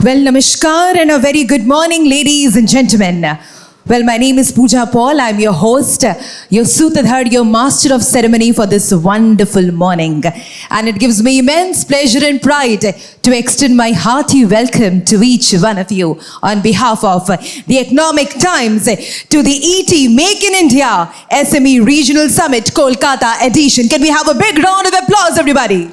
Well, namaskar and a very good morning, ladies and gentlemen. Well, my name is Pooja Paul. I'm your host, your Sutadhar, your master of ceremony for this wonderful morning. And it gives me immense pleasure and pride to extend my hearty welcome to each one of you on behalf of the Economic Times to the ET Make in India SME Regional Summit Kolkata edition. Can we have a big round of applause, everybody?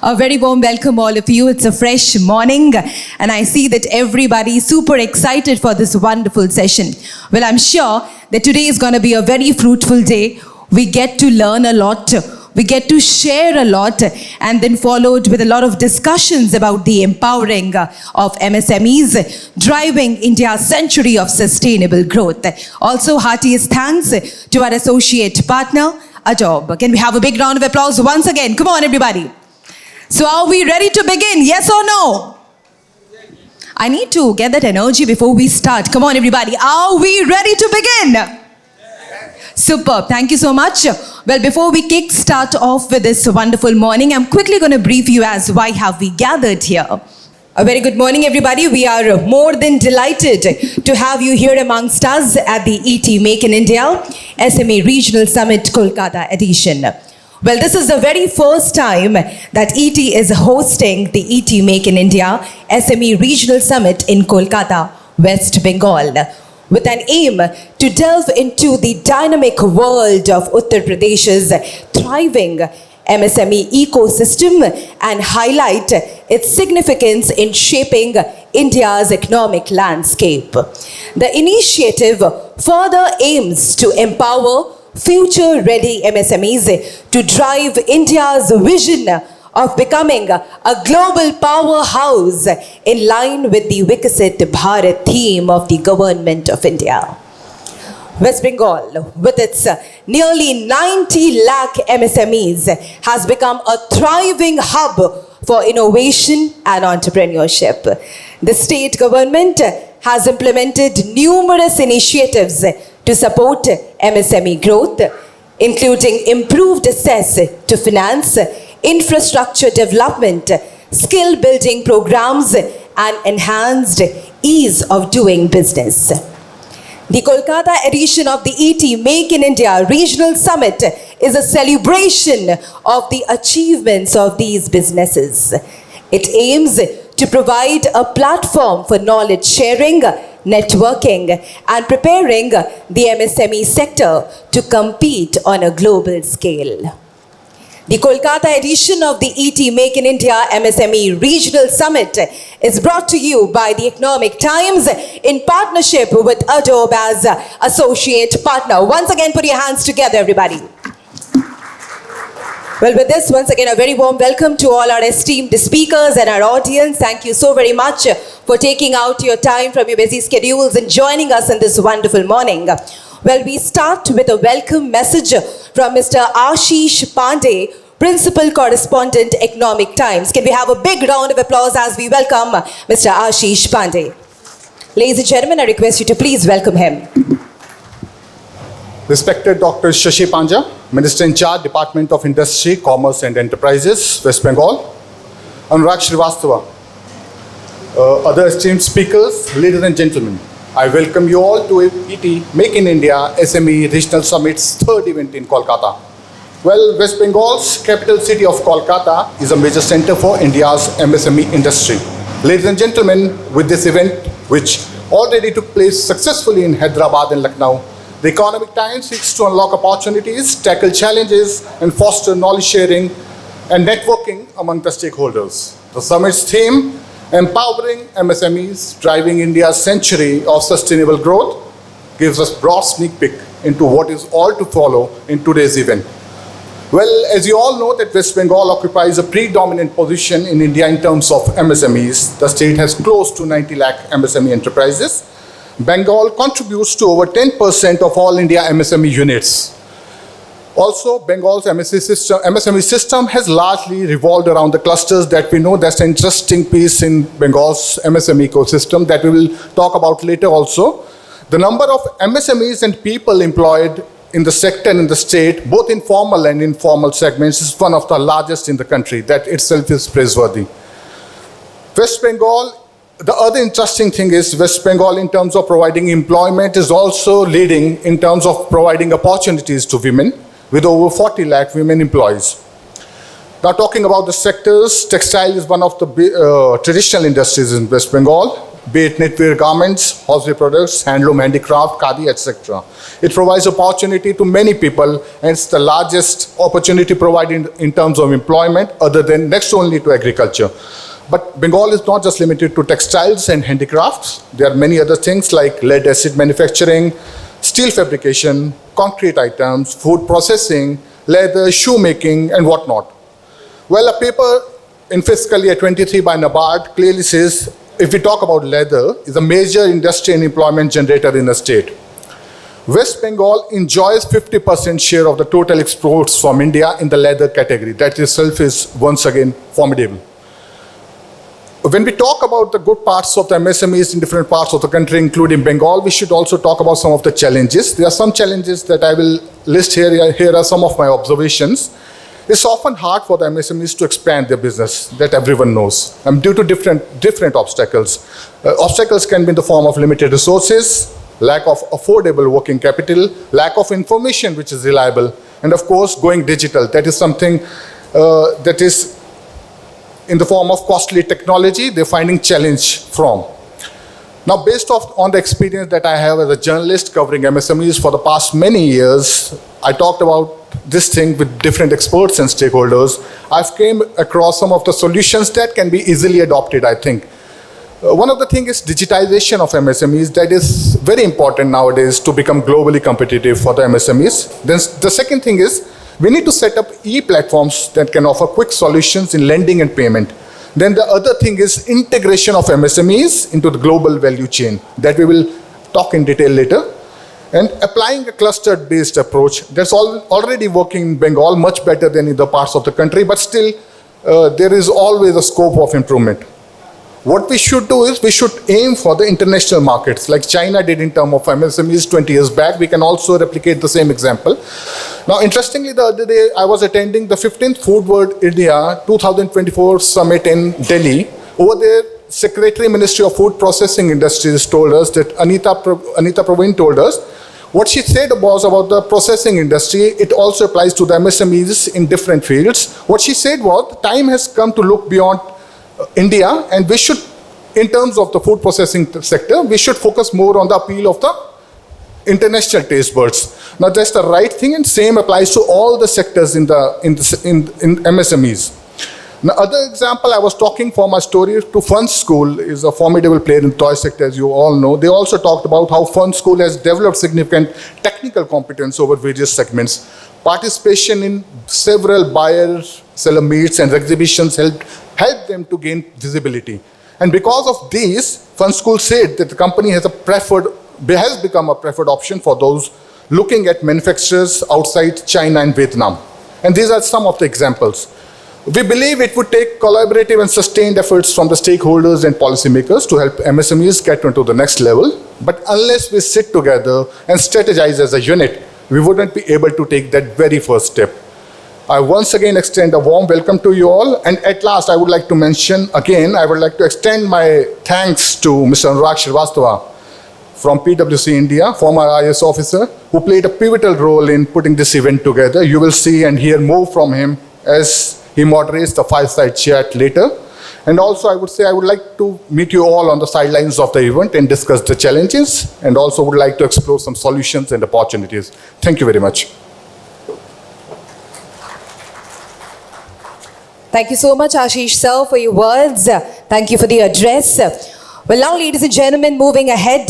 A very warm welcome, all of you. It's a fresh morning, and I see that everybody is super excited for this wonderful session. Well, I'm sure that today is going to be a very fruitful day. We get to learn a lot, we get to share a lot, and then followed with a lot of discussions about the empowering of MSMEs, driving India's century of sustainable growth. Also, heartiest thanks to our associate partner, Adobe. Can we have a big round of applause once again? Come on, everybody. So are we ready to begin? Yes or no? I need to get that energy before we start. Come on, everybody. Are we ready to begin? Superb. Thank you so much. Well, before we kick start off with this wonderful morning, I'm quickly going to brief you as why have we gathered here. A very good morning, everybody. We are more than delighted to have you here amongst us at the ET Make in India SME Regional Summit Kolkata edition. Well, this is the very first time that ET is hosting the ET Make in India SME Regional Summit in Kolkata, West Bengal, with an aim to delve into the dynamic world of Uttar Pradesh's thriving MSME ecosystem and highlight its significance in shaping India's economic landscape. The initiative further aims to empower future-ready MSMEs to drive India's vision of becoming a global powerhouse in line with the Viksit Bharat theme of the Government of India. West Bengal, with its nearly 90 lakh MSMEs, has become a thriving hub for innovation and entrepreneurship. The state government has implemented numerous initiatives to support MSME growth, including improved access to finance, infrastructure development, skill building programs, and enhanced ease of doing business. The Kolkata edition of the ET Make in India Regional Summit is a celebration of the achievements of these businesses. It aims to provide a platform for knowledge sharing, networking, and preparing the MSME sector to compete on a global scale. The Kolkata edition of the ET Make in India MSME Regional Summit is brought to you by the Economic Times in partnership with Adobe as associate partner. Once again, put your hands together, everybody. Well, with this, once again, a very warm welcome to all our esteemed speakers and our audience. Thank you so very much for taking out your time from your busy schedules and joining us in this wonderful morning. Well, we start with a welcome message from Mr. Shashi Panja, Principal Correspondent, Economic Times. Can we have a big round of applause as we welcome Mr. Shashi Panja? Ladies and gentlemen, I request you to please welcome him. Respected Dr. Shashi Panja, Minister in charge, Department of Industry, Commerce and Enterprises, West Bengal. Anurag Srivastava, other esteemed speakers, ladies and gentlemen, I welcome you all to ET Make in India SME Regional Summit's third event in Kolkata. Well, West Bengal's capital city of Kolkata is a major center for India's MSME industry. Ladies and gentlemen, with this event, which already took place successfully in Hyderabad and Lucknow, the Economic Times seeks to unlock opportunities, tackle challenges, and foster knowledge sharing and networking among the stakeholders. The summit's theme, Empowering MSMEs, Driving India's Century of Sustainable Growth, gives us a broad sneak peek into what is all to follow in today's event. Well, as you all know that West Bengal occupies a predominant position in India in terms of MSMEs. The state has close to 90 lakh MSME enterprises. Bengal contributes to over 10% of all India MSME units. Also, Bengal's MSME system has largely revolved around the clusters that we know. That's an interesting piece in Bengal's MSME ecosystem that we will talk about later also. The number of MSMEs and people employed in the sector and in the state, both in formal and informal segments, is one of the largest in the country. That itself is praiseworthy. West Bengal, the other interesting thing is West Bengal in terms of providing employment is also leading in terms of providing opportunities to women with over 40 lakh women employees. Now talking about the sectors, textile is one of the traditional industries in West Bengal, be it knitwear garments, hosiery products, handloom, handicraft, khadi, etc. It provides opportunity to many people and it's the largest opportunity provided in terms of employment other than next only to agriculture. But Bengal is not just limited to textiles and handicrafts. There are many other things like lead acid manufacturing, steel fabrication, concrete items, food processing, leather, shoemaking, and whatnot. Well, a paper in fiscal year 23 by NABARD clearly says, if we talk about leather, is a major industry and employment generator in the state. West Bengal enjoys 50% share of the total exports from India in the leather category. That itself is once again formidable. When we talk about the good parts of the MSMEs in different parts of the country, including Bengal, we should also talk about some of the challenges. There are some challenges that I will list here. Here are some of my observations. It's often hard for the MSMEs to expand their business, that everyone knows, due to different obstacles. Obstacles can be in the form of limited resources, lack of affordable working capital, lack of information which is reliable, and of course going digital. That is something that is in the form of costly technology they're finding challenge from. Now, based on the experience that I have as a journalist covering MSMEs for the past many years, I talked about this thing with different experts and stakeholders. I've came across some of the solutions that can be easily adopted, I think. One of the things is digitization of MSMEs. That is very important nowadays to become globally competitive for the MSMEs. Then the second thing is we need to set up e-platforms that can offer quick solutions in lending and payment. Then the other thing is integration of MSMEs into the global value chain that we will talk in detail later. And applying a cluster-based approach that's already working in Bengal much better than in other parts of the country, but still there is always a scope of improvement. What we should do is we should aim for the international markets like China did in terms of MSMEs 20 years back. We can also replicate the same example. Now, interestingly, the other day I was attending the 15th Food World India 2024 Summit in Delhi. Over there, Secretary Ministry of Food Processing Industries told us that Anita Praveen told us what she said was about the processing industry. It also applies to the MSMEs in different fields. What she said was the time has come to look beyond India, and we should, in terms of the food processing sector, we should focus more on the appeal of the international taste buds. Now, that's the right thing, and same applies to all the sectors in MSMEs. Now, other example, I was talking for my story to Fun School, is a formidable player in the toy sector, as you all know. They also talked about how Fun School has developed significant technical competence over various segments. Participation in several buyer-seller meets and exhibitions helped them to gain visibility. And because of these, Fun School said that the company has become a preferred option for those looking at manufacturers outside China and Vietnam. And these are some of the examples. We believe it would take collaborative and sustained efforts from the stakeholders and policymakers to help MSMEs get into the next level. But unless we sit together and strategize as a unit, we wouldn't be able to take that very first step. I once again extend a warm welcome to you all. And at last, I would like to mention again, I would like to extend my thanks to Mr. Anurag Srivastava from PwC India, former IAS officer, who played a pivotal role in putting this event together. You will see and hear more from him as he moderates the fireside chat later. And also, I would say I would like to meet you all on the sidelines of the event and discuss the challenges, and also would like to explore some solutions and opportunities. Thank you very much. Thank you so much, Ashish sir, for your words. Thank you for the address. Well, now, ladies and gentlemen, moving ahead,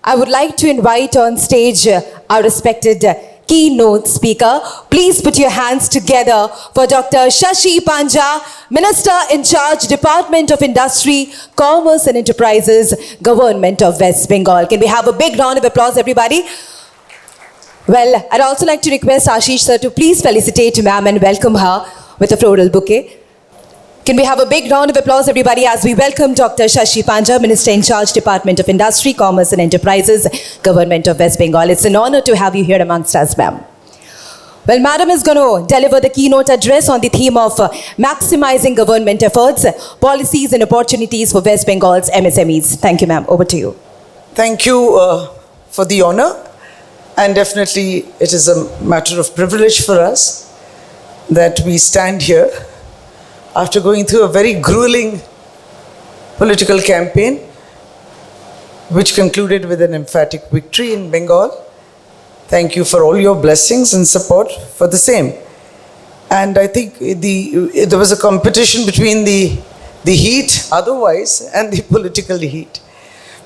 I would like to invite on stage our respected keynote speaker. Please put your hands together for Dr. Shashi Panja, Minister in Charge, Department of Industry, Commerce and Enterprises, Government of West Bengal. Can we have a big round of applause, everybody? Well, I'd also like to request Ashish sir to please felicitate ma'am and welcome her with a floral bouquet. Can we have a big round of applause, everybody, as we welcome Dr. Shashi Panja, Minister in Charge, Department of Industry, Commerce and Enterprises, Government of West Bengal. It's an honor to have you here amongst us, ma'am. Well, Madam is going to deliver the keynote address on the theme of maximizing government efforts, policies and opportunities for West Bengal's MSMEs. Thank you, ma'am. Over to you. Thank you for the honor. And definitely it is a matter of privilege for us that we stand here after going through a very grueling political campaign, which concluded with an emphatic victory in Bengal. Thank you for all your blessings and support for the same. And I think there was a competition between the heat otherwise and the political heat.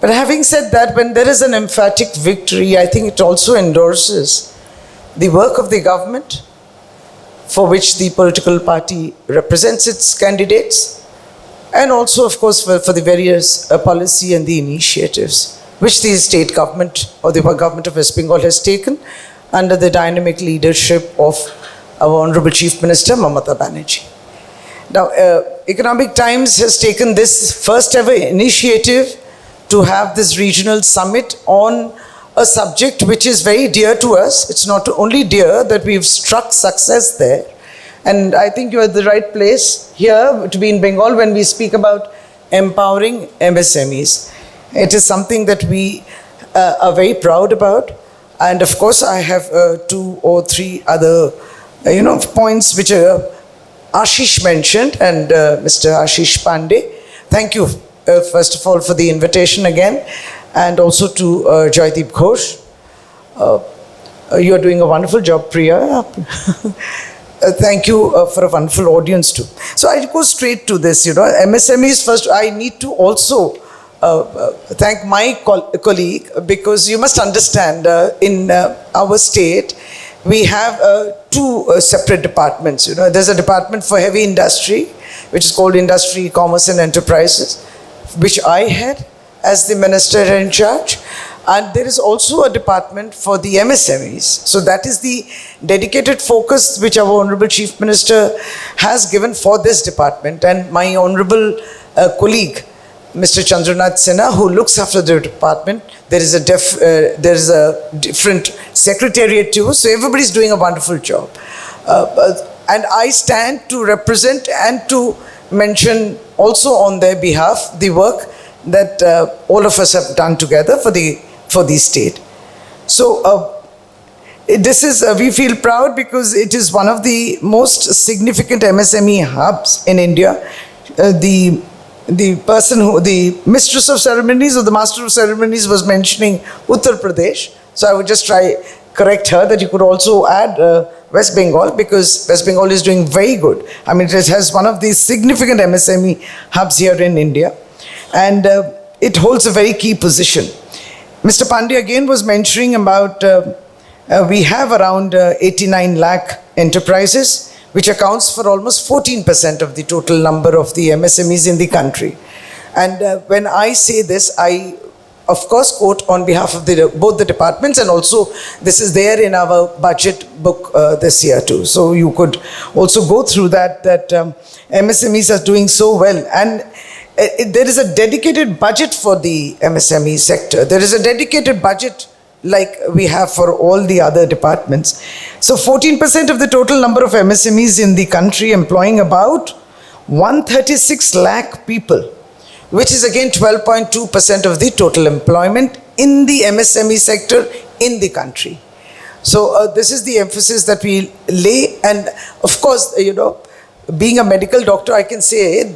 But having said that, when there is an emphatic victory, I think it also endorses the work of the government for which the political party represents its candidates, and also, of course, for the various policy and the initiatives which the state government or the government of West Bengal has taken under the dynamic leadership of our Honorable Chief Minister, Mamata Banerjee. Now, Economic Times has taken this first ever initiative to have this regional summit on a subject which is very dear to us. It's not only dear that we've struck success there, and I think you're at the right place here to be in Bengal when we speak about empowering MSMEs. It is something that we are very proud about, and of course I have 2 or 3 other points which Ashish mentioned, and Mr. Ashish Pandey. Thank you first of all for the invitation again, and also to Joydeep Ghosh. You are doing a wonderful job, Priya. Thank you for a wonderful audience too. So I go straight to this, MSMEs first. I need to also thank my colleague, because you must understand in our state we have 2 separate departments. There's a department for heavy industry, which is called Industry, Commerce and Enterprises, which I head as the minister in charge. And there is also a department for the MSMEs. So that is the dedicated focus which our Honorable Chief Minister has given for this department. And my honorable colleague, Mr. Chandranath Sinha, who looks after the department, there is a different secretariat too. So everybody's doing a wonderful job. And I stand to represent and to mention also on their behalf the work that all of us have done together for the state. So this is we feel proud because it is one of the most significant MSME hubs in India. The mistress of ceremonies or the master of ceremonies was mentioning Uttar Pradesh. So I would just correct her that you could also add West Bengal, because West Bengal is doing very good. I mean, it has one of these significant MSME hubs here in India, and it holds a very key position. Mr. Pandey again was mentioning about we have around 89 lakh enterprises, which accounts for almost 14% of the total number of the MSMEs in the country. And when I say this, I of course quote on behalf of both the departments, and also this is there in our budget book this year too. So you could also go through that MSMEs are doing so well. And there is a dedicated budget for the MSME sector. There is a dedicated budget like we have for all the other departments. So 14% of the total number of MSMEs in the country, employing about 136 lakh people, which is again 12.2% of the total employment in the MSME sector in the country. So this is the emphasis that we lay. And of course, being a medical doctor, I can say,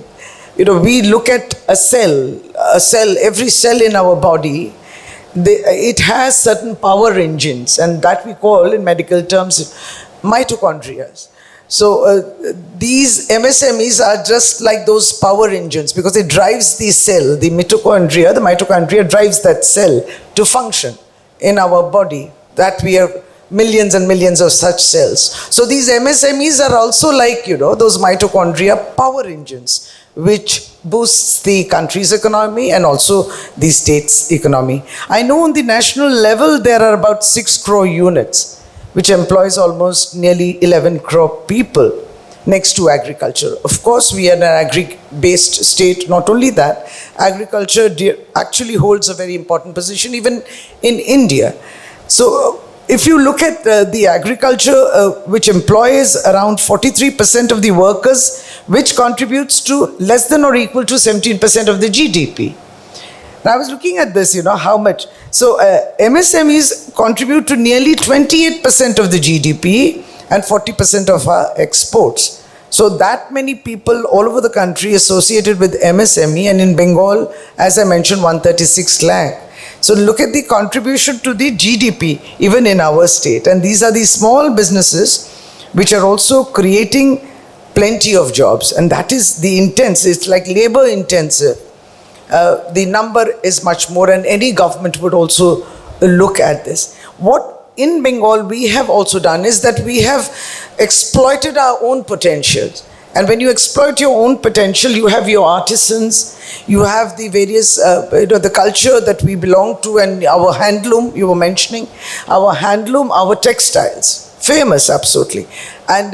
we look at a cell, every cell in our body, it has certain power engines, and that we call in medical terms mitochondria. So these MSMEs are just like those power engines, because it drives the cell, the mitochondria drives that cell to function in our body, that we have millions and millions of such cells. So these MSMEs are also like, those mitochondria power engines, which boosts the country's economy and also the state's economy. I know on the national level there are about 6 crore units, which employs almost nearly 11 crore people next to agriculture. Of course, we are an agri-based state. Not only that, agriculture actually holds a very important position even in India. So if you look at the agriculture, which employs around 43% of the workers, which contributes to less than or equal to 17% of the GDP. Now, I was looking at this, how much. So, MSMEs contribute to nearly 28% of the GDP and 40% of our exports. So, that many people all over the country associated with MSME, and in Bengal, as I mentioned, 136 lakh. So, look at the contribution to the GDP, even in our state. And these are the small businesses which are also creating plenty of jobs. And that is the intense, it's like labor intensive. The number is much more, and any government would also look at this. What in Bengal we have also done is that we have exploited our own potentials. And when you exploit your own potential, you have your artisans, you have the various, the culture that we belong to, and our handloom, you were mentioning, our handloom, our textiles, famous absolutely. And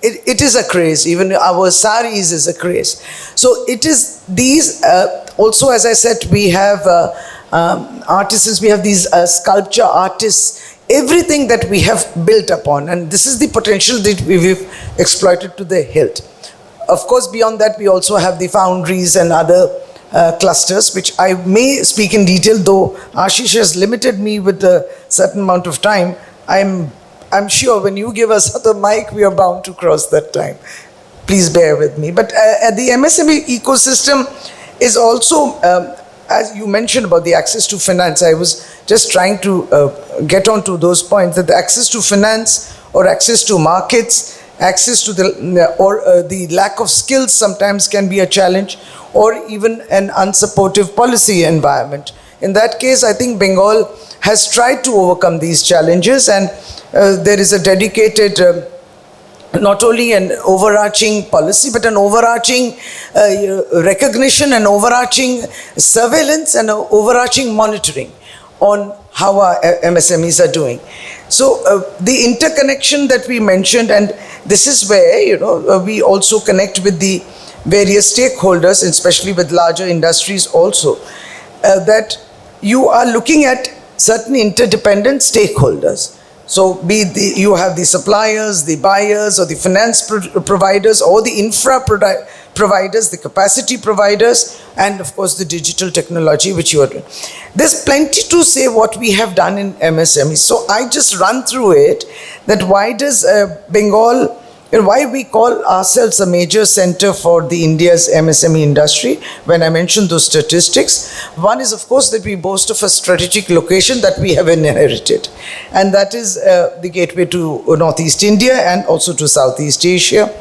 it is a craze, even our saris is a craze. So it is these, also as I said, we have artisans, we have these sculpture artists, everything that we have built upon, and this is the potential that we've exploited to the hilt. Of course, beyond that, we also have the foundries and other clusters, which I may speak in detail, though Ashish has limited me with a certain amount of time. I'm sure when you give us the mic, we are bound to cross that time. Please bear with me. But the MSME ecosystem is also, as you mentioned about the access to finance, I was just trying to get on to those points, that the access to finance or access to markets, access to the lack of skills sometimes can be a challenge, or even an unsupportive policy environment. In that case, I think Bengal has tried to overcome these challenges, and there is a dedicated, not only an overarching policy, but an overarching recognition, an overarching surveillance, and an overarching monitoring on how our MSMEs are doing. So the interconnection that we mentioned, and this is where we also connect with the various stakeholders, especially with larger industries also, that you are looking at certain interdependent stakeholders. So you have the suppliers, the buyers, or the finance providers, or the infra providers, the capacity providers, and of course the digital technology which you are doing. There's plenty to say what we have done in MSME. So I just run through it, that why does Bengal, and why we call ourselves a major center for the India's MSME industry. When I mentioned those statistics, one is of course that we boast of a strategic location that we have inherited, and that is the gateway to Northeast India and also to Southeast Asia.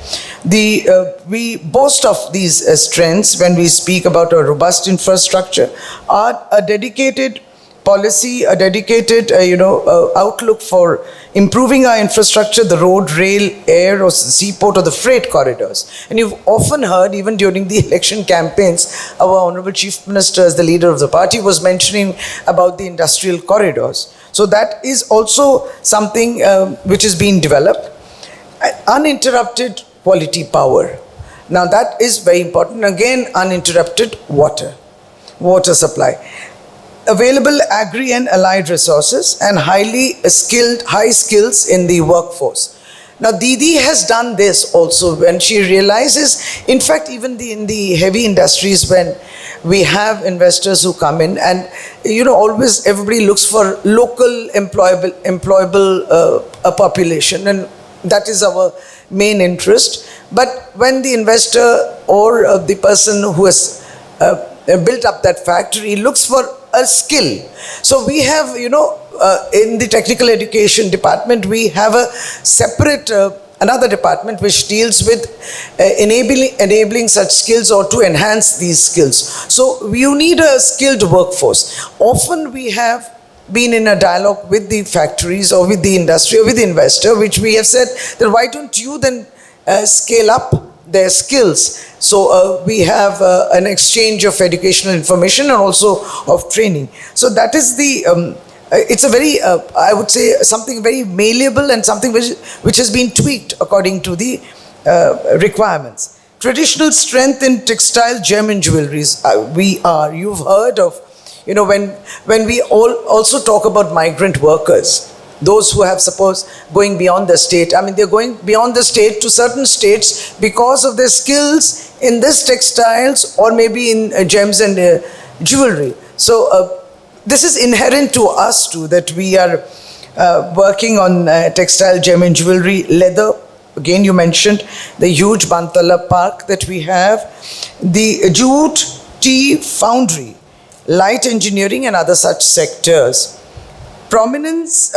We boast of these strengths when we speak about a robust infrastructure, a dedicated policy, a dedicated outlook for improving our infrastructure, the road, rail, air, or seaport, or the freight corridors. And you've often heard, even during the election campaigns, our Honorable Chief Minister, as the leader of the party, was mentioning about the industrial corridors. So that is also something which is being developed. Uninterrupted quality power. Now that is very important. Again, uninterrupted water supply. Available agri and allied resources, and high skills in the workforce. Now Didi has done this also when she realizes, in fact even in the heavy industries, when we have investors who come in, and always everybody looks for local employable population, and that is our main interest. But when the investor or the person who has built up that factory looks for a skill. So we have, in the technical education department, we have a separate, another department which deals with enabling such skills or to enhance these skills. So you need a skilled workforce. Often we have been in a dialogue with the factories or with the industry or with the investor, which we have said that why don't you then scale up their skills. So we have an exchange of educational information and also of training. So that is the, it's a very, I would say something very malleable and something which has been tweaked according to the requirements. Traditional strength in textile, gem and jewelries. You've heard of, when we also talk about migrant workers, those who have, suppose, going beyond the state. I mean, they're going beyond the state to certain states because of their skills in this textiles or maybe in gems and jewelry. So this is inherent to us too, that we are working on textile, gem and jewelry, leather. Again, you mentioned the huge Bantala Park that we have, the jute, tea foundry, light engineering and other such sectors. Prominence,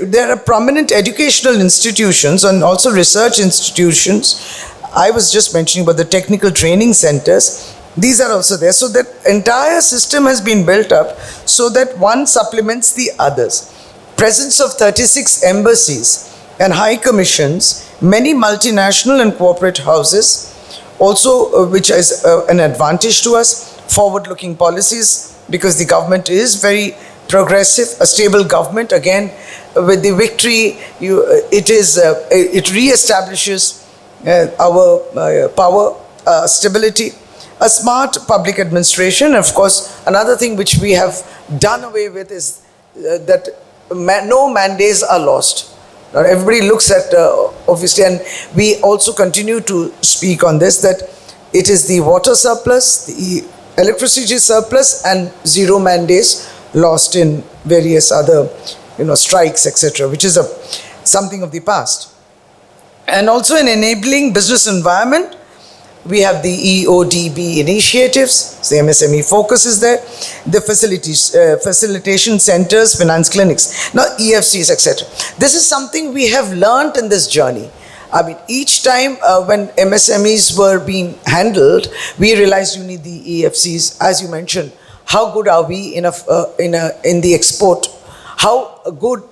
there are prominent educational institutions and also research institutions. I was just mentioning about the technical training centers. These are also there. So that entire system has been built up so that one supplements the others. Presence of 36 embassies and high commissions, many multinational and corporate houses, also which is an advantage to us, forward-looking policies, because the government is very progressive, a stable government. Again, with the victory, it re-establishes our power, stability, a smart public administration. Of course, another thing which we have done away with is that no mandates are lost. Now, everybody looks at, obviously, and we also continue to speak on this, that it is the water surplus, the electricity surplus, and zero mandates lost in various other, strikes, etc., which is something of the past. And also in enabling business environment, we have the EODB initiatives, the MSME focus is there, the facilitation centers, finance clinics, now EFCs, etc. This is something we have learned in this journey. I mean, each time when MSMEs were being handled, we realized you need the EFCs. As you mentioned, how good are we in the export? How good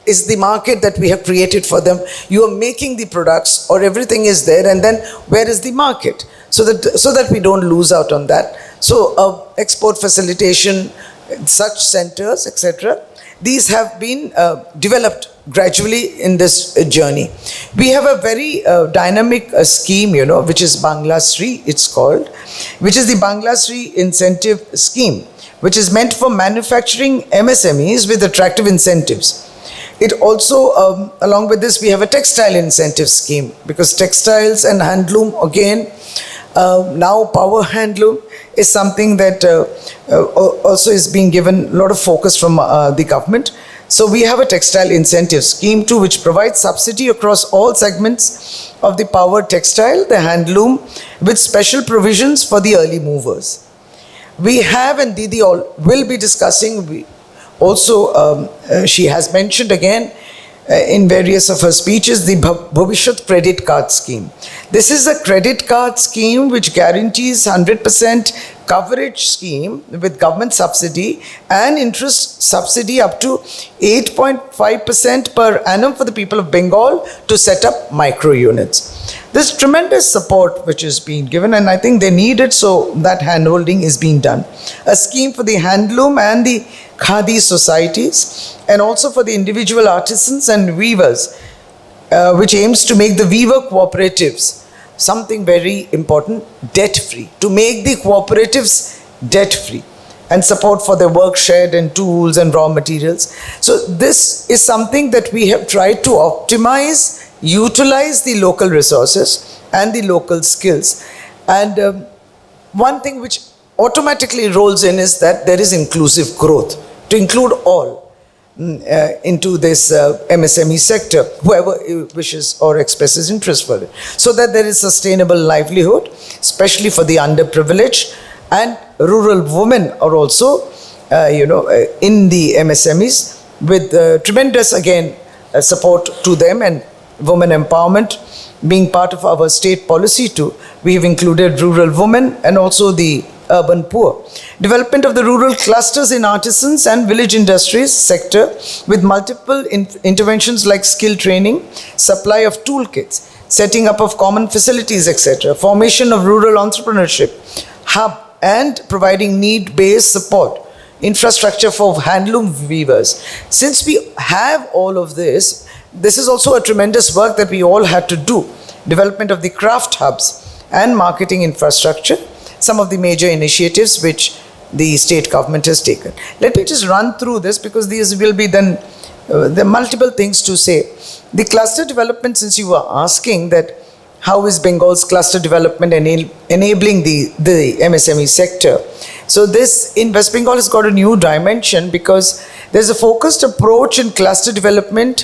is the market that we have created for them? You are making the products or everything is there, and then where is the market? So that we don't lose out on that. So export facilitation, such centers, etc. These have been developed gradually in this journey. We have a very dynamic scheme, which is Bangla Sri, it's called, which is the Bangla Sri incentive scheme, which is meant for manufacturing MSMEs with attractive incentives. It also, along with this, we have a textile incentive scheme, because textiles and handloom, again, now power handloom is something that also is being given a lot of focus from the government. So we have a textile incentive scheme too, which provides subsidy across all segments of the power textile, the handloom, with special provisions for the early movers. We have, and Didi will be discussing, also, she has mentioned again in various of her speeches, the Bhavishyat credit card scheme. This is a credit card scheme which guarantees 100% coverage scheme with government subsidy and interest subsidy up to 8.5% per annum for the people of Bengal to set up micro units. There's tremendous support which is being given, and I think they need it, so that handholding is being done. A scheme for the handloom and the khadi societies, and also for the individual artisans and weavers, which aims to make the weaver cooperatives something very important, debt-free, to make the cooperatives debt-free, and support for their work shed and tools and raw materials. So this is something that we have tried to optimize, utilize the local resources and the local skills. And one thing which automatically rolls in is that there is inclusive growth, to include all into this MSME sector, whoever wishes or expresses interest for it, so that there is sustainable livelihood, especially for the underprivileged, and rural women are also, in the MSMEs, with tremendous, again, support to them, and women empowerment being part of our state policy too. We have included rural women and also the urban poor. Development of the rural clusters in artisans and village industries sector with multiple interventions like skill training, supply of toolkits, setting up of common facilities, etc. Formation of rural entrepreneurship hub and providing need-based support, infrastructure for handloom weavers. Since we have all of this, this is also a tremendous work that we all had to do. Development of the craft hubs and marketing infrastructure, some of the major initiatives which the state government has taken. Let me just run through this, because these will be then there are multiple things to say. The cluster development, since you were asking that how is Bengal's cluster development enabling the MSME sector? So this in West Bengal has got a new dimension because there's a focused approach in cluster development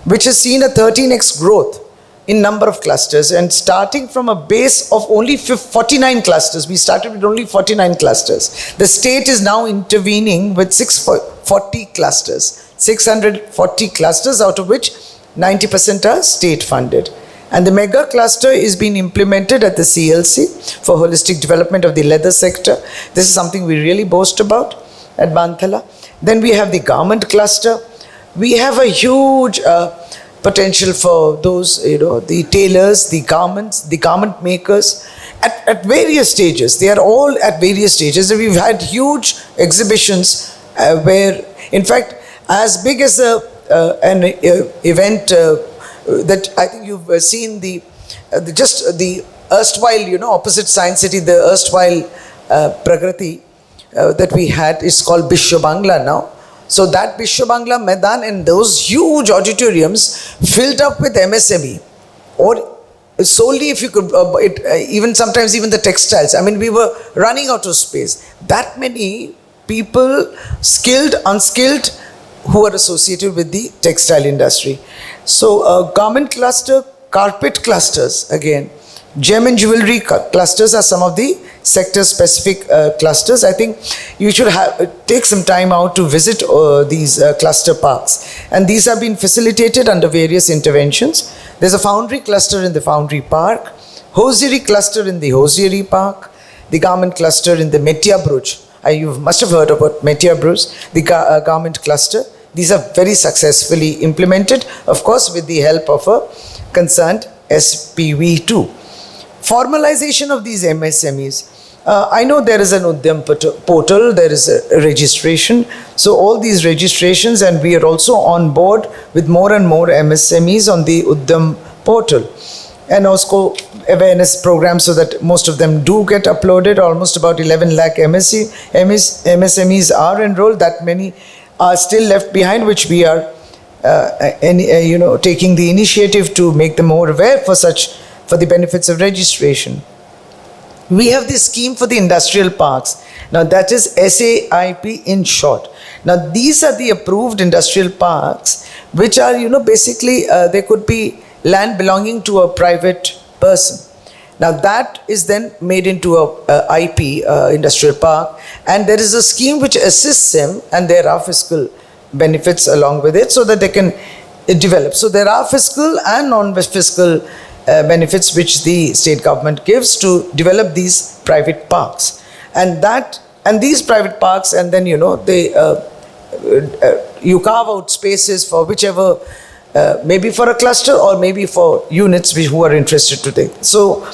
which has seen a 13x growth in number of clusters, and starting from a base of only 49 clusters. We started with only 49 clusters. The state is now intervening with 640 clusters, 640 clusters, out of which 90% are state funded. And the mega cluster is being implemented at the CLC for holistic development of the leather sector. This is something we really boast about at Banthala. Then we have the garment cluster. We have a huge potential for those, the tailors, the garments, the garment makers at various stages. They are all at various stages. We've had huge exhibitions where, in fact, as big as an event that I think you've seen the erstwhile, opposite Science City, the erstwhile Pragrati that we had is called Bishwa Bangla now. So that Bishwa Bangla Maidan and those huge auditoriums filled up with MSME, or solely if you could, even sometimes even the textiles. I mean, we were running out of space. That many people, skilled, unskilled, who are associated with the textile industry. So garment cluster, carpet clusters again, gem and jewelry clusters are some of the sector-specific clusters. I think you should take some time out to visit these cluster parks. And these have been facilitated under various interventions. There's a foundry cluster in the foundry park, hosiery cluster in the hosiery park, the garment cluster in the Metia Bruj. You must have heard about Metia Bruj, the garment cluster. These are very successfully implemented, of course, with the help of a concerned SPV2. Formalization of these MSMEs. I know there is an Udyam portal, there is a registration. So all these registrations, and we are also on board with more and more MSMEs on the Udyam portal. And also awareness programs so that most of them do get uploaded. Almost about 11 lakh MSMEs are enrolled. That many are still left behind, which we are taking the initiative to make them more aware for the benefits of registration. We have this scheme for the industrial parks. Now that is SAIP in short. Now these are the approved industrial parks which are, basically they could be land belonging to a private person. Now that is then made into a IP, industrial park, and there is a scheme which assists them, and there are fiscal benefits along with it so that they can develop. So there are fiscal and non-fiscal benefits which the state government gives to develop these private parks, and these private parks, and then they you carve out spaces for whichever, maybe for a cluster or maybe for units who are interested to take. So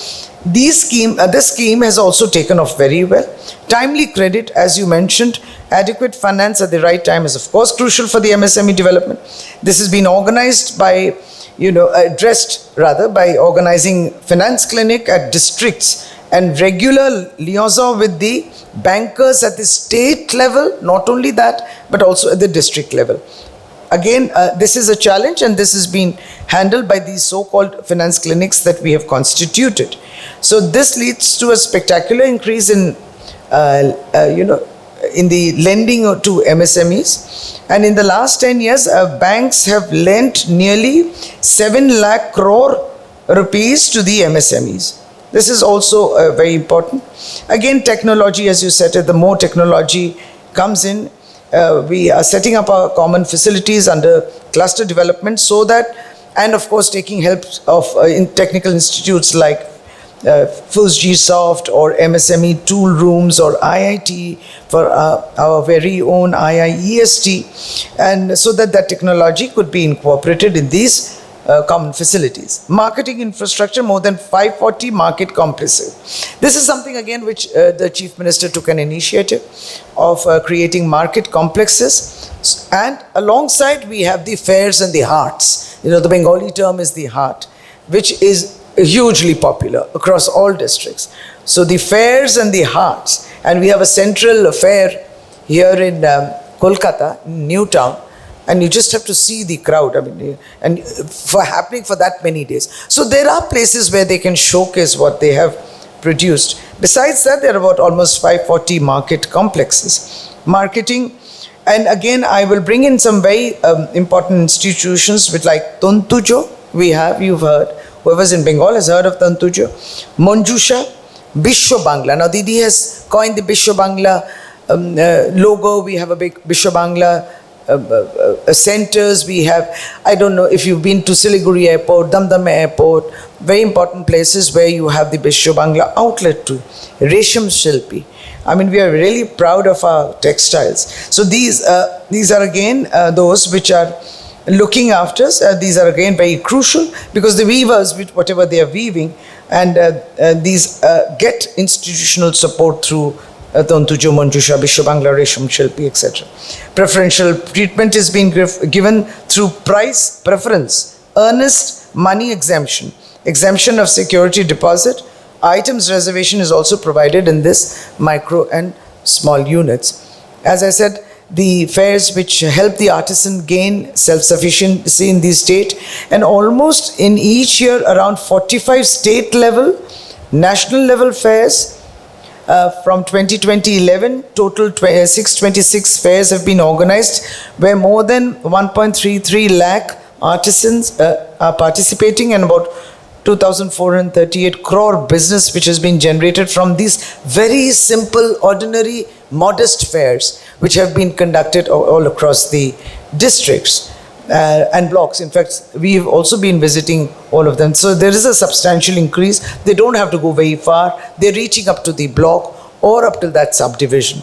this scheme has also taken off very well. Timely credit, as you mentioned, adequate finance at the right time is of course crucial for the MSME development. This has been organized by addressed rather by organizing finance clinic at districts and regular liaison with the bankers at the state level, not only that, but also at the district level. Again, this is a challenge, and this has been handled by these so-called finance clinics that we have constituted. So this leads to a spectacular increase in the lending to MSMEs. And in the last 10 years, banks have lent nearly 7 lakh crore rupees to the MSMEs. This is also very important. Again, technology, as you said, the more technology comes in, we are setting up our common facilities under cluster development so that, and of course taking help of technical institutes like FUSG-Soft or MSME tool rooms or IIT for our very own IIEST, and so that technology could be incorporated in these common facilities. Marketing infrastructure, more than 540 market complexes. This is something again which the Chief Minister took an initiative of creating market complexes, and alongside we have the fairs and the hearts. The Bengali term is the heart, which is hugely popular across all districts. So the fairs and the hearts, and we have a central fair here in Kolkata, New Town, And you just have to see the crowd, and for happening for that many days. So there are places where they can showcase what they have produced. Besides that, there are about almost 540 market complexes. Marketing, and again, I will bring in some very important institutions with like Tantujo, you've heard, whoever's in Bengal has heard of Tantujo. Manjusha, Bishwa Bangla. Now Didi has coined the Bishwa Bangla logo. We have a big Bishwa Bangla centers. We have, I don't know if you've been to Siliguri Airport, Damdam Airport, very important places where you have the Bishwa Bangla outlet too. Resham Shilpi. We are really proud of our textiles. So these are again those which are looking after us. These are again very crucial because the weavers, with whatever they are weaving, and these get institutional support through Tantujo, Manjusha, Bishwa Bangla, Resham Shilpi, etc. Preferential treatment is being given through price preference, earnest money exemption, exemption of security deposit. Items reservation is also provided in this micro and small units. As I said, the fairs which help the artisan gain self-sufficiency in the state, and almost in each year around 45 state level, national level fairs. From 2011, total 626 fairs have been organized, where more than 1.33 lakh artisans are participating, and about 2,438 crore business which has been generated from these very simple, ordinary, modest fairs which have been conducted all across the districts and blocks. In fact, we've also been visiting all of them. So there is a substantial increase. They don't have to go very far. They're reaching up to the block or up to that subdivision.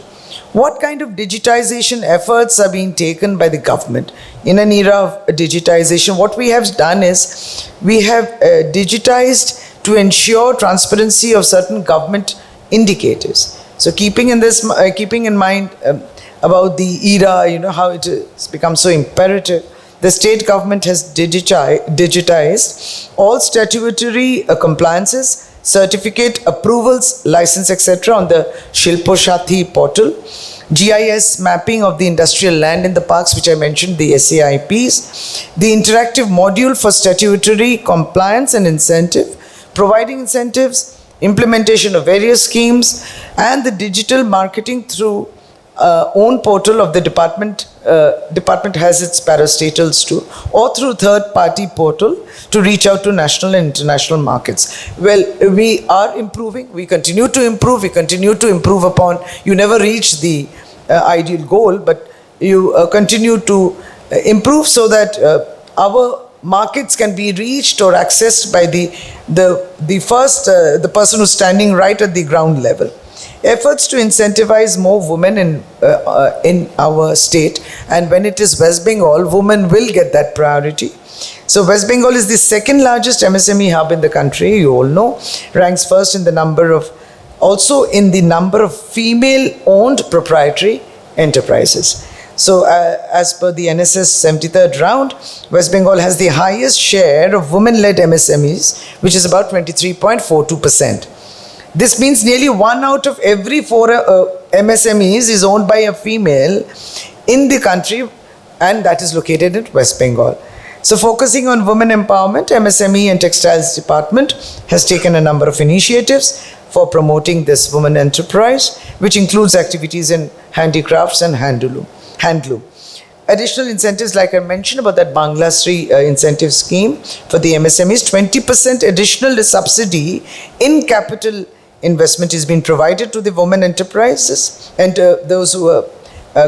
What kind of digitization efforts are being taken by the government? In an era of digitization, what we have done is we have digitized to ensure transparency of certain government indicators. So keeping in mind about the era, how it has become so imperative, the state government has digitized all statutory compliances, certificate approvals, license, etc. on the Shilpo Shati portal. GIS mapping of the industrial land in the parks, which I mentioned, the SAIPs. The interactive module for statutory compliance and incentive, providing incentives, implementation of various schemes, and the digital marketing through own portal of the department. Department has its parastatals too, or through third-party portal to reach out to national and international markets. Well, we are improving. We continue to improve. We continue to improve upon. You never reach the ideal goal, but you continue to improve so that our markets can be reached or accessed by the person who's standing right at the ground level. Efforts to incentivize more women in our state, and when it is West Bengal, women will get that priority. So West Bengal is the second largest MSME hub in the country, you all know, ranks first in the number of female-owned proprietary enterprises. So as per the NSS 73rd round, West Bengal has the highest share of women-led MSMEs, which is about 23.42%. This means nearly 1 out of every 4 MSMEs is owned by a female in the country, and that is located in West Bengal. So focusing on women empowerment, MSME and Textiles Department has taken a number of initiatives for promoting this women enterprise, which includes activities in handicrafts and handloom. Additional incentives, like I mentioned about that Bangla Sri incentive scheme for the MSMEs, 20% additional subsidy in capital investment is being provided to the women enterprises and those who are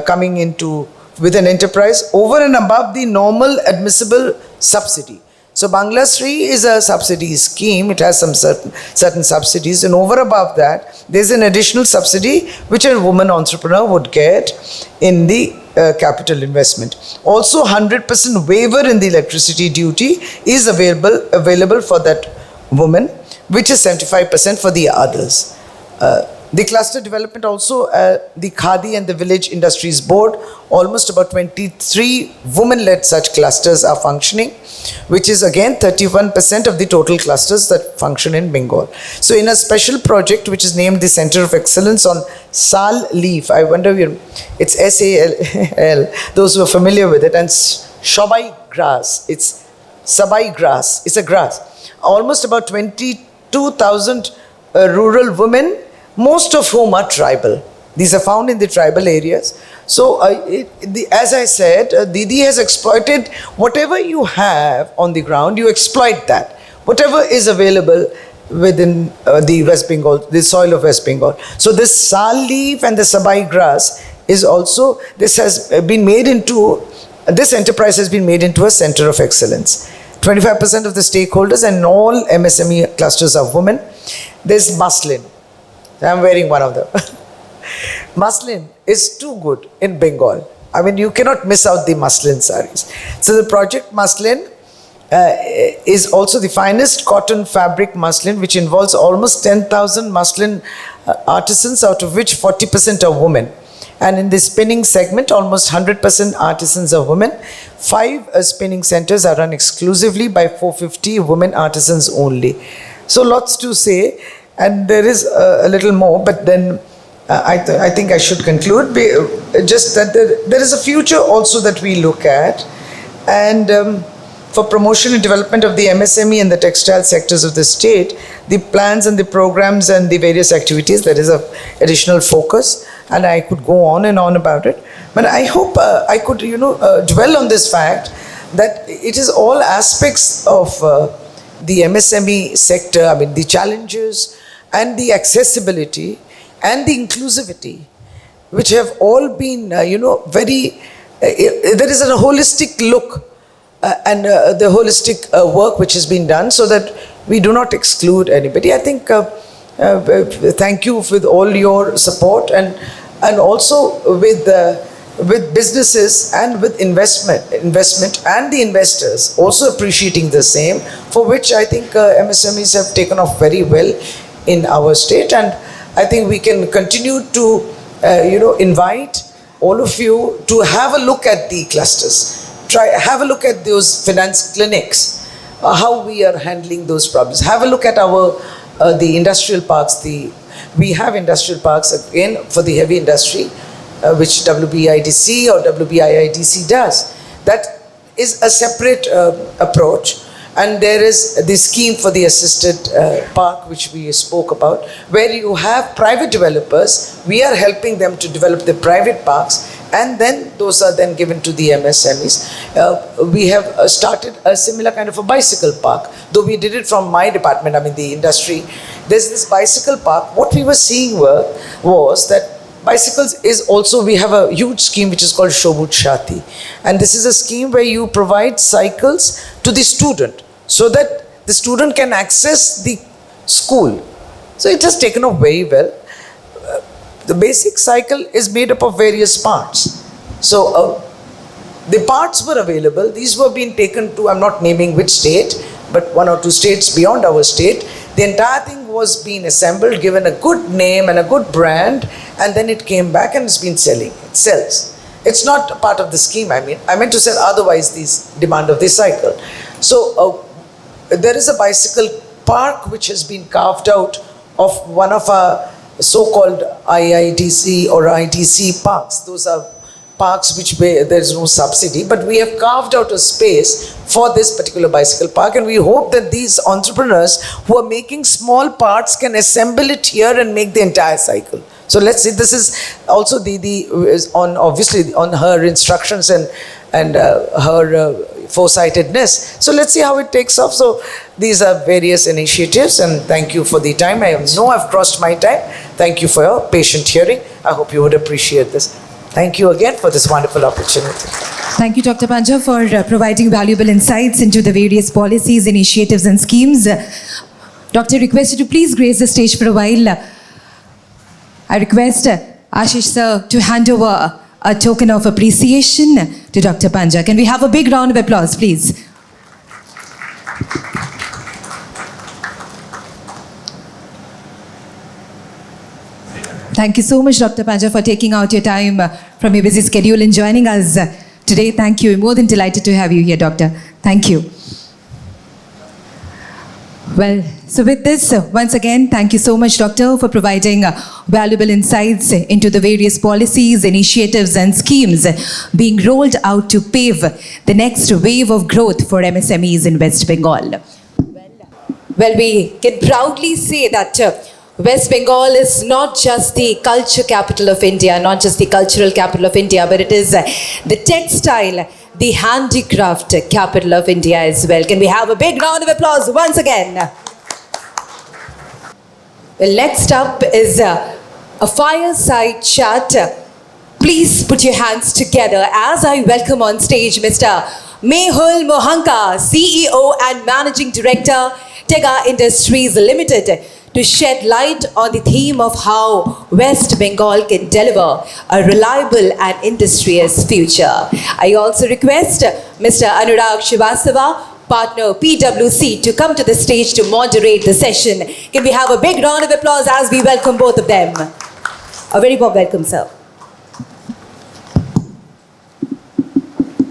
coming into with an enterprise over and above the normal admissible subsidy. So Bangla Sri is a subsidy scheme. It has some certain subsidies, and over above that, there's an additional subsidy which a woman entrepreneur would get in the capital investment. Also, 100% waiver in the electricity duty is available for that woman, which is 75% for the others. The cluster development also, the Khadi and the Village Industries Board, almost about 23 women-led such clusters are functioning, which is again 31% of the total clusters that function in Bengal. So in a special project which is named the Center of Excellence on Sal Leaf, I wonder, it's SAL, those who are familiar with it, and Shabai grass, it's Sabai grass, it's a grass. Almost about 22,000 rural women, most of whom are tribal. These are found in the tribal areas. So, as I said, Didi has exploited whatever you have on the ground, you exploit that. Whatever is available within the West Bengal, the soil of West Bengal. So, this sal leaf and the sabai grass is also, this enterprise has been made into a center of excellence. 25% of the stakeholders and all MSME clusters are women. There's muslin. I'm wearing one of them. Muslin is too good in Bengal. I mean, you cannot miss out the muslin saris. So the project muslin is also the finest cotton fabric muslin, which involves almost 10,000 muslin artisans, out of which 40% are women. And in the spinning segment, almost 100% artisans are women. 5 spinning centers are run exclusively by 450 women artisans only. So lots to say. And there is a little more, but then I think I should conclude. Just that there is a future also that we look at. And for promotion and development of the MSME and the textile sectors of the state, the plans and the programs and the various activities, there is a additional focus. And I could go on and on about it. But I hope I could, dwell on this fact that it is all aspects of the MSME sector, I mean, the challenges and the accessibility and the inclusivity, which have all been, very, there is a holistic look and the holistic work which has been done so that we do not exclude anybody. I think, thank you with all your support and also with businesses and with investment and the investors also appreciating the same, for which I think MSMEs have taken off very well in our state. And I think we can continue to invite all of you to have a look at the clusters, have a look at those finance clinics, how we are handling those problems. Have a look at our the industrial parks. We have industrial parks again for the heavy industry, which WBIDC or WBIIDC does. That is a separate approach. And there is the scheme for the assisted park, which we spoke about, where you have private developers. We are helping them to develop the private parks, and then those are then given to the MSMEs. We have started a similar kind of a bicycle park, though we did it from my department, I mean the industry. There's this bicycle park. What we were seeing was that bicycles is also, we have a huge scheme which is called Shobut Shati. And this is a scheme where you provide cycles to the student so that the student can access the school. So it has taken off very well. The basic cycle is made up of various parts. So the parts were available. These were being taken to, I'm not naming which state, but 1 or 2 states beyond our state. The entire thing was being assembled, given a good name and a good brand, and then it came back and it's been selling. It sells. It's not a part of the scheme, I meant to say otherwise this demand of this cycle. So there is a bicycle park which has been carved out of one of our so-called IITC or ITC parks. Those are parks which there is no subsidy, but we have carved out a space for this particular bicycle park, and we hope that these entrepreneurs who are making small parts can assemble it here and make the entire cycle. So let's see, this is also obviously on her instructions and her foresightedness. So let's see how it takes off. So these are various initiatives, and thank you for the time. I know I've crossed my time. Thank you for your patient hearing. I hope you would appreciate this. Thank you again for this wonderful opportunity. Thank you, Dr. Panja, for providing valuable insights into the various policies, initiatives and schemes. Doctor, requested to please grace the stage for a while. I request Ashish sir to hand over a token of appreciation to Dr. Panja. Can we have a big round of applause, please? Thank you so much, Dr. Panja, for taking out your time from your busy schedule and joining us today. Thank you. We're more than delighted to have you here, Doctor. Thank you. Well, so with this, once again, thank you so much, Doctor, for providing valuable insights into the various policies, initiatives and schemes being rolled out to pave the next wave of growth for MSMEs in West Bengal. Well, we can proudly say that West Bengal is not just the culture capital of India, not just the cultural capital of India, but it is the textile, the handicraft capital of India as well. Can we have a big round of applause once again? Well, next up is a fireside chat. Please put your hands together as I welcome on stage Mr. Mehul Mohanka, CEO and Managing Director, Tega Industries Limited, to shed light on the theme of how West Bengal can deliver a reliable and industrious future. I also request Mr. Anurag Srivastava, partner PwC, to come to the stage to moderate the session. Can we have a big round of applause as we welcome both of them? A very warm welcome, sir.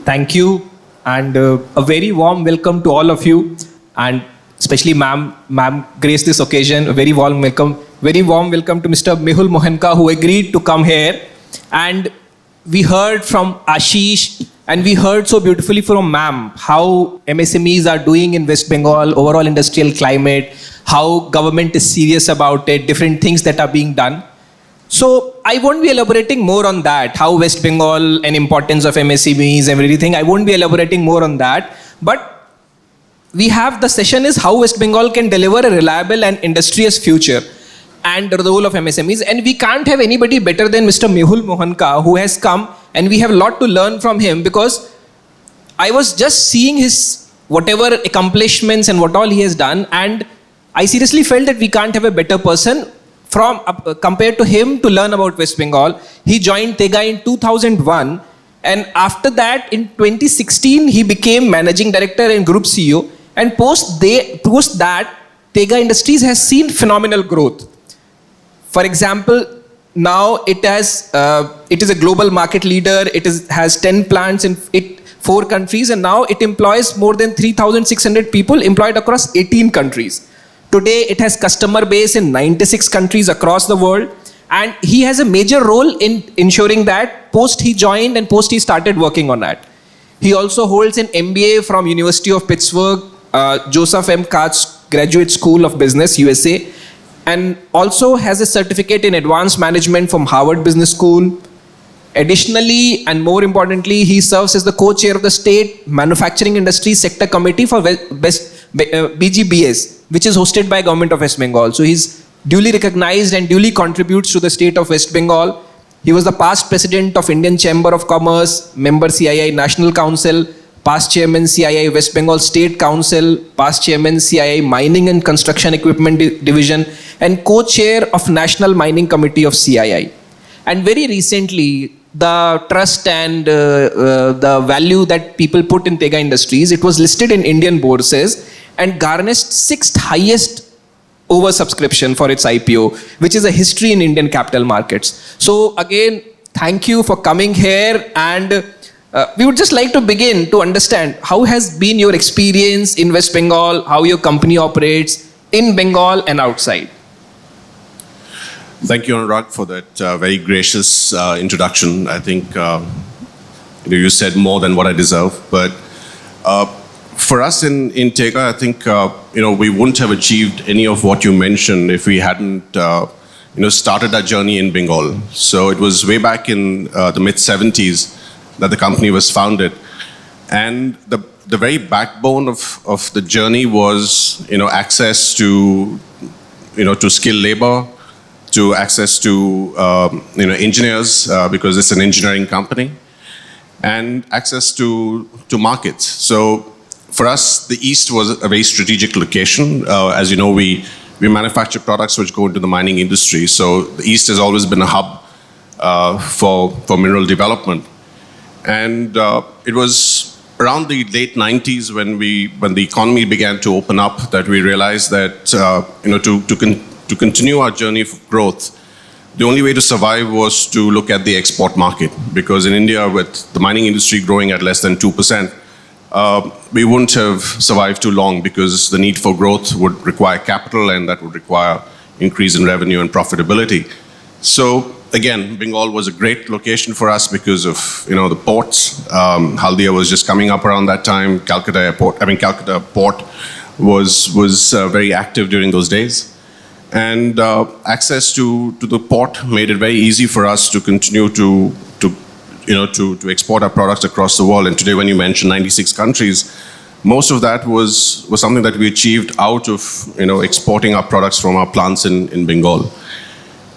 Thank you, and a very warm welcome to all of you, and especially ma'am graced this occasion. A very warm welcome to Mr. Mehul Mohanka, who agreed to come here. And we heard from Ashish, and we heard so beautifully from ma'am how MSMEs are doing in West Bengal, overall industrial climate, how government is serious about it, different things that are being done. So I won't be elaborating more on that, how West Bengal and importance of MSMEs and everything. I won't be elaborating more on that. But we have the session is how West Bengal can deliver a reliable and industrious future and the role of MSMEs. And we can't have anybody better than Mr. Mehul Mohanka, who has come, and we have a lot to learn from him, because I was just seeing his whatever accomplishments and what all he has done, and I seriously felt that we can't have a better person from compared to him to learn about West Bengal. He joined Tega in 2001, and after that in 2016 he became Managing Director and Group CEO. And post that, Tega Industries has seen phenomenal growth. For example, now it is a global market leader. It has 10 plants in 4 countries, and now it employs more than 3,600 people employed across 18 countries. Today, it has customer base in 96 countries across the world, and he has a major role in ensuring that post he joined and post he started working on that. He also holds an MBA from University of Pittsburgh, Joseph M. Katz Graduate School of Business, USA, and also has a certificate in advanced management from Harvard Business School. Additionally, and more importantly, he serves as the co-chair of the State Manufacturing Industry Sector Committee for BGBS, which is hosted by Govt of West Bengal. So he's duly recognized and duly contributes to the state of West Bengal. He was the past president of Indian Chamber of Commerce, member CII National Council, past chairman CII West Bengal State Council, past chairman CII Mining and Construction Equipment Division, and co-chair of National Mining Committee of CII. And very recently, the trust and the value that people put in Tega Industries, it was listed in Indian bourses and garnished 6th highest oversubscription for its IPO, which is a history in Indian capital markets. So again, thank you for coming here, and we would just like to begin to understand how has been your experience in West Bengal, how your company operates in Bengal and outside. Thank you, Anurag, for that very gracious introduction. I think you said more than what I deserve. But for us in Tega, I think we wouldn't have achieved any of what you mentioned if we hadn't started our journey in Bengal. So it was way back in the mid-70s that the company was founded, and the very backbone of the journey was access to skilled labor, to access to engineers, because it's an engineering company, and access to markets. So for us, the East was a very strategic location. As you know, we manufacture products which go into the mining industry. So the East has always been a hub for mineral development. And it was around the late 90s when the economy began to open up that we realized that to continue our journey of growth, the only way to survive was to look at the export market, because in India, with the mining industry growing at less than 2%, we wouldn't have survived too long, because the need for growth would require capital, and that would require increase in revenue and profitability. So again, Bengal was a great location for us because of the ports. Haldia was just coming up around that time. Calcutta port was very active during those days. And access to the port made it very easy for us to continue to export our products across the world. And today, when you mention 96 countries, most of that was something that we achieved out of exporting our products from our plants in Bengal.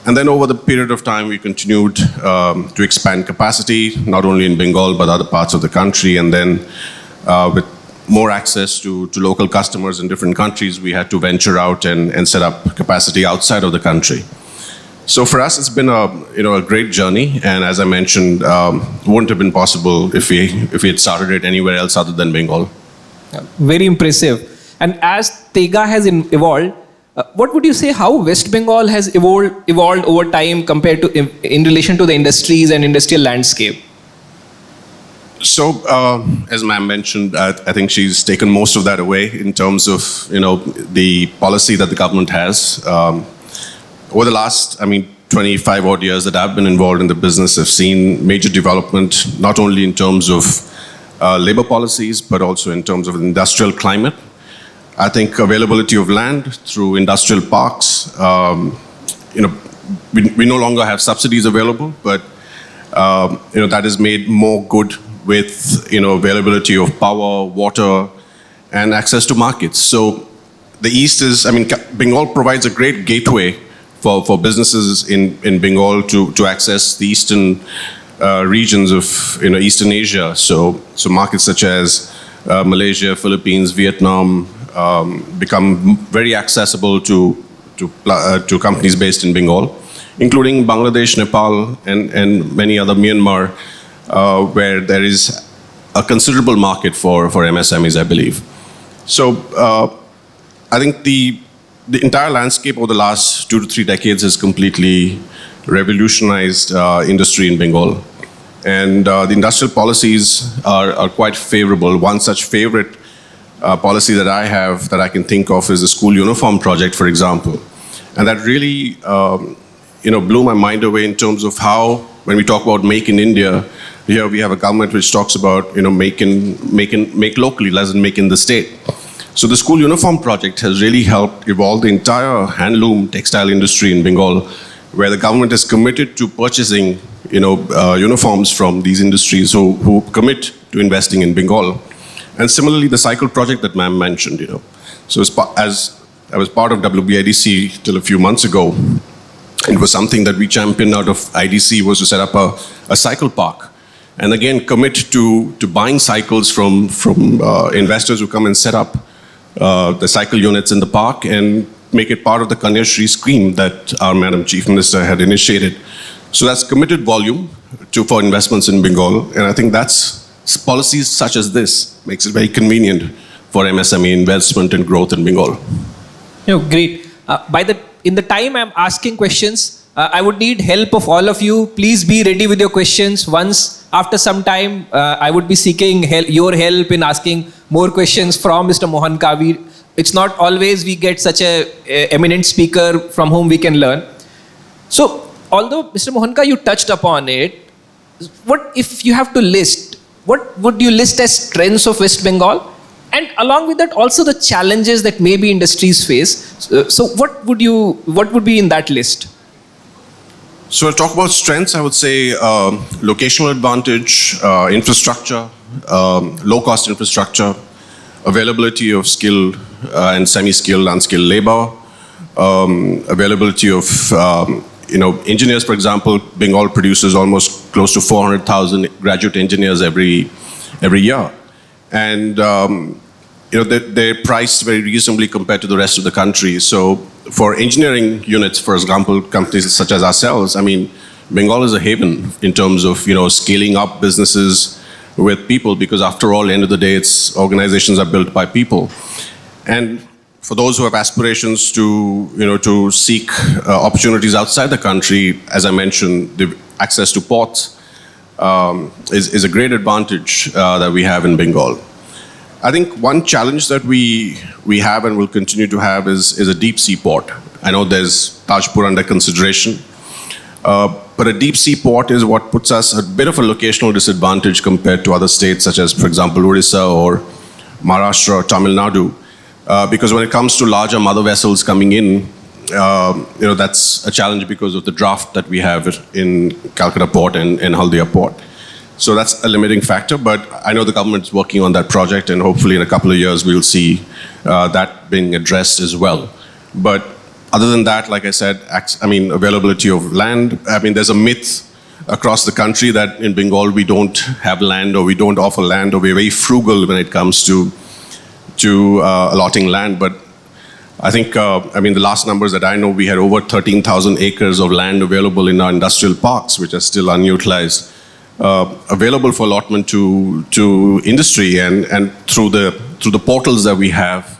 And then over the period of time, we continued to expand capacity, not only in Bengal, but other parts of the country. And then with more access to local customers in different countries, we had to venture out and set up capacity outside of the country. So for us, it's been a great journey. And as I mentioned, wouldn't have been possible if we had started it anywhere else other than Bengal. Very impressive. And as Tega has evolved, what would you say how West Bengal has evolved over time compared to in relation to the industries and industrial landscape? So, as ma'am mentioned, I think she's taken most of that away in terms of the policy that the government has. Over the last, 25 odd years that I've been involved in the business, I've seen major development, not only in terms of labor policies, but also in terms of the industrial climate. I think availability of land through industrial parks, we no longer have subsidies available, but that is made more good with availability of power, water, and access to markets. So the East is, Bengal provides a great gateway for businesses in Bengal to access the eastern regions of Eastern Asia. So markets such as Malaysia, Philippines, Vietnam become very accessible to companies based in Bengal, including Bangladesh, Nepal, and many other, Myanmar, where there is a considerable market for MSMEs, I believe. So I think the entire landscape over the last 2 to 3 decades has completely revolutionized industry in Bengal. And the industrial policies are quite favorable. One such favorite policy that I have that I can think of is the school uniform project, for example. And that really blew my mind away in terms of how, when we talk about Make in India, here we have a government which talks about make locally, less than make in the state. So the school uniform project has really helped evolve the entire handloom textile industry in Bengal, where the government is committed to purchasing uniforms from these industries who commit to investing in Bengal. And similarly, the cycle project that ma'am mentioned, So as I was part of WBIDC till a few months ago, it was something that we championed out of IDC, was to set up a cycle park. And again, commit to buying cycles from investors who come and set up the cycle units in the park and make it part of the Kanya Shri scheme that our Madam Chief Minister had initiated. So that's committed volume for investments in Bengal. And I think that's policies such as this makes it very convenient for MSME investment and growth in Bengal. Great. In the time I'm asking questions, I would need help of all of you. Please be ready with your questions. Once, after some time, I would be seeking your help in asking more questions from Mr. Mohanka. It's not always we get such a eminent speaker from whom we can learn. So, although Mr. Mohanka, you touched upon it, what if you have to list, what would you list as strengths of West Bengal? And along with that, also the challenges that maybe industries face. So what would be in that list? So to talk about strengths, I would say locational advantage, infrastructure, low-cost infrastructure, availability of skilled and semi-skilled, unskilled labor, availability of engineers, for example. Bengal produces almost close to 400,000 graduate engineers every year. And they're priced very reasonably compared to the rest of the country. So for engineering units, for example, companies such as ourselves, Bengal is a haven in terms of scaling up businesses with people, because after all, end of the day, organizations are built by people. And for those who have aspirations to, to seek opportunities outside the country, as I mentioned, the access to ports is a great advantage that we have in Bengal. I think one challenge that we have and will continue to have is a deep sea port. I know there's Tajpur under consideration, but a deep sea port is what puts us a bit of a locational disadvantage compared to other states such as, for example, Orissa or Maharashtra or Tamil Nadu. Because when it comes to larger mother vessels coming in, that's a challenge because of the draft that we have in Calcutta port and Haldia port. So that's a limiting factor, but I know the government's working on that project, and hopefully in a couple of years we'll see that being addressed as well. But other than that, like I said, availability of land. There's a myth across the country that in Bengal we don't have land, or we don't offer land, or we're very frugal when it comes to allotting land. But I think, the last numbers that I know, we had over 13,000 acres of land available in our industrial parks, which are still unutilized, available for allotment to industry, and through the portals that we have,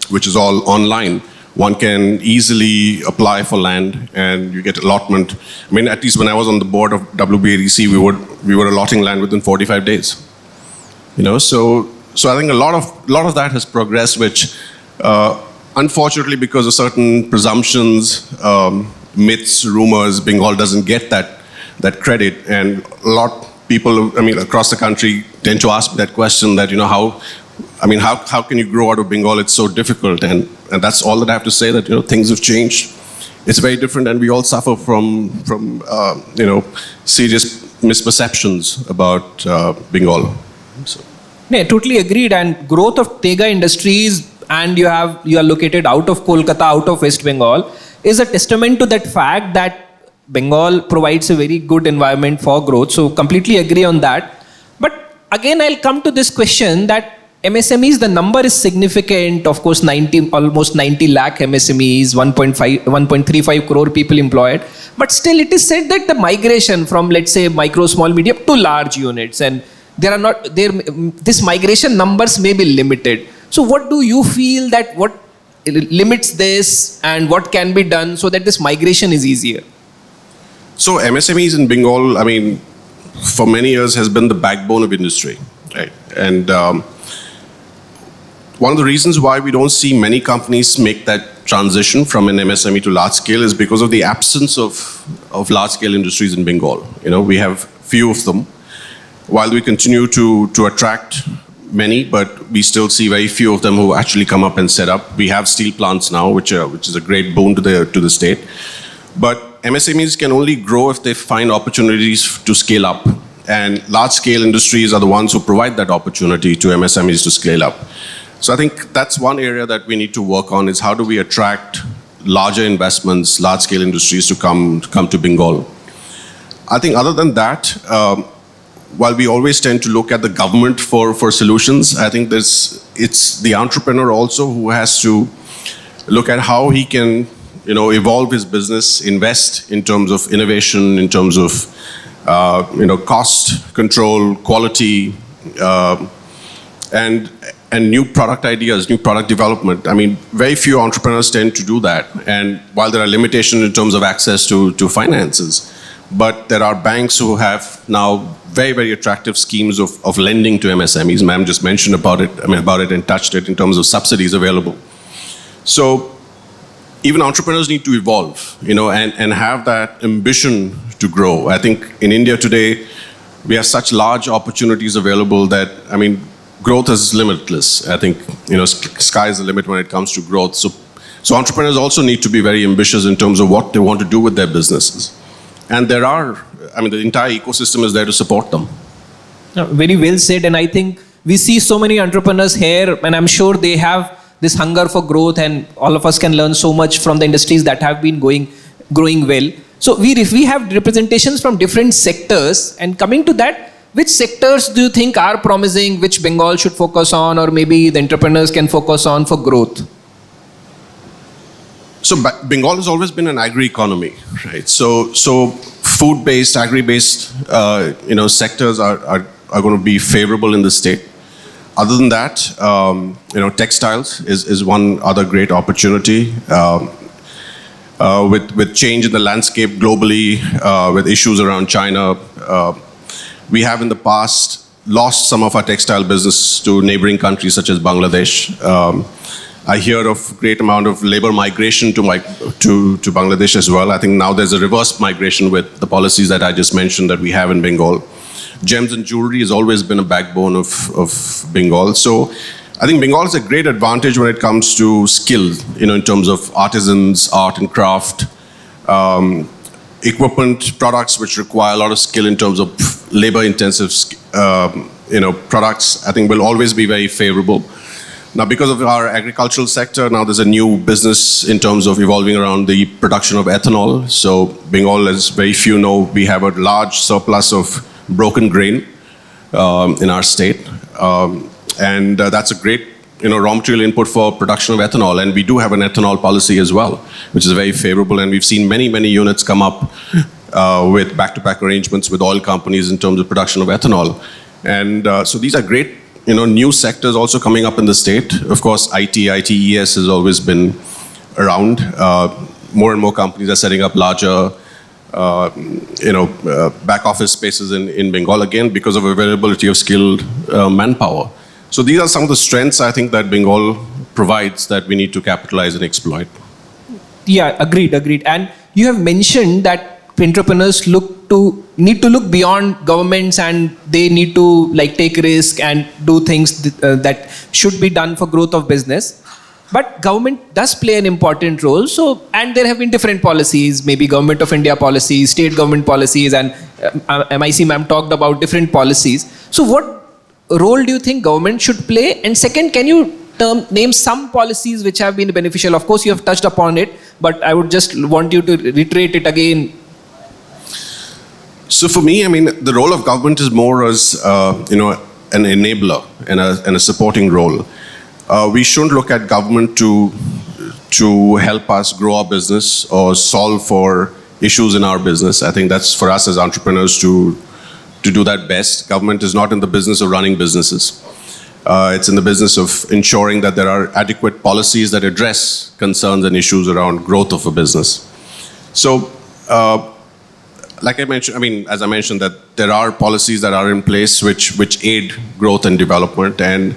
which is all online. One can easily apply for land and you get allotment. At least when I was on the board of WBADC, we were allotting land within 45 days. So I think a lot of that has progressed, which unfortunately, because of certain presumptions, myths, rumors, Bengal doesn't get that credit. And a lot of people, across the country tend to ask that question that, how can you grow out of Bengal? It's so difficult. And that's all that I have to say, that, things have changed. It's very different, and we all suffer from serious misperceptions about Bengal. So. Yeah, totally agreed. And growth of Tega Industries, and you are located out of Kolkata, out of West Bengal, is a testament to that fact that Bengal provides a very good environment for growth. So completely agree on that. But again, I'll come to this question that MSMEs, the number is significant. Of course, almost 90 lakh MSMEs, 1.35 crore people employed. But still, it is said that the migration from, let's say, micro, small, medium to large units, and this migration numbers may be limited. So what do you feel that what limits this, and what can be done so that this migration is easier? So MSMEs in Bengal, for many years has been the backbone of industry, right? And one of the reasons why we don't see many companies make that transition from an MSME to large scale is because of the absence of large scale industries in Bengal. We have few of them. While we continue to attract many, but we still see very few of them who actually come up and set up. We have steel plants now, which is a great boon to the state. But MSMEs can only grow if they find opportunities to scale up. And large-scale industries are the ones who provide that opportunity to MSMEs to scale up. So I think that's one area that we need to work on, is how do we attract larger investments, large-scale industries to come to Bengal. I think other than that, while we always tend to look at the government for solutions, I think it's the entrepreneur also who has to look at how he can, evolve his business, invest in terms of innovation, in terms of, cost control, quality, and new product ideas, new product development. Very few entrepreneurs tend to do that. And while there are limitations in terms of access to finances, but there are banks who have now very, very attractive schemes of lending to MSMEs. Ma'am just mentioned about it and touched it in terms of subsidies available. So even entrepreneurs need to evolve, and have that ambition to grow. I think in India today, we have such large opportunities available that, growth is limitless. I think, sky is the limit when it comes to growth. So entrepreneurs also need to be very ambitious in terms of what they want to do with their businesses. And there are, the entire ecosystem is there to support them. Very well said. And I think we see so many entrepreneurs here, and I'm sure they have this hunger for growth, and all of us can learn so much from the industries that have been growing well. So if we have representations from different sectors, and coming to that, which sectors do you think are promising, which Bengal should focus on, or maybe the entrepreneurs can focus on for growth? So Bengal has always been an agri-economy, right? So food-based, agri-based, sectors are going to be favorable in the state. other than that, textiles is one other great opportunity. With change in the landscape globally, with issues around China, we have in the past lost some of our textile business to neighboring countries such as Bangladesh. I hear of great amount of labor migration to Bangladesh as well. I think now there's a reverse migration with the policies that I just mentioned that we have in Bengal. Gems and jewelry has always been a backbone of Bengal. So I think Bengal is a great advantage when it comes to skill, in terms of artisans, art and craft, equipment, products which require a lot of skill in terms of labor-intensive, products. I think will always be very favorable. Now, because of our agricultural sector, now there's a new business in terms of evolving around the production of ethanol. So Bengal, as very few know, we have a large surplus of broken grain in our state. And that's a great raw material input for production of ethanol. And we do have an ethanol policy as well, which is very favorable. And we've seen many, many units come up with back-to-back arrangements with oil companies in terms of production of ethanol. And so these are great, new sectors also coming up in the state. Of course, ITES has always been around. More and more companies are setting up larger back office spaces in Bengal, again, because of availability of skilled manpower. So these are some of the strengths I think that Bengal provides that we need to capitalize and exploit. Yeah, agreed. And you have mentioned that entrepreneurs need to look beyond governments, and they need to take risk and do things that should be done for growth of business. But government does play an important role. So, and there have been different policies, maybe Government of India policies, state government policies, and MIC ma'am talked about different policies. So what role do you think government should play? And second, can you name some policies which have been beneficial? Of course, you have touched upon it, but I would just want you to reiterate it again. So for me, the role of government is more as, an enabler and a supporting role. We shouldn't look at government to help us grow our business or solve for issues in our business. I think that's for us as entrepreneurs to do that best. Government is not in the business of running businesses. It's in the business of ensuring that there are adequate policies that address concerns and issues around growth of a business. So, like I mentioned, as I mentioned, that there are policies that are in place which aid growth and development. And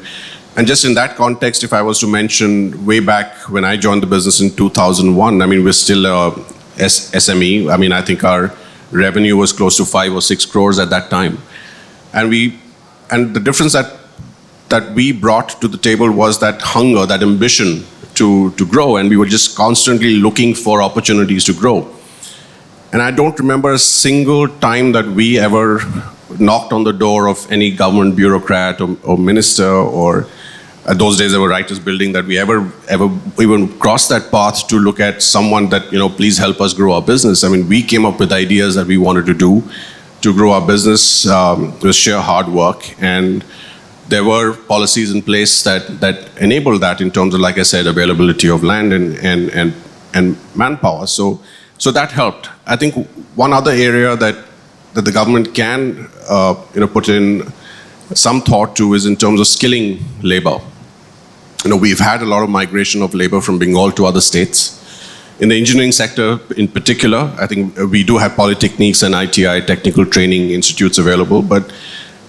just in that context, if I was to mention way back when I joined the business in 2001, we're still a SME. I think our revenue was close to 5 or 6 crores at that time. And the difference that we brought to the table was that hunger, that ambition to grow. And we were just constantly looking for opportunities to grow. And I don't remember a single time that we ever knocked on the door of any government bureaucrat or minister, or at those days there were writers building, that we ever even crossed that path to look at someone that, please help us grow our business. We came up with ideas that we wanted to do to grow our business with sheer hard work. And there were policies in place that enabled that in terms of, like I said, availability of land and manpower. So that helped. I think one other area that the government can put in some thought to is in terms of skilling labor. We've had a lot of migration of labor from Bengal to other states. In the engineering sector in particular, I think we do have polytechnics and ITI technical training institutes available,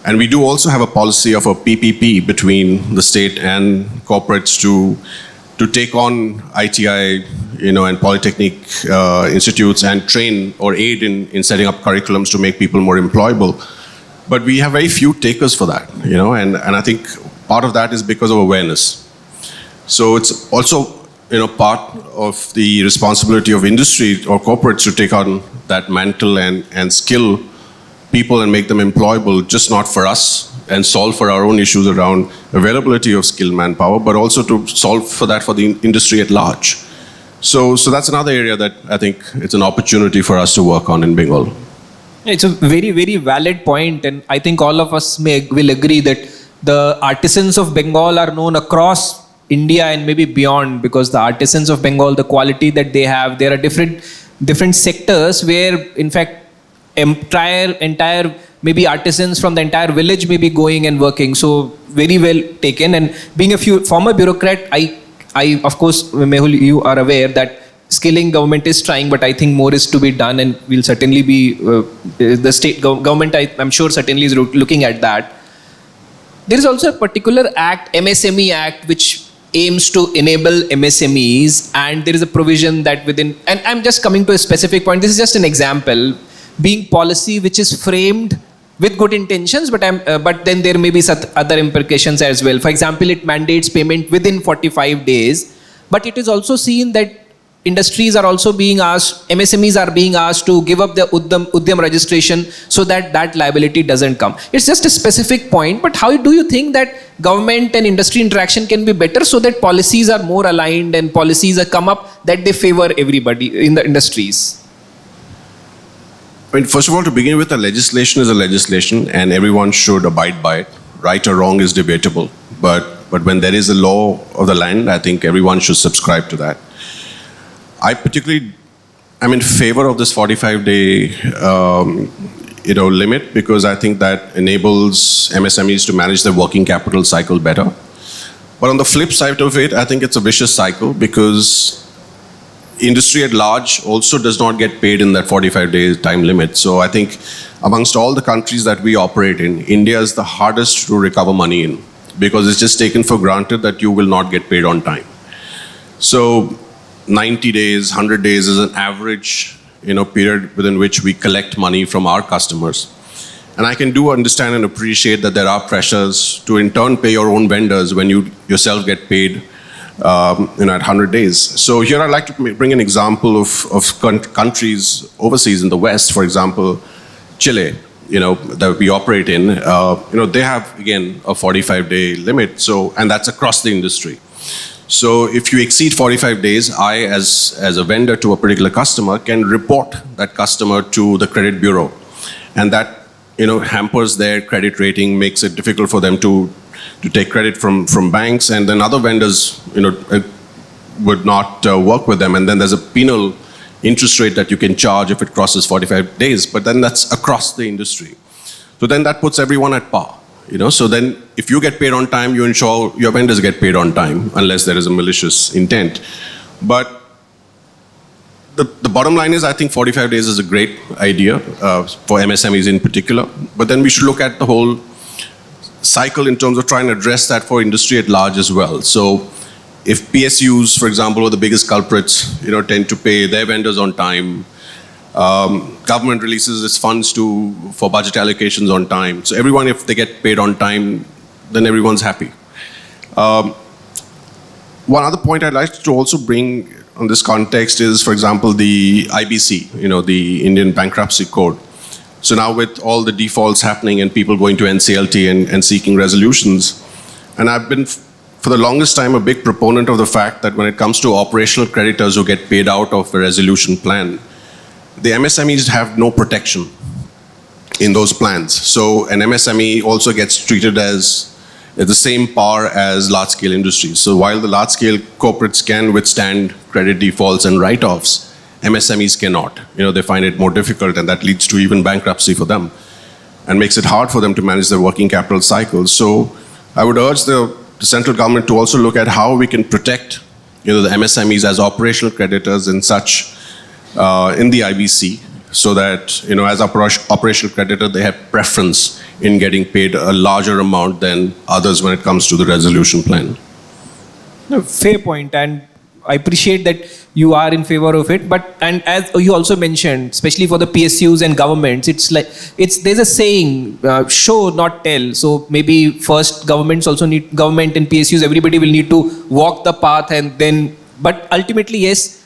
and we do also have a policy of a PPP between the state and corporates to take on ITI, and polytechnic institutes and train or aid in setting up curriculums to make people more employable. But we have very few takers for that, and I think part of that is because of awareness. So it's also, part of the responsibility of industry or corporates to take on that mantle and skill people and make them employable, just not for us and solve for our own issues around availability of skilled manpower, but also to solve for that for the industry at large. So that's another area that I think it's an opportunity for us to work on in Bengal. It's a very, very valid point, and I think all of us will agree that the artisans of Bengal are known across India and maybe beyond, because the artisans of Bengal, the quality that they have, there are different sectors where, in fact, entire maybe artisans from the entire village may be going and working. So very well taken. And being a former bureaucrat, I of course, Mehul, you are aware that skilling government is trying, but I think more is to be done, and will certainly be the state government. I'm sure certainly is looking at that. There is also a particular act, MSME Act, which aims to enable MSMEs, and there is a provision that within, and I'm just coming to a specific point. This is just an example, being policy which is framed with good intentions, but then there may be other implications as well. For example, it mandates payment within 45 days, but it is also seen that industries are also being asked, MSMEs are being asked to give up their Udyam registration so that liability doesn't come. It's just a specific point, but how do you think that government and industry interaction can be better so that policies are more aligned and policies are come up that they favor everybody in the industries? I mean, first of all, to begin with, a legislation is a legislation and everyone should abide by it. Right or wrong is debatable. But when there is a law of the land, I think everyone should subscribe to that. I particularly am in favor of this 45-day limit, because I think that enables MSMEs to manage their working capital cycle better. But on the flip side of it, I think it's a vicious cycle, because industry at large also does not get paid in that 45-day time limit. So I think amongst all the countries that we operate in, India is the hardest to recover money in, because it's just taken for granted that you will not get paid on time. So 90 days, 100 days is an average, period within which we collect money from our customers. And I can do understand and appreciate that there are pressures to in turn pay your own vendors when you yourself get paid, at 100 days. So here I'd like to bring an example of countries overseas in the West. For example, Chile, that we operate in, they have, again, a 45-day limit. So, and that's across the industry. So if you exceed 45 days, I, as a vendor to a particular customer, can report that customer to the credit bureau. And that, hampers their credit rating, makes it difficult for them to take credit from banks. And then other vendors, would not work with them. And then there's a penal interest rate that you can charge if it crosses 45 days. But then that's across the industry. So then that puts everyone at par. So then if you get paid on time, you ensure your vendors get paid on time, unless there is a malicious intent. But the bottom line is, I think 45 days is a great idea for MSMEs in particular. But then we should look at the whole cycle in terms of trying to address that for industry at large as well. So if PSUs, for example, are the biggest culprits, tend to pay their vendors on time, government releases its funds for budget allocations on time. So everyone, if they get paid on time, then everyone's happy. One other point I'd like to also bring on this context is, for example, the IBC, the Indian Bankruptcy Code. So now with all the defaults happening and people going to NCLT and seeking resolutions, and I've been, for the longest time, a big proponent of the fact that when it comes to operational creditors who get paid out of a resolution plan, the MSMEs have no protection in those plans. So an MSME also gets treated as at the same par as large-scale industries. So while the large-scale corporates can withstand credit defaults and write-offs, MSMEs cannot. They find it more difficult, and that leads to even bankruptcy for them and makes it hard for them to manage their working capital cycles. So I would urge the central government to also look at how we can protect the MSMEs as operational creditors and such in the IBC, so that as operational creditor, they have preference in getting paid a larger amount than others when it comes to the resolution plan. No, fair point, and I appreciate that you are in favor of it. But and as you also mentioned, especially for the PSUs and governments, there's a saying, show not tell. So maybe first government and PSUs, everybody will need to walk the path, and then. But ultimately, yes.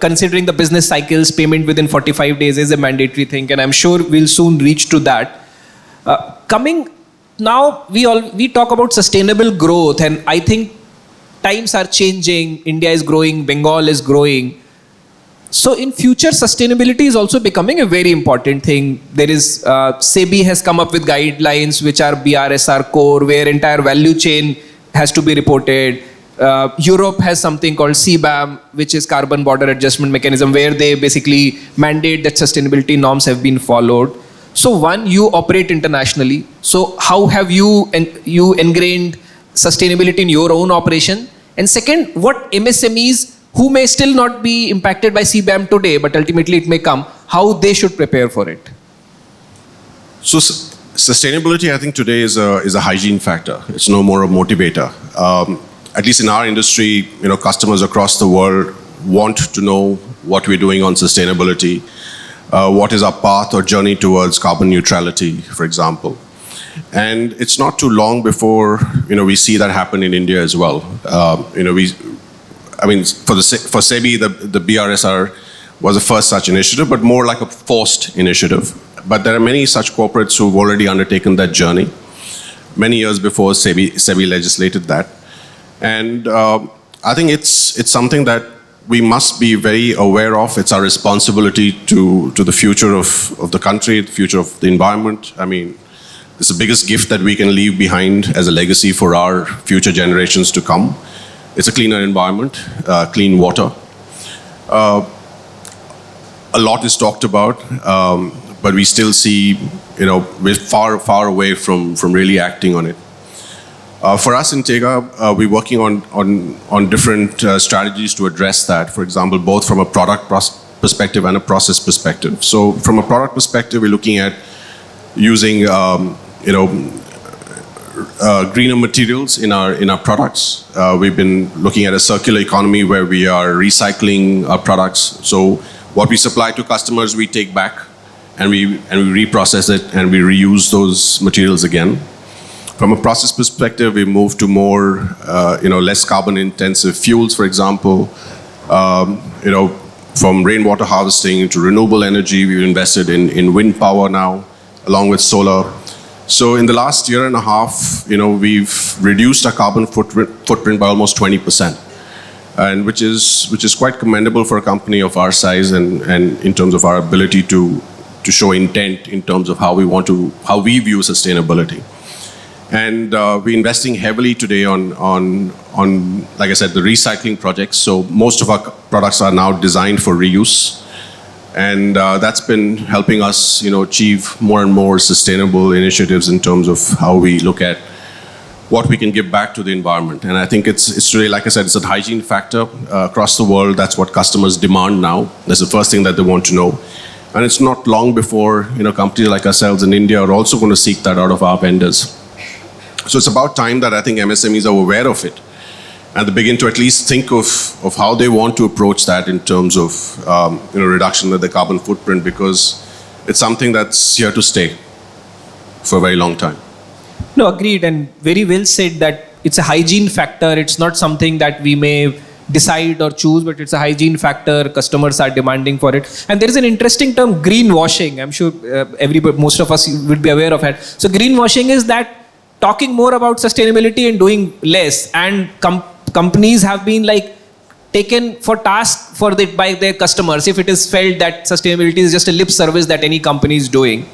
Considering the business cycles, payment within 45 days is a mandatory thing, and I'm sure we'll soon reach to that. Coming now, we talk about sustainable growth, and I think times are changing. India is growing, Bengal is growing. So in future, sustainability is also becoming a very important thing. There is SEBI has come up with guidelines which are BRSR core, where entire value chain has to be reported. Europe has something called CBAM, which is Carbon Border Adjustment Mechanism, where they basically mandate that sustainability norms have been followed. So one, you operate internationally. So how have you ingrained sustainability in your own operation? And second, what MSMEs who may still not be impacted by CBAM today, but ultimately it may come, how they should prepare for it? So sustainability, I think today is a hygiene factor. It's no more a motivator. At least in our industry, customers across the world want to know what we're doing on sustainability, what is our path or journey towards carbon neutrality, for example. And it's not too long before we see that happen in India as well. For SEBI, the BRSR was the first such initiative, but more like a forced initiative. But there are many such corporates who've already undertaken that journey many years before SEBI legislated that. And I think it's something that we must be very aware of. It's our responsibility to the future of the country, the future of the environment. I mean, it's the biggest gift that we can leave behind as a legacy for our future generations to come. It's a cleaner environment, clean water. A lot is talked about, but we still see, we're far away from really acting on it. For us in Tega, we're working on different strategies to address that. For example, both from a product perspective and a process perspective. So from a product perspective, we're looking at using, greener materials in our products. We've been looking at a circular economy where we are recycling our products. So what we supply to customers, we take back and we reprocess it and we reuse those materials again. From a process perspective, we move to more, less carbon-intensive fuels, for example. From rainwater harvesting to renewable energy, we've invested in wind power now, along with solar. So in the last year and a half, we've reduced our carbon footprint by almost 20%, and which is quite commendable for a company of our size and in terms of our ability to show intent in terms of how we view sustainability. And we're investing heavily today on, like I said, the recycling projects. So most of our products are now designed for reuse. And that's been helping us, achieve more and more sustainable initiatives in terms of how we look at what we can give back to the environment. And I think it's really, like I said, it's a hygiene factor across the world. That's what customers demand now. That's the first thing that they want to know. And it's not long before, companies like ourselves in India are also going to seek that out of our vendors. So it's about time that I think MSMEs are aware of it and they begin to at least think of how they want to approach that in terms of reduction of the carbon footprint, because it's something that's here to stay for a very long time. No, agreed, and very well said that it's a hygiene factor. It's not something that we may decide or choose, but it's a hygiene factor. Customers are demanding for it. And there is an interesting term, greenwashing. I'm sure most of us would be aware of it. So greenwashing is that talking more about sustainability and doing less. And companies have been taken for task for it by their customers if it is felt that sustainability is just a lip service that any company is doing.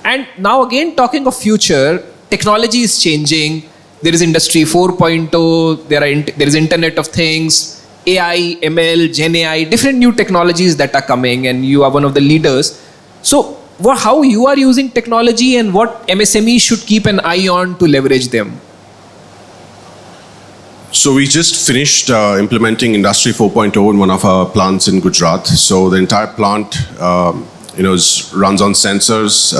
And now again, talking of future, technology is changing. There is Industry 4.0, there is Internet of Things, AI, ML, Gen AI, different new technologies that are coming, and you are one of the leaders. So how you are using technology and what MSMEs should keep an eye on to leverage them? So we just finished implementing Industry 4.0 in one of our plants in Gujarat. So the entire plant runs on sensors.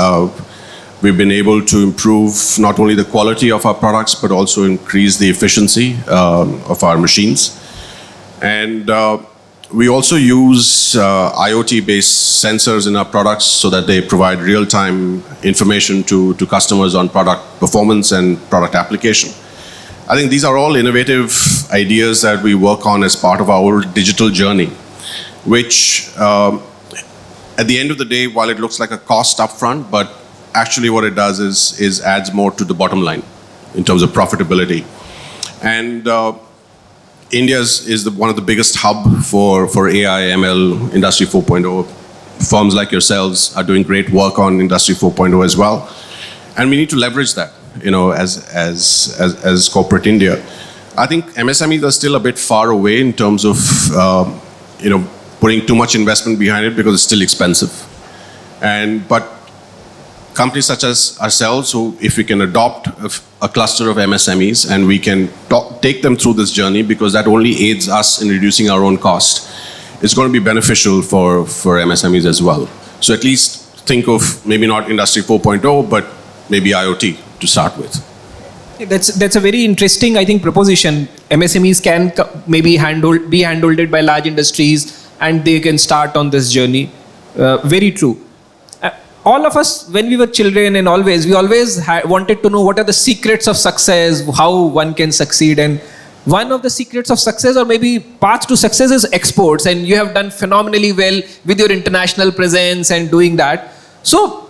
We've been able to improve not only the quality of our products, but also increase the efficiency of our machines. And we also use IoT-based sensors in our products so that they provide real-time information to customers on product performance and product application. I think these are all innovative ideas that we work on as part of our digital journey, which at the end of the day, while it looks like a cost upfront, but actually what it does is adds more to the bottom line in terms of profitability. And India is one of the biggest hub for AI, ML, Industry 4.0. Firms like yourselves are doing great work on Industry 4.0 as well. And we need to leverage that, as corporate India. I think MSMEs are still a bit far away in terms of, putting too much investment behind it because it's still expensive. But companies such as ourselves, who if we can adopt a cluster of MSMEs and we can take them through this journey, because that only aids us in reducing our own cost, it's going to be beneficial for MSMEs as well. So at least think of maybe not Industry 4.0, but maybe IoT to start with. That's a very interesting, I think, proposition. MSMEs can maybe be handled by large industries and they can start on this journey. Very true. All of us, when we were children and we always wanted to know what are the secrets of success, how one can succeed. And one of the secrets of success, or maybe path to success, is exports. And you have done phenomenally well with your international presence and doing that. So,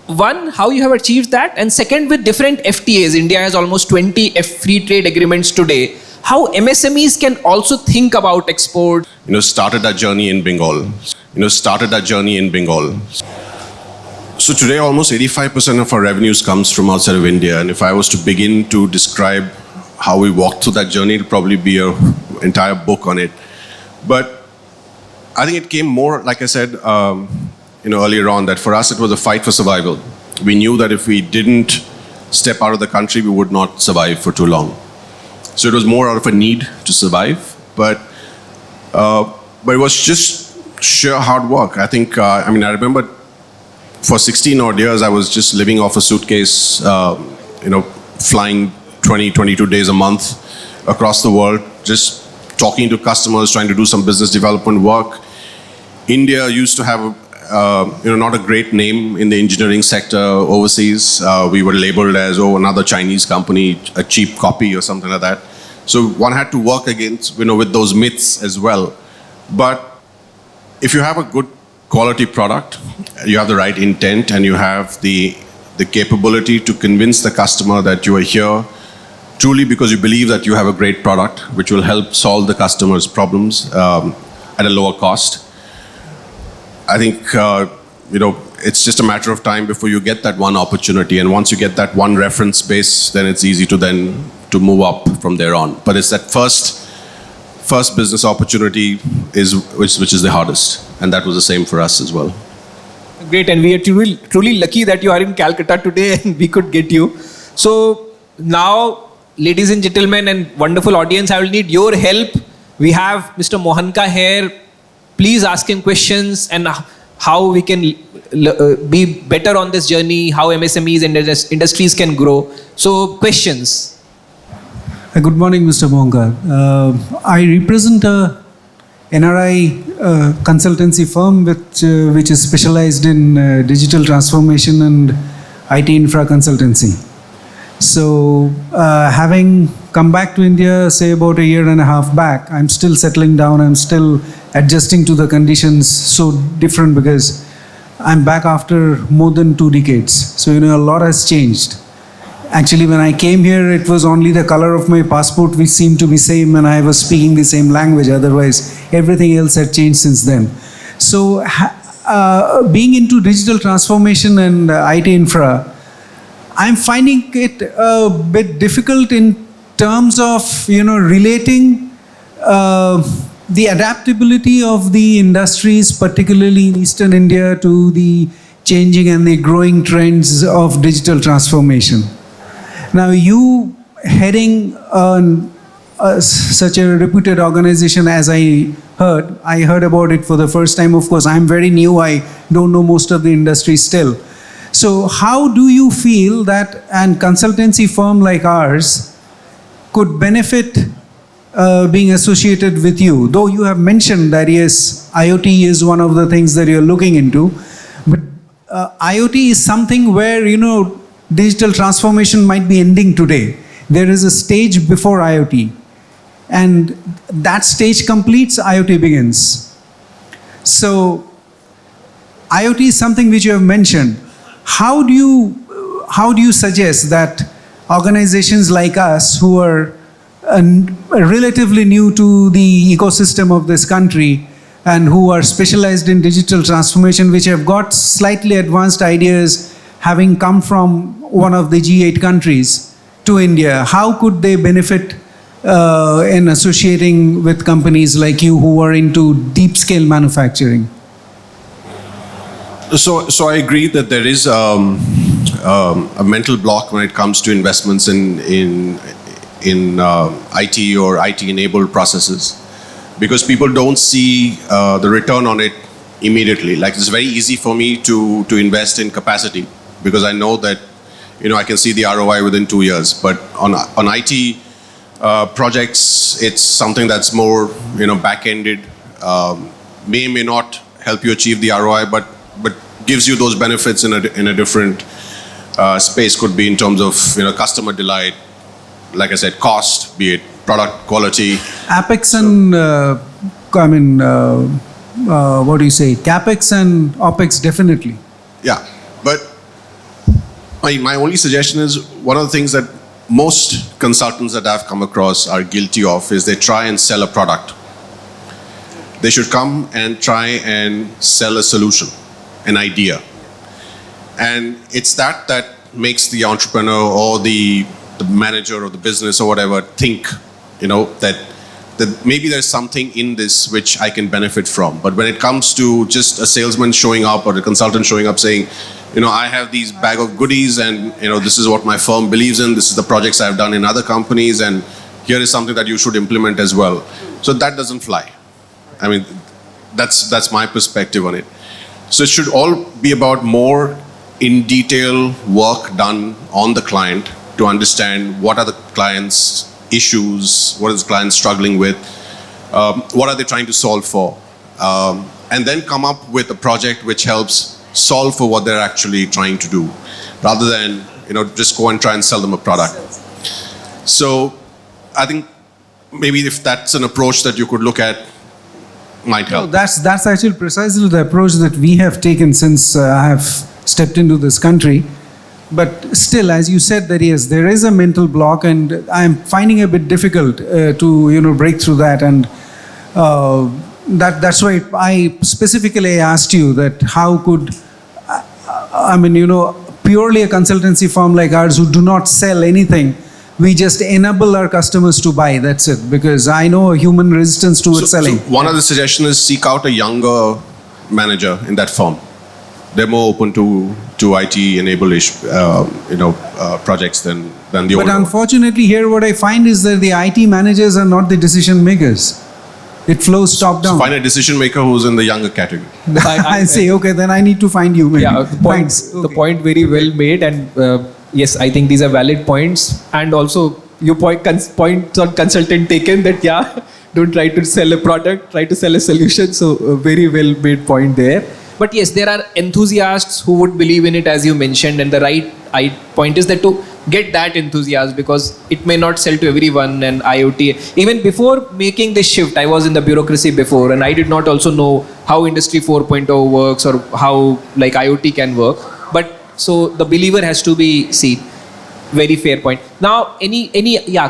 one, how you have achieved that, and second, with different FTAs. India has almost 20 free trade agreements today. How MSMEs can also think about export. Started that journey in Bengal. So today, almost 85% of our revenues comes from outside of India. And if I was to begin to describe how we walked through that journey, it'll probably be an entire book on it. But I think it came more, like I said, earlier on, that for us it was a fight for survival. We knew that if we didn't step out of the country, we would not survive for too long. So it was more out of a need to survive, but it was just sheer hard work. I think, I remember for 16 odd years, I was just living off a suitcase, flying 20, 22 days a month across the world, just talking to customers, trying to do some business development work. India used to have not a great name in the engineering sector overseas. We were labeled as, another Chinese company, a cheap copy or something like that. So one had to work against, with those myths as well. But if you have a good quality product, you have the right intent, and you have the capability to convince the customer that you are here truly because you believe that you have a great product which will help solve the customer's problems at a lower cost. I think, it's just a matter of time before you get that one opportunity. And once you get that one reference base, then it's easy to move up from there on. But it's that first business opportunity which is the hardest. And that was the same for us as well. Great. And we are truly lucky that you are in Calcutta today and we could get you. So now, ladies and gentlemen and wonderful audience, I will need your help. We have Mr. Mohanka here. Please ask him questions and how we can be better on this journey, how MSMEs and industries can grow. So, questions. Good morning, Mr. Mohanka. I represent a NRI consultancy firm which is specialized in digital transformation and IT infra consultancy. So, having come back to India, say about a year and a half back, I'm still settling down, I'm still adjusting to the conditions so different because I'm back after more than 2 decades. So, a lot has changed. Actually, when I came here, it was only the color of my passport which seemed to be same and I was speaking the same language. Otherwise, everything else had changed since then. So, being into digital transformation and IT infra, I'm finding it a bit difficult in terms of, relating the adaptability of the industries, particularly in Eastern India, to the changing and the growing trends of digital transformation. Now, you heading such a reputed organization as I heard about it for the first time. Of course, I'm very new. I don't know most of the industry still. So how do you feel that a consultancy firm like ours could benefit being associated with you? Though you have mentioned that yes, IoT is one of the things that you're looking into, but IoT is something where, digital transformation might be ending today. There is a stage before IoT, and that stage completes, IoT begins. So IoT is something which you have mentioned. How do you suggest that organizations like us who are relatively new to the ecosystem of this country and who are specialized in digital transformation, which have got slightly advanced ideas having come from one of the G8 countries to India, how could they benefit in associating with companies like you who are into deep scale manufacturing? So I agree that there is a mental block when it comes to investments in IT or IT-enabled processes, because people don't see the return on it immediately. Like, it's very easy for me to invest in capacity because I know that I can see the ROI within 2 years. But on IT projects, it's something that's more back-ended. May not help you achieve the ROI, but gives you those benefits in a different space. Could be in terms of customer delight, like I said, cost, be it product quality. Apex and what do you say? CapEx and OpEx, definitely. Yeah, but my only suggestion is, one of the things that most consultants that I've come across are guilty of is they try and sell a product. They should come and try and sell a solution, an idea. And it's that makes the entrepreneur or the manager of the business or whatever think, that maybe there's something in this which I can benefit from. But when it comes to just a salesman showing up or a consultant showing up saying, I have these bag of goodies and, this is what my firm believes in, this is the projects I've done in other companies, and here is something that you should implement as well. So that doesn't fly. I mean, that's my perspective on it. So it should all be about more in detail work done on the client to understand what are the client's issues, what is the client struggling with, what are they trying to solve for, and then come up with a project which helps solve for what they're actually trying to do, rather than just go and try and sell them a product. So I think maybe if that's an approach that you could look at, might help. No, that's actually precisely the approach that we have taken since I have stepped into this country. But still, as you said, that yes, there is a mental block, and I'm finding it a bit difficult to break through that. And that's why I specifically asked you that how could purely a consultancy firm like ours who do not sell anything, we just enable our customers to buy. That's it. Because I know a human resistance towards selling. So one of the suggestions is seek out a younger manager in that firm. They're more open to IT-enabled projects than the older. But unfortunately, here what I find is that the IT managers are not the decision makers. It flows top down. So find a decision maker who's in the younger category. I say, okay, then I need to find you. Maybe. Yeah, the point very well made, and yes, I think these are valid points. And also, your point on consultant taken that don't try to sell a product, try to sell a solution. So a very well made point there. But yes, there are enthusiasts who would believe in it, as you mentioned, and the right point is that to get that enthusiasm, because it may not sell to everyone. And IoT, even before making this shift, I was in the bureaucracy before, and I did not also know how Industry 4.0 works or how like IoT can work. But so the believer has to be seen. Very fair point. Now,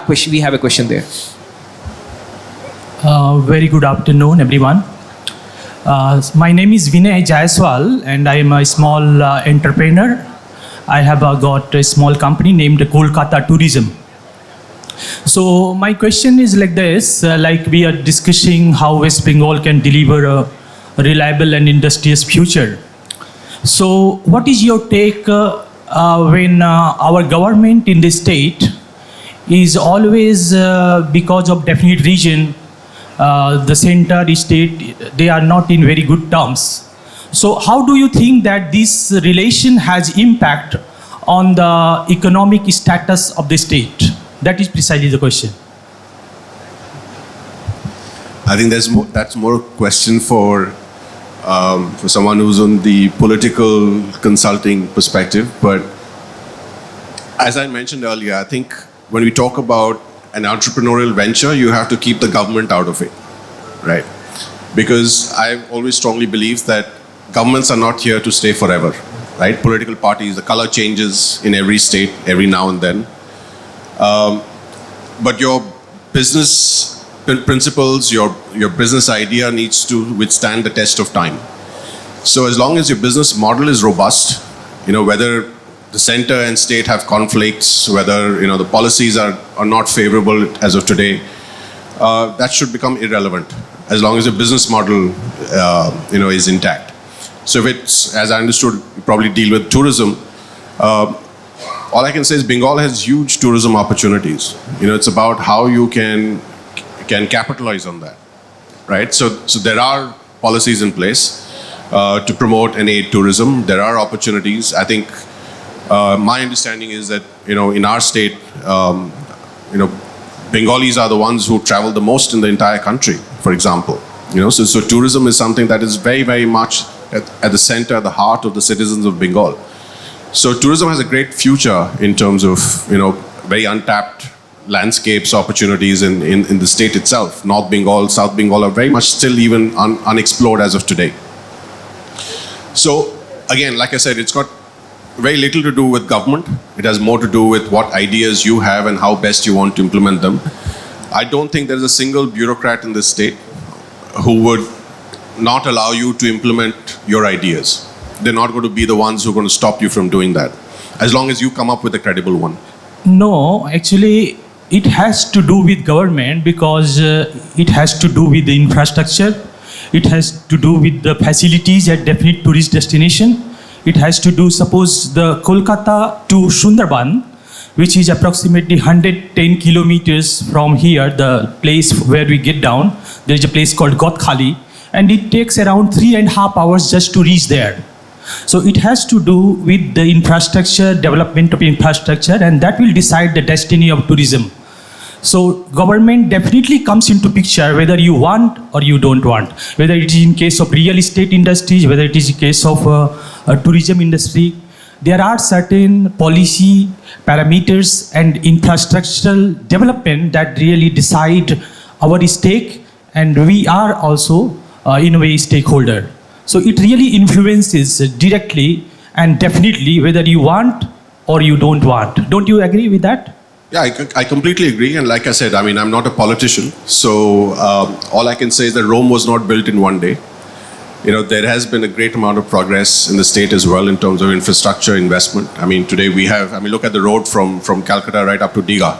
question? We have a question there. Very good afternoon, everyone. My name is Vinay Jaiswal, and I am a small entrepreneur. I have got a small company named Kolkata Tourism. So my question is like this, like we are discussing how West Bengal can deliver a reliable and industrious future. So what is your take when our government in the state is always, because of definite reason, the center, state, they are not in very good terms. So how do you think that this relation has impact on the economic status of the state? That is precisely the question. I think that's more a question for someone who's on the political consulting perspective. But as I mentioned earlier, I think when we talk about an entrepreneurial venture, you have to keep the government out of it, right? Because I always strongly believe that governments are not here to stay forever, right? Political parties, the color changes in every state every now and then. But your business principles, your business idea needs to withstand the test of time. So as long as your business model is robust, whether the center and state have conflicts, whether the policies are not favorable as of today, that should become irrelevant as long as the business model is intact. So if it's, as I understood, you probably deal with tourism. All I can say is Bengal has huge tourism opportunities. It's about how you can capitalize on that, right? So there are policies in place to promote and aid tourism. There are opportunities. I think my understanding is that in our state, Bengalis are the ones who travel the most in the entire country, for example. So tourism is something that is very, very much at the center, at the heart of the citizens of Bengal. So tourism has a great future in terms of very untapped landscapes, opportunities in the state itself. North Bengal, South Bengal are very much still even unexplored as of today. So again, like I said, it's got very little to do with government. It has more to do with what ideas you have and how best you want to implement them. I don't think there's a single bureaucrat in this state who would not allow you to implement your ideas. They're not going to be the ones who are going to stop you from doing that, as long as you come up with a credible one. No, actually, it has to do with government because it has to do with the infrastructure. It has to do with the facilities at definite tourist destination. It has to do, suppose the Kolkata to Sundarban, which is approximately 110 kilometers from here, the place where we get down. There is a place called Gotkhali, and it takes around 3.5 hours just to reach there. So it has to do with the infrastructure, development of infrastructure, and that will decide the destiny of tourism. So government definitely comes into picture whether you want or you don't want. Whether it is in case of real estate industries, whether it is in case of tourism industry, there are certain policy parameters and infrastructural development that really decide our stake, and we are also in a way stakeholder. So it really influences directly and definitely whether you want or you don't want. Don't you agree with that? Yeah, I completely agree. And like I said, I mean, I'm not a politician. So all I can say is that Rome was not built in one day. There has been a great amount of progress in the state as well in terms of infrastructure investment. I mean, today we have, look at the road from Calcutta right up to Digha.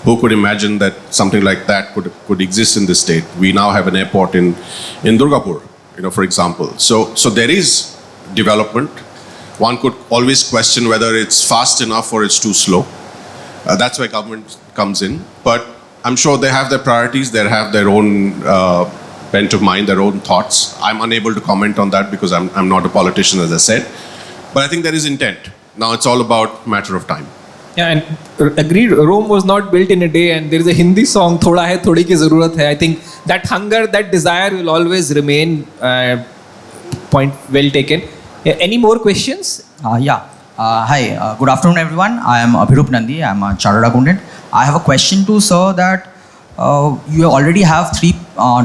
Who could imagine that something like that could exist in this state? We now have an airport in Durgapur, for example. So there is development. One could always question whether it's fast enough or it's too slow. That's where government comes in. But I'm sure they have their priorities. They have their own bent of mind, their own thoughts. I'm unable to comment on that because I'm not a politician, as I said. But I think there is intent. Now it's all about matter of time. Yeah, and agreed, Rome was not built in a day, and there is a Hindi song, Thoda hai, thodi ki zarurat hai. I think that hunger, that desire will always remain. Point well taken. Any more questions? Hi, good afternoon everyone. I am Abhirup Nandi. I am a chartered accountant. I have a question to sir that you already have 3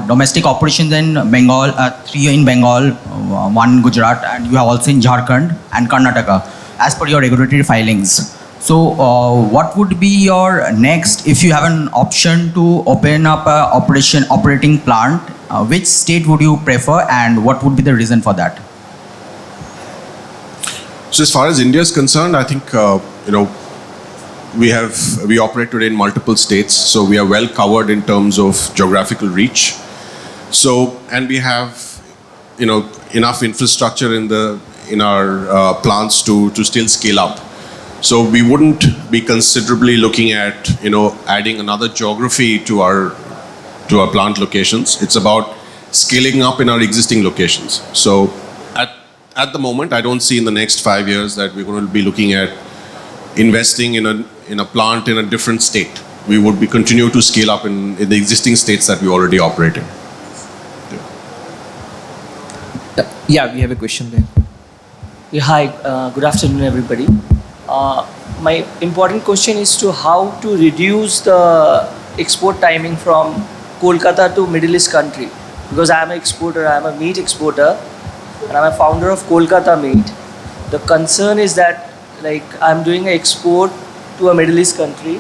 domestic operations in Bengal, 3 in Bengal, 1 in Gujarat, and you have also in Jharkhand and Karnataka as per your regulatory filings. So what would be your next, if you have an option to open up a operating plant, which state would you prefer and what would be the reason for that? So as far as India is concerned, I think, we operate today in multiple states. So we are well covered in terms of geographical reach. So, and we have, enough infrastructure in our plants to still scale up. So we wouldn't be considerably looking at, adding another geography to our plant locations. It's about scaling up in our existing locations. So at the moment, I don't see in the next 5 years that we're going to be looking at investing in a plant in a different state. We would be continue to scale up in the existing states that we already operate in. Yeah, we have a question there. Yeah, hi, good afternoon everybody. My important question is to how to reduce the export timing from Kolkata to Middle East country, because I am an exporter, I am a meat exporter and I am a founder of Kolkata Meat. The concern is that I'm doing an export to a Middle East country,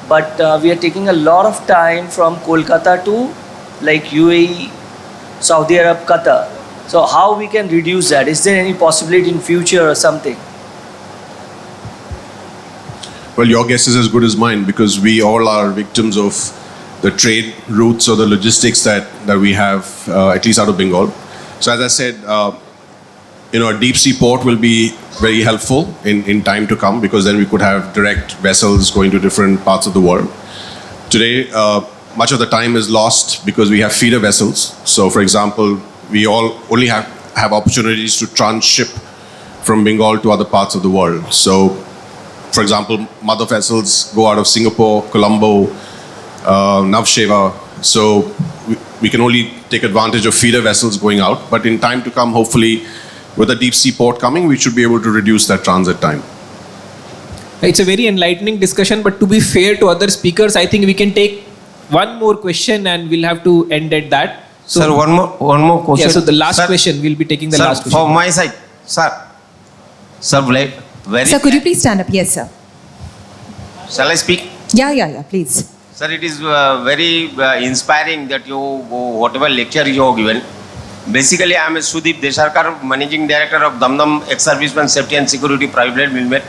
but we are taking a lot of time from Kolkata to UAE, Saudi Arab, Qatar. So how we can reduce that? Is there any possibility in future or something? Well, your guess is as good as mine because we all are victims of the trade routes or the logistics that we have, at least out of Bengal. So as I said, a deep sea port will be very helpful in time to come because then we could have direct vessels going to different parts of the world. Today, much of the time is lost because we have feeder vessels. So for example, we all only have opportunities to transship from Bengal to other parts of the world. So for example, mother vessels go out of Singapore, Colombo, Navsheva. So we can only take advantage of feeder vessels going out. But in time to come, hopefully, with a deep sea port coming, we should be able to reduce that transit time. It's a very enlightening discussion, but to be fair to other speakers, I think we can take one more question and we'll have to end at that. So, sir, one more question. Yeah, so the last question, we'll be taking the sir, last question. From my side, sir, very. Sir, could you please stand up? Yes, sir. Shall I speak? Yeah, please. Sir, it is very inspiring that you, whatever lecture you have given. Basically, I am Sudeep Desarkar, Managing Director of Damdam Ex-Serviceman Safety and Security Private Limited.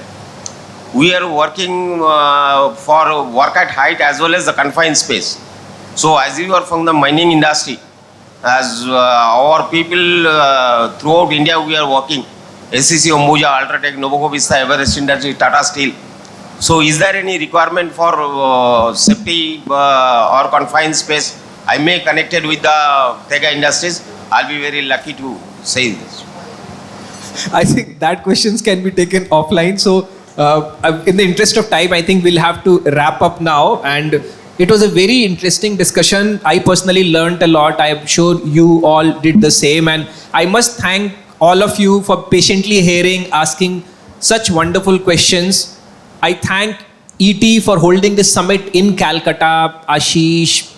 We are working for work at height as well as the confined space. So as you are from the mining industry, as our people throughout India, we are working. SCC, Ambuja, Ultratech, Novoco Vista, Everest Industry, Tata Steel. So is there any requirement for safety or confined space? I may connected with the Tega Industries. I'll be very lucky to say this. I think that questions can be taken offline. So in the interest of time, I think we'll have to wrap up now. And it was a very interesting discussion. I personally learned a lot. I am sure you all did the same. And I must thank all of you for patiently hearing, asking such wonderful questions. I thank ET for holding this summit in Calcutta, Ashish,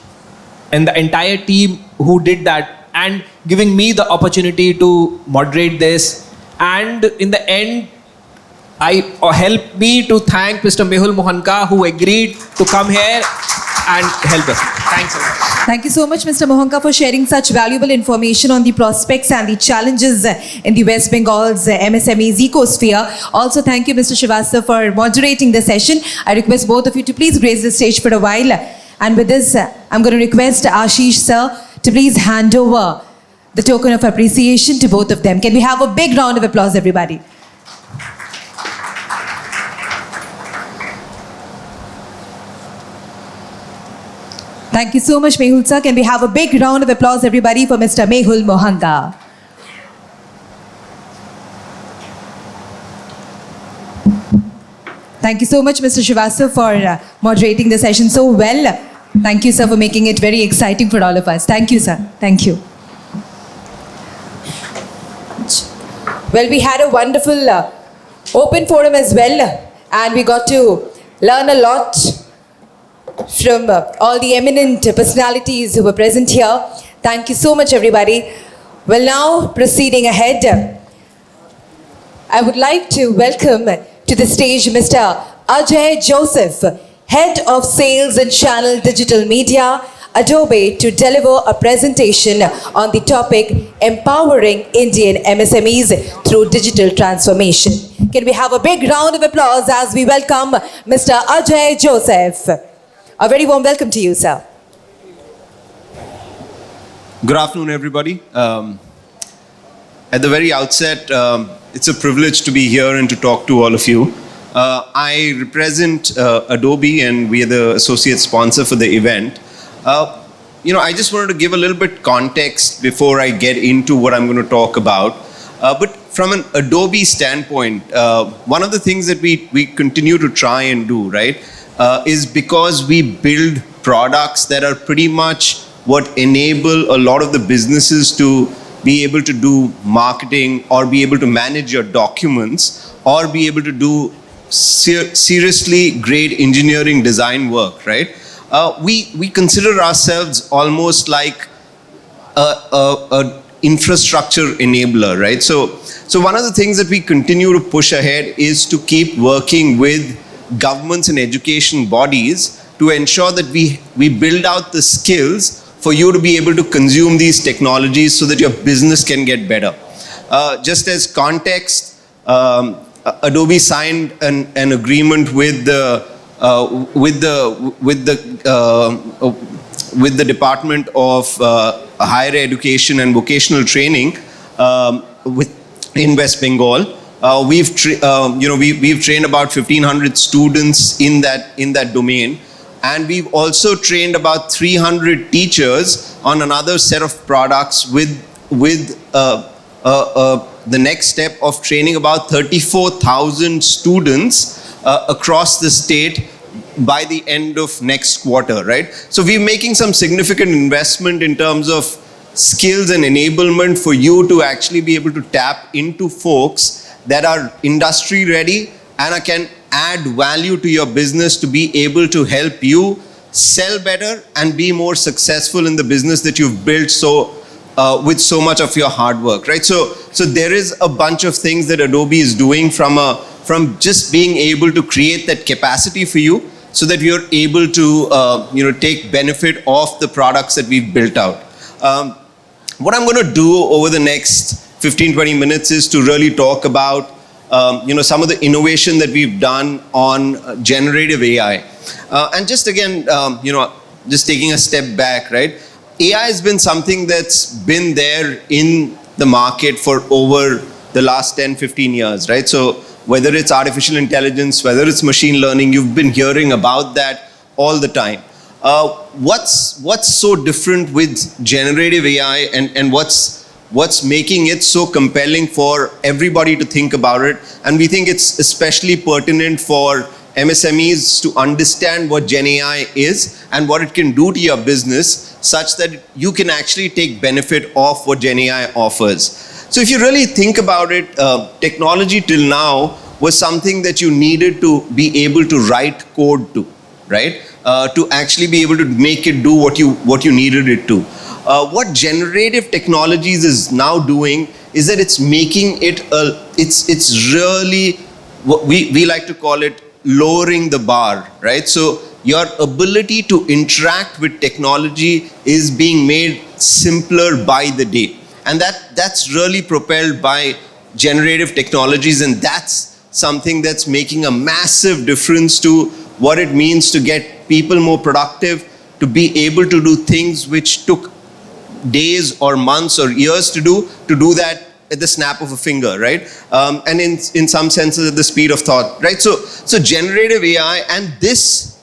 and the entire team who did that and giving me the opportunity to moderate this. And in the end, help me to thank Mr. Mehul Mohanka who agreed to come here and help us. Thanks a lot. Thank you so much, Mr. Mohanka, for sharing such valuable information on the prospects and the challenges in the West Bengal's MSMEs ecosphere. Also, thank you, Mr. Srivastava, for moderating the session. I request both of you to please grace the stage for a while. And with this, I'm going to request Ashish, sir, to please hand over the token of appreciation to both of them. Can we have a big round of applause, everybody? Thank you so much, Mehul sir. Can we have a big round of applause, everybody, for Mr. Mehul Mohanka? Thank you so much, Mr. Srivastava, for moderating the session so well. Thank you, sir, for making it very exciting for all of us. Thank you, sir. Thank you. Well, we had a wonderful open forum as well, and we got to learn a lot from all the eminent personalities who were present here. Thank you so much, everybody. Well, now proceeding ahead, I would like to welcome to the stage Mr. Ajay Joseph, Head of Sales and Channel Digital Media, Adobe, to deliver a presentation on the topic Empowering Indian MSMEs through Digital Transformation. Can we have a big round of applause as we welcome Mr. Ajay Joseph? A very warm welcome to you, sir. Good afternoon, everybody. At the very outset, it's a privilege to be here and to talk to all of you. I represent Adobe, and we are the associate sponsor for the event. I just wanted to give a little bit context before I get into what I'm going to talk about. But from an Adobe standpoint, one of the things that we continue to try and do, right, is because we build products that are pretty much what enable a lot of the businesses to be able to do marketing or be able to manage your documents or be able to do seriously great engineering design work, right? We consider ourselves almost like a infrastructure enabler, right? So one of the things that we continue to push ahead is to keep working with governments and education bodies to ensure that we build out the skills for you to be able to consume these technologies so that your business can get better. Just as context, Adobe signed an agreement with the Department of Higher Education and Vocational Training in West Bengal. We've trained about 1,500 students in that domain, and we've also trained about 300 teachers on another set of products with the next step of training about 34,000 students across the state by the end of next quarter, right? So we're making some significant investment in terms of skills and enablement for you to actually be able to tap into folks that are industry ready and can add value to your business to be able to help you sell better and be more successful in the business that you've built with so much of your hard work, right? So there is a bunch of things that Adobe is doing from just being able to create that capacity for you so that you're able to take benefit of the products that we've built out. What I'm going to do over the next 15-20 minutes is to really talk about some of the innovation that we've done on generative AI. And just again, just taking a step back, right? AI has been something that's been there in the market for over the last 10-15 years, right? So whether it's artificial intelligence, whether it's machine learning, you've been hearing about that all the time. What's so different with generative AI and what's making it so compelling for everybody to think about it? And we think it's especially pertinent for MSMEs to understand what Gen AI is and what it can do to your business such that you can actually take benefit of what Gen AI offers. So if you really think about it, technology till now was something that you needed to be able to write code to, right? To actually be able to make it do what you needed it to. What generative technologies is now doing is that it's making it it's really what we like to call it lowering the bar, right? So your ability to interact with technology is being made simpler by the day, and that's really propelled by generative technologies, and that's something that's making a massive difference to what it means to get people more productive, to be able to do things which took days or months or years to do that at the snap of a finger, right? And in some senses at the speed of thought, right? So generative AI and this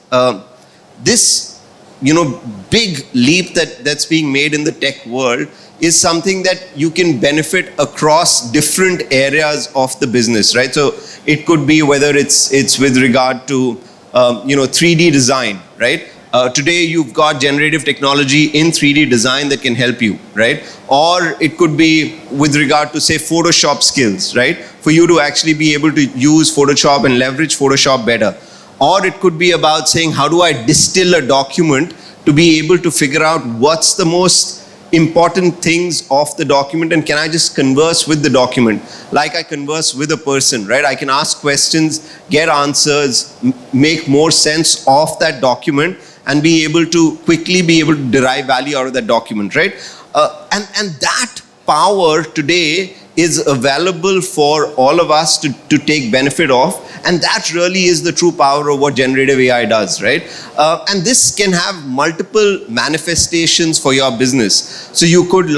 big leap that's being made in the tech world is something that you can benefit across different areas of the business, right? So it could be whether it's with regard to 3D design, right? Today you've got generative technology in 3D design that can help you, right? Or it could be with regard to, say, Photoshop skills, right? For you to actually be able to use Photoshop and leverage Photoshop better. Or it could be about saying, how do I distill a document to be able to figure out what's the most important things of the document, and can I just converse with the document like I converse with a person, right? I can ask questions, get answers, make more sense of that document, and be able to quickly be able to derive value out of that document, right? And that power today is available for all of us to take benefit of, and that really is the true power of what generative AI does, right? And this can have multiple manifestations for your business. So you could,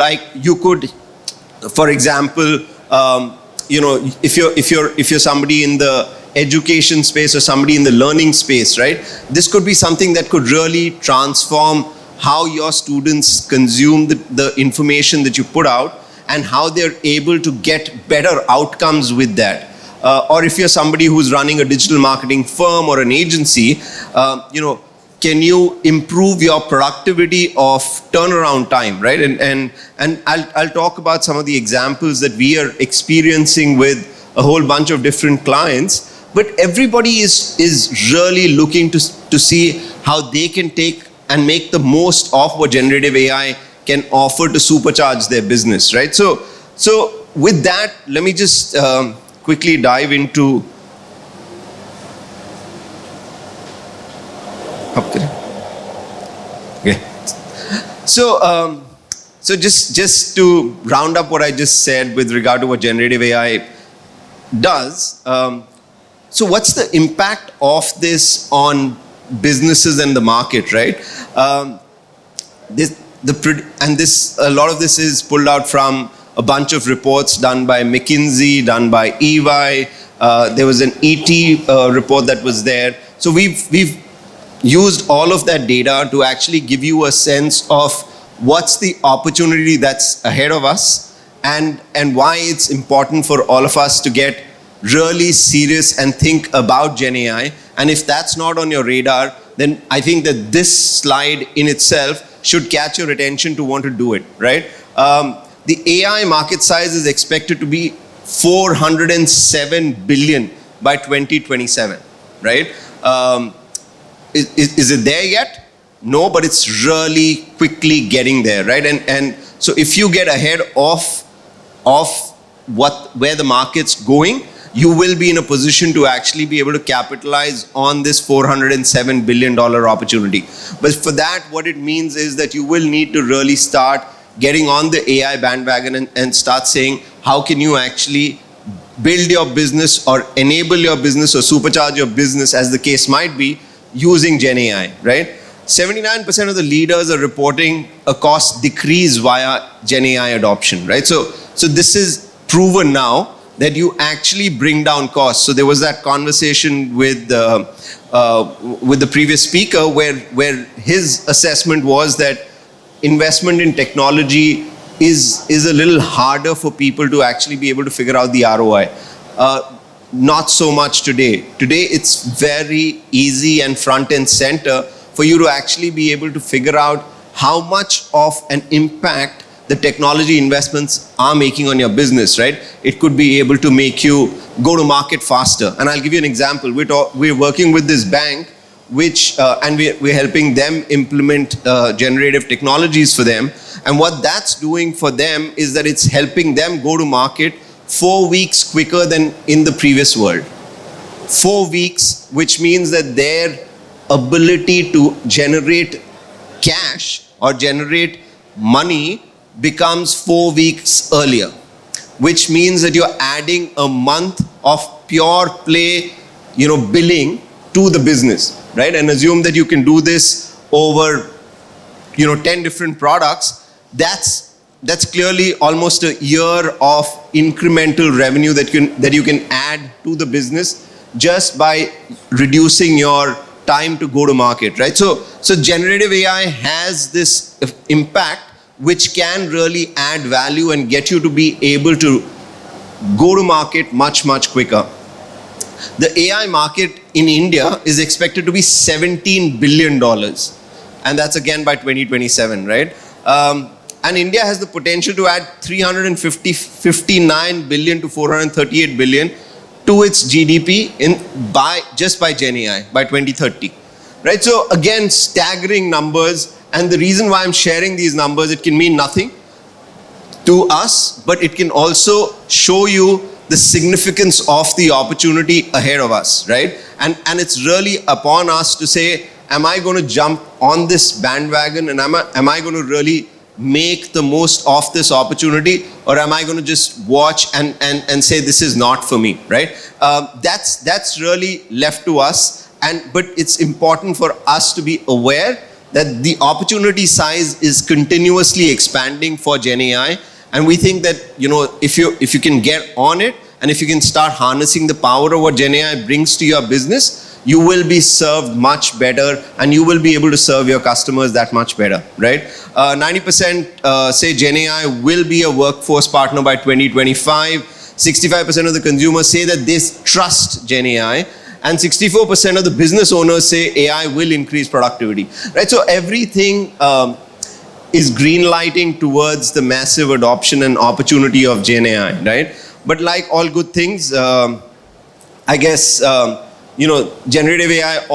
for example, if you're somebody in the education space or somebody in the learning space, right? This could be something that could really transform how your students consume the information that you put out and how they're able to get better outcomes with that. Or if you're somebody who's running a digital marketing firm or an agency, can you improve your productivity of turnaround time, right? And I'll talk about some of the examples that we are experiencing with a whole bunch of different clients. But everybody is really looking to see how they can take and make the most of what generative AI can offer to supercharge their business, right? So with that, let me just quickly dive into. Okay. So just to round up what I just said with regard to what generative AI does. So what's the impact of this on businesses and the market, right? A lot of this is pulled out from a bunch of reports done by McKinsey, done by EY. There was an ET report that was there. So we've used all of that data to actually give you a sense of what's the opportunity that's ahead of us and why it's important for all of us to get really serious and think about Gen AI. And if that's not on your radar, then I think that this slide in itself should catch your attention to want to do it, right? The AI market size is expected to be 407 billion by 2027, right? Is it there yet? No, but it's really quickly getting there, right? And so if you get ahead of where the market's going, you will be in a position to actually be able to capitalize on this $407 billion opportunity. But for that, what it means is that you will need to really start getting on the AI bandwagon and start saying, how can you actually build your business or enable your business or supercharge your business, as the case might be, using Gen AI, right? 79% of the leaders are reporting a cost decrease via Gen AI adoption, right? So this is proven now that you actually bring down costs. So there was that conversation with the previous speaker where his assessment was that investment in technology is a little harder for people to actually be able to figure out the ROI. Not so much today. Today it's very easy and front and center for you to actually be able to figure out how much of an impact the technology investments are making on your business, right? It could be able to make you go to market faster. And I'll give you an example. We're working with this bank, and we're helping them implement generative technologies for them. And what that's doing for them is that it's helping them go to market 4 weeks quicker than in the previous world. 4 weeks, which means that their ability to generate cash or generate money becomes 4 weeks earlier, which means that you're adding a month of pure play, billing to the business, right? And assume that you can do this over, 10 different products. That's clearly almost a year of incremental revenue that you can add to the business just by reducing your time to go to market, right? So generative AI has this impact which can really add value and get you to be able to go to market much, much quicker. The AI market in India is expected to be $17 billion. And that's again by 2027, right? And India has the potential to add 59 billion to 438 billion to its GDP just by Gen AI by 2030, right? So again, staggering numbers. And the reason why I'm sharing these numbers, it can mean nothing to us, but it can also show you the significance of the opportunity ahead of us, right? And it's really upon us to say, am I going to jump on this bandwagon and am I going to really make the most of this opportunity, or am I going to just watch and say this is not for me, right? That's really left to us, but it's important for us to be aware that the opportunity size is continuously expanding for Gen AI, and we think that if you can get on it and if you can start harnessing the power of what Gen AI brings to your business, you will be served much better and you will be able to serve your customers that much better, right? 90% say Gen AI will be a workforce partner by 2025. 65% of the consumers say that they trust Gen AI. And 64% of the business owners say AI will increase productivity, right? So everything is green lighting towards the massive adoption and opportunity of Gen AI, right? But like all good things, I guess, generative AI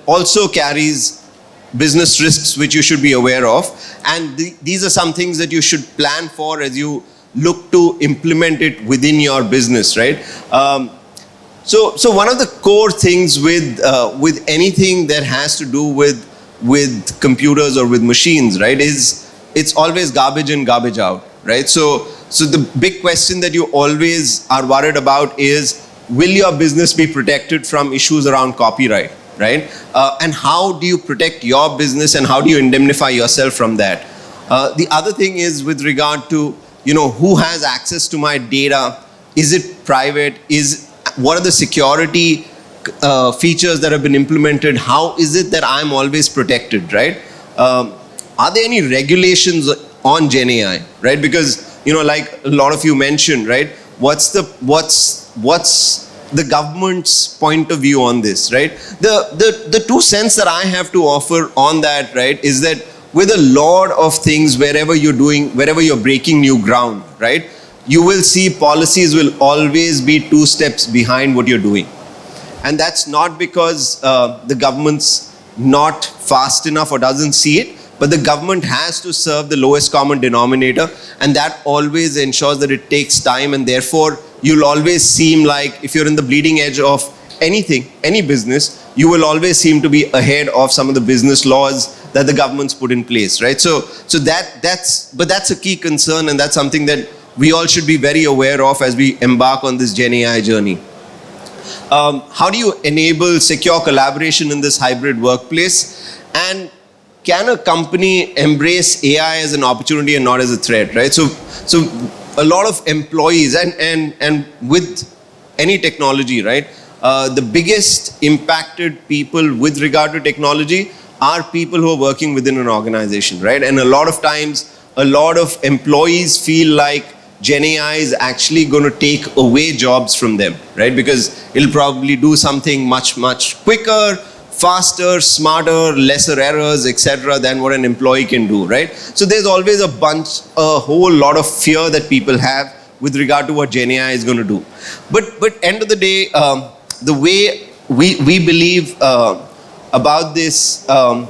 also carries business risks which you should be aware of. And these are some things that you should plan for as you look to implement it within your business, right? So one of the core things with anything that has to do with computers or with machines, right, is it's always garbage in, garbage out, right? So the big question that you always are worried about is, will your business be protected from issues around copyright, right? And how do you protect your business and how do you indemnify yourself from that? The other thing is with regard to, who has access to my data? Is it private? What are the security features that have been implemented? How is it that I'm always protected, right? Are there any regulations on Gen AI, right? Because, like a lot of you mentioned, right? What's the government's point of view on this, right? The 2 cents that I have to offer on that, right, is that with a lot of things, wherever you're breaking new ground, right, you will see policies will always be 2 steps behind what you're doing. And that's not because the government's not fast enough or doesn't see it, but the government has to serve the lowest common denominator, and that always ensures that it takes time, and therefore you'll always seem like, if you're in the bleeding edge of anything, any business, you will always seem to be ahead of some of the business laws that the government's put in place, right? So that's a key concern, and that's something that we all should be very aware of as we embark on this Gen AI journey. How do you enable secure collaboration in this hybrid workplace? And can a company embrace AI as an opportunity and not as a threat, right? So a lot of employees and with any technology, right? The biggest impacted people with regard to technology are people who are working within an organization, right? And a lot of times, a lot of employees feel like Gen AI is actually going to take away jobs from them, right? Because it'll probably do something much, much quicker, faster, smarter, lesser errors, etc., than what an employee can do, right? So there's always a whole lot of fear that people have with regard to what Gen AI is going to do. But end of the day, the way we believe about this, and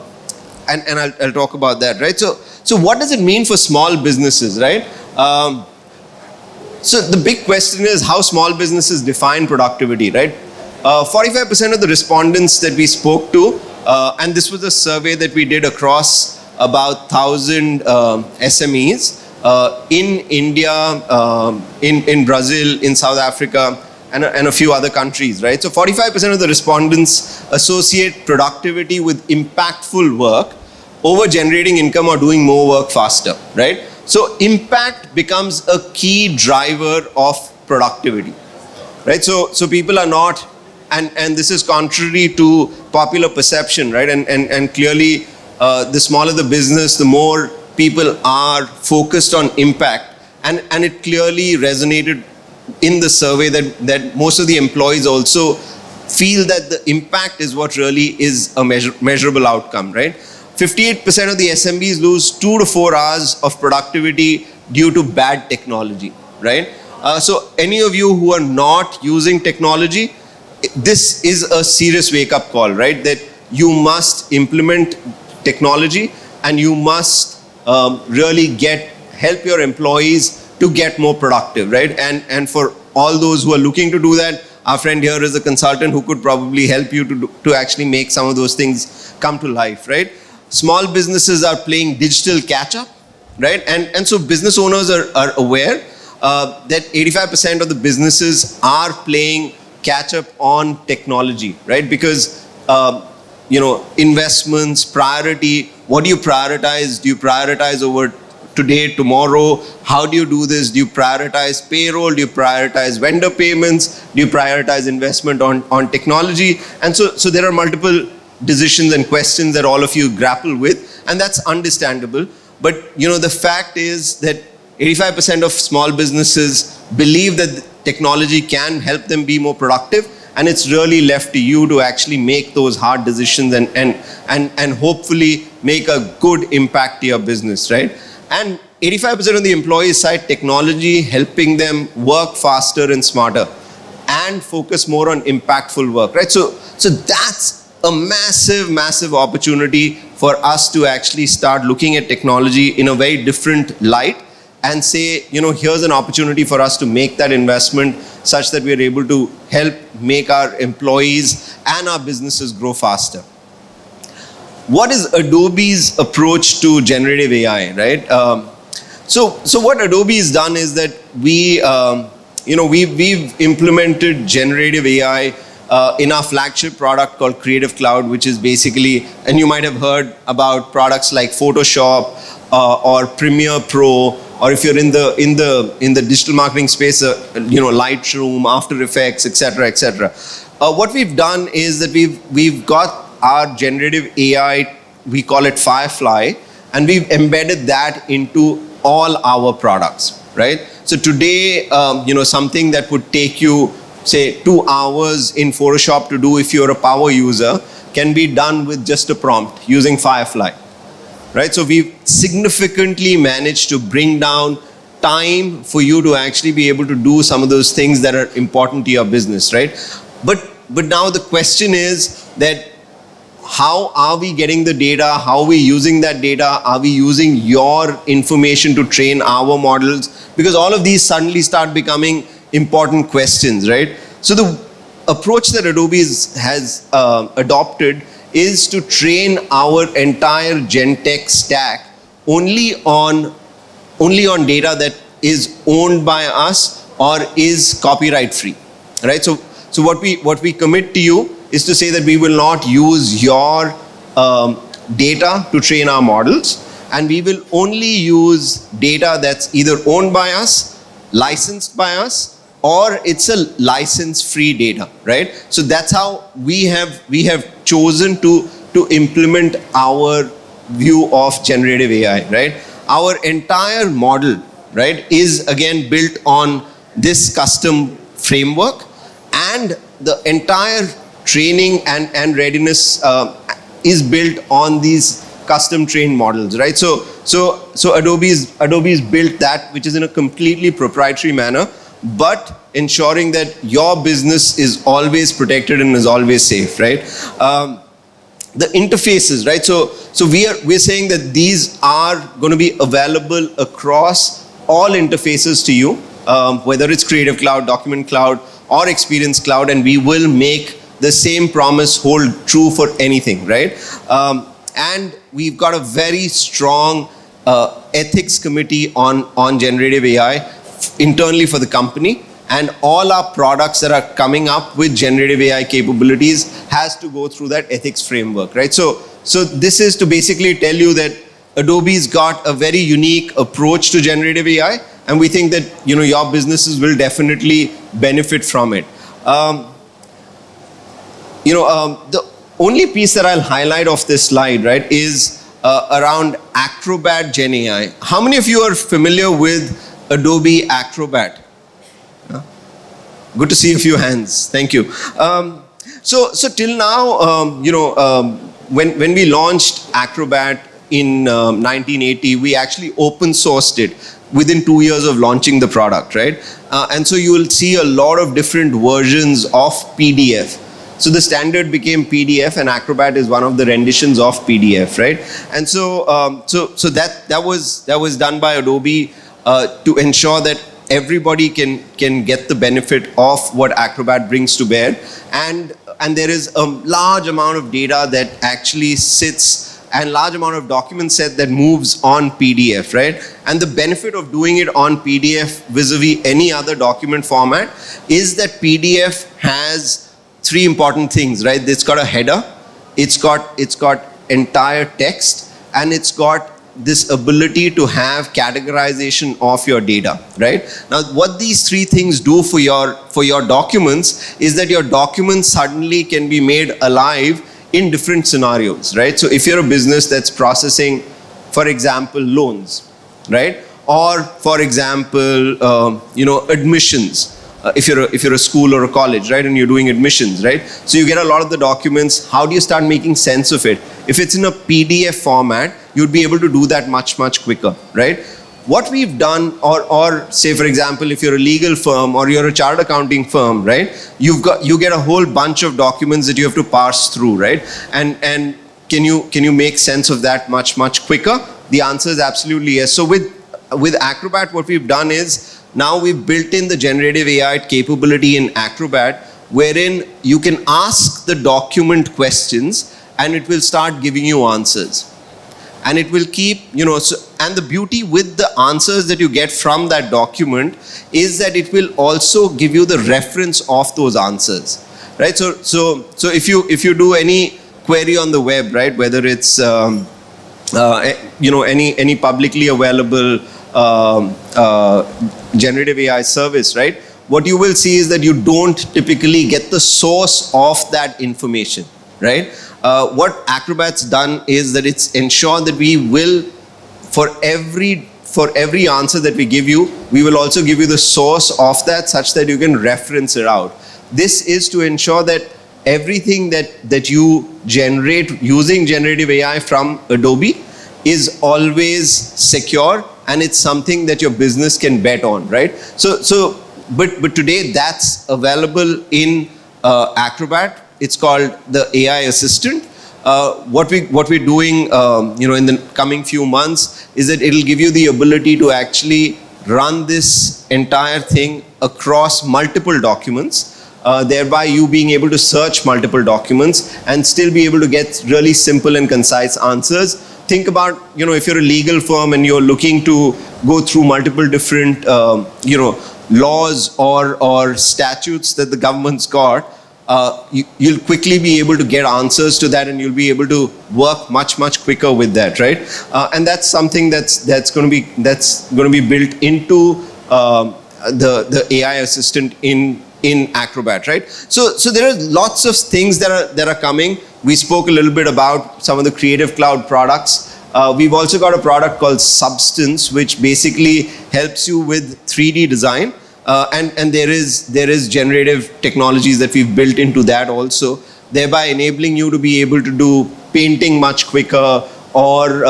I'll talk about that, right? So what does it mean for small businesses, right? So the big question is how small businesses define productivity, right? 45% of the respondents that we spoke to, and this was a survey that we did across about 1,000 SMEs in India, in Brazil, in South Africa, and a few other countries, right? So 45% of the respondents associate productivity with impactful work over generating income or doing more work faster, right? So impact becomes a key driver of productivity, right? So people are not, and this is contrary to popular perception, right? And clearly, the smaller the business, the more people are focused on impact, and it clearly resonated in the survey that most of the employees also feel that the impact is what really is a measurable outcome, right? 58% of the SMBs lose 2 to 4 hours of productivity due to bad technology, right? So any of you who are not using technology, this is a serious wake-up call, right? That you must implement technology and you must really help your employees to get more productive, right? And for all those who are looking to do that, our friend here is a consultant who could probably help you to actually make some of those things come to life, right? Small businesses are playing digital catch-up, right? And so business owners are aware that 85% of the businesses are playing catch-up on technology, right? Because, investments, priority, what do you prioritize? Do you prioritize over today, tomorrow? How do you do this? Do you prioritize payroll? Do you prioritize vendor payments? Do you prioritize investment on technology? And so there are multiple decisions and questions that all of you grapple with, and that's understandable. But the fact is that 85% of small businesses believe that technology can help them be more productive, and it's really left to you to actually make those hard decisions and hopefully make a good impact to your business, right? And 85% of the employees cite technology helping them work faster and smarter and focus more on impactful work, right? So that's a massive, massive opportunity for us to actually start looking at technology in a very different light and say, here's an opportunity for us to make that investment such that we're able to help make our employees and our businesses grow faster. What is Adobe's approach to generative AI, right? So what Adobe has done is that we we've implemented generative AI in our flagship product called Creative Cloud, which is basically, and you might have heard about products like Photoshop or Premiere Pro, or if you're in the digital marketing space, Lightroom, After Effects, etc., etc. What we've done is that we've got our generative AI, we call it Firefly, and we've embedded that into all our products, right? So today, something that would take you, say, 2 hours in Photoshop to do if you're a power user, can be done with just a prompt using Firefly, right? So we've significantly managed to bring down time for you to actually be able to do some of those things that are important to your business, right? But now the question is that how are we getting the data? How are we using that data? Are we using your information to train our models? Because all of these suddenly start becoming important questions, right? So the approach that Adobe has adopted is to train our entire GenTech stack only on data that is owned by us or is copyright free, right? So what we commit to you is to say that we will not use your data to train our models, and we will only use data that's either owned by us, licensed by us, or it's a license-free data, right? So that's how we have chosen to implement our view of generative AI, right? Our entire model, right, is again built on this custom framework, and the entire training and readiness is built on these custom trained models, right? So Adobe's built that, which is in a completely proprietary manner, but ensuring that your business is always protected and is always safe, right? The interfaces, right? So we're saying that these are going to be available across all interfaces to you, whether it's Creative Cloud, Document Cloud, or Experience Cloud, and we will make the same promise hold true for anything, right? And we've got a very strong ethics committee on generative AI internally for the company, and all our products that are coming up with generative AI capabilities has to go through that ethics framework, right? So this is to basically tell you that Adobe's got a very unique approach to generative AI, and we think that your businesses will definitely benefit from it. The only piece that I'll highlight of this slide, right, is around Acrobat Gen AI. How many of you are familiar with Adobe Acrobat? Good to see a few hands. Thank you. So till now, when we launched Acrobat in 1980, we actually open sourced it within 2 years of launching the product, right? And so you will see a lot of different versions of PDF. So the standard became PDF, and Acrobat is one of the renditions of PDF, right? And so that was done by Adobe to ensure that everybody can get the benefit of what Acrobat brings to bear, and there is a large amount of data that actually sits, and large amount of document set that moves on PDF, right? And the benefit of doing it on PDF vis-a-vis any other document format is that PDF has 3 important things, right? It's got a header, it's got entire text, and it's got this ability to have categorization of your data, right? Now, what these 3 things do for your documents is that your documents suddenly can be made alive in different scenarios, right? So if you're a business that's processing, for example, loans, right? Or for example, admissions. If you're a school or a college, right, and you're doing admissions, right? So you get a lot of the documents. How do you start making sense of it? If it's in a PDF format, you'd be able to do that much quicker, right? What we've done, or say for example, if you're a legal firm or you're a chartered accounting firm, right? You get a whole bunch of documents that you have to parse through, right? And can you make sense of that much quicker? The answer is absolutely yes. So with Acrobat, what we've done is now we've built in the generative AI capability in Acrobat, wherein you can ask the document questions and it will start giving you answers. and it will keep, and the beauty with the answers that you get from that document is that it will also give you the reference of those answers, right? So if you do any query on the web, right, whether it's any publicly available generative AI service, right, what you will see is that you don't typically get the source of that information, right? What Acrobat's done is that it's ensured that we will, for every answer that we give you, we will also give you the source of that such that you can reference it out. This is to ensure that everything that you generate using generative AI from Adobe is always secure, and it's something that your business can bet on, right? But today that's available in Acrobat. It's called the AI Assistant. What we're doing, in the coming few months is that it'll give you the ability to actually run this entire thing across multiple documents, thereby you being able to search multiple documents and still be able to get really simple and concise answers. Think about, if you're a legal firm and you're looking to go through multiple different, laws or statutes that the government's got, you'll quickly be able to get answers to that, and you'll be able to work much quicker with that, right? And that's something that's going to be built into the AI assistant in Acrobat, right? So there are lots of things that are coming. We spoke a little bit about some of the Creative Cloud products. We've also got a product called Substance, which basically helps you with 3D design. And there is generative technologies that we've built into that also, thereby enabling you to be able to do painting much quicker, or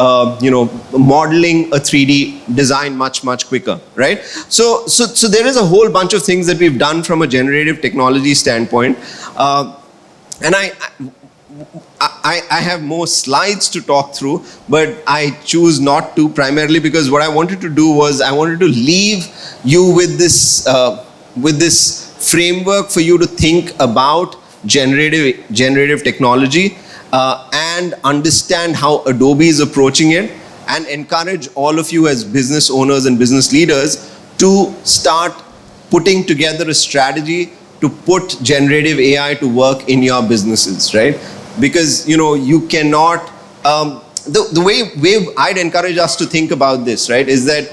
modeling a 3D design much quicker, right? So there is a whole bunch of things that we've done from a generative technology standpoint, and I have more slides to talk through, but I choose not to, primarily because what I wanted to do was I wanted to leave you with this framework for you to think about generative technology, and understand how Adobe is approaching it, and encourage all of you as business owners and business leaders to start putting together a strategy to put generative AI to work in your businesses, right? Because you cannot, the way I'd encourage us to think about this, right, is that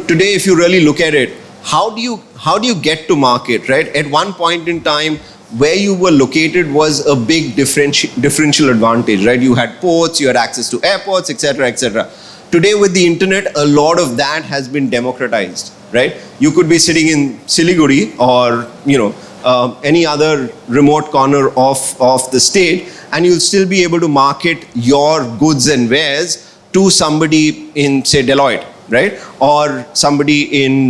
today if you really look at it, how do you get to market, right? At one point in time, where you were located was a big differential advantage, right? You had ports, you had access to airports, etc., etc. Today with the internet, a lot of that has been democratized, right? You could be sitting in Siliguri or any other remote corner of the state, and you'll still be able to market your goods and wares to somebody in, say, Deloitte, right? Or somebody in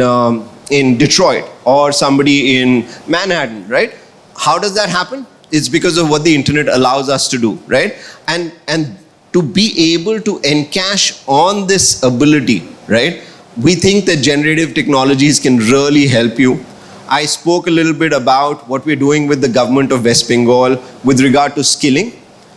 Detroit, or somebody in Manhattan, right? How does that happen? It's because of what the internet allows us to do, right? And to be able to encash on this ability, right? We think that generative technologies can really help you. I spoke a little bit about what we're doing with the Govt of West Bengal with regard to skilling.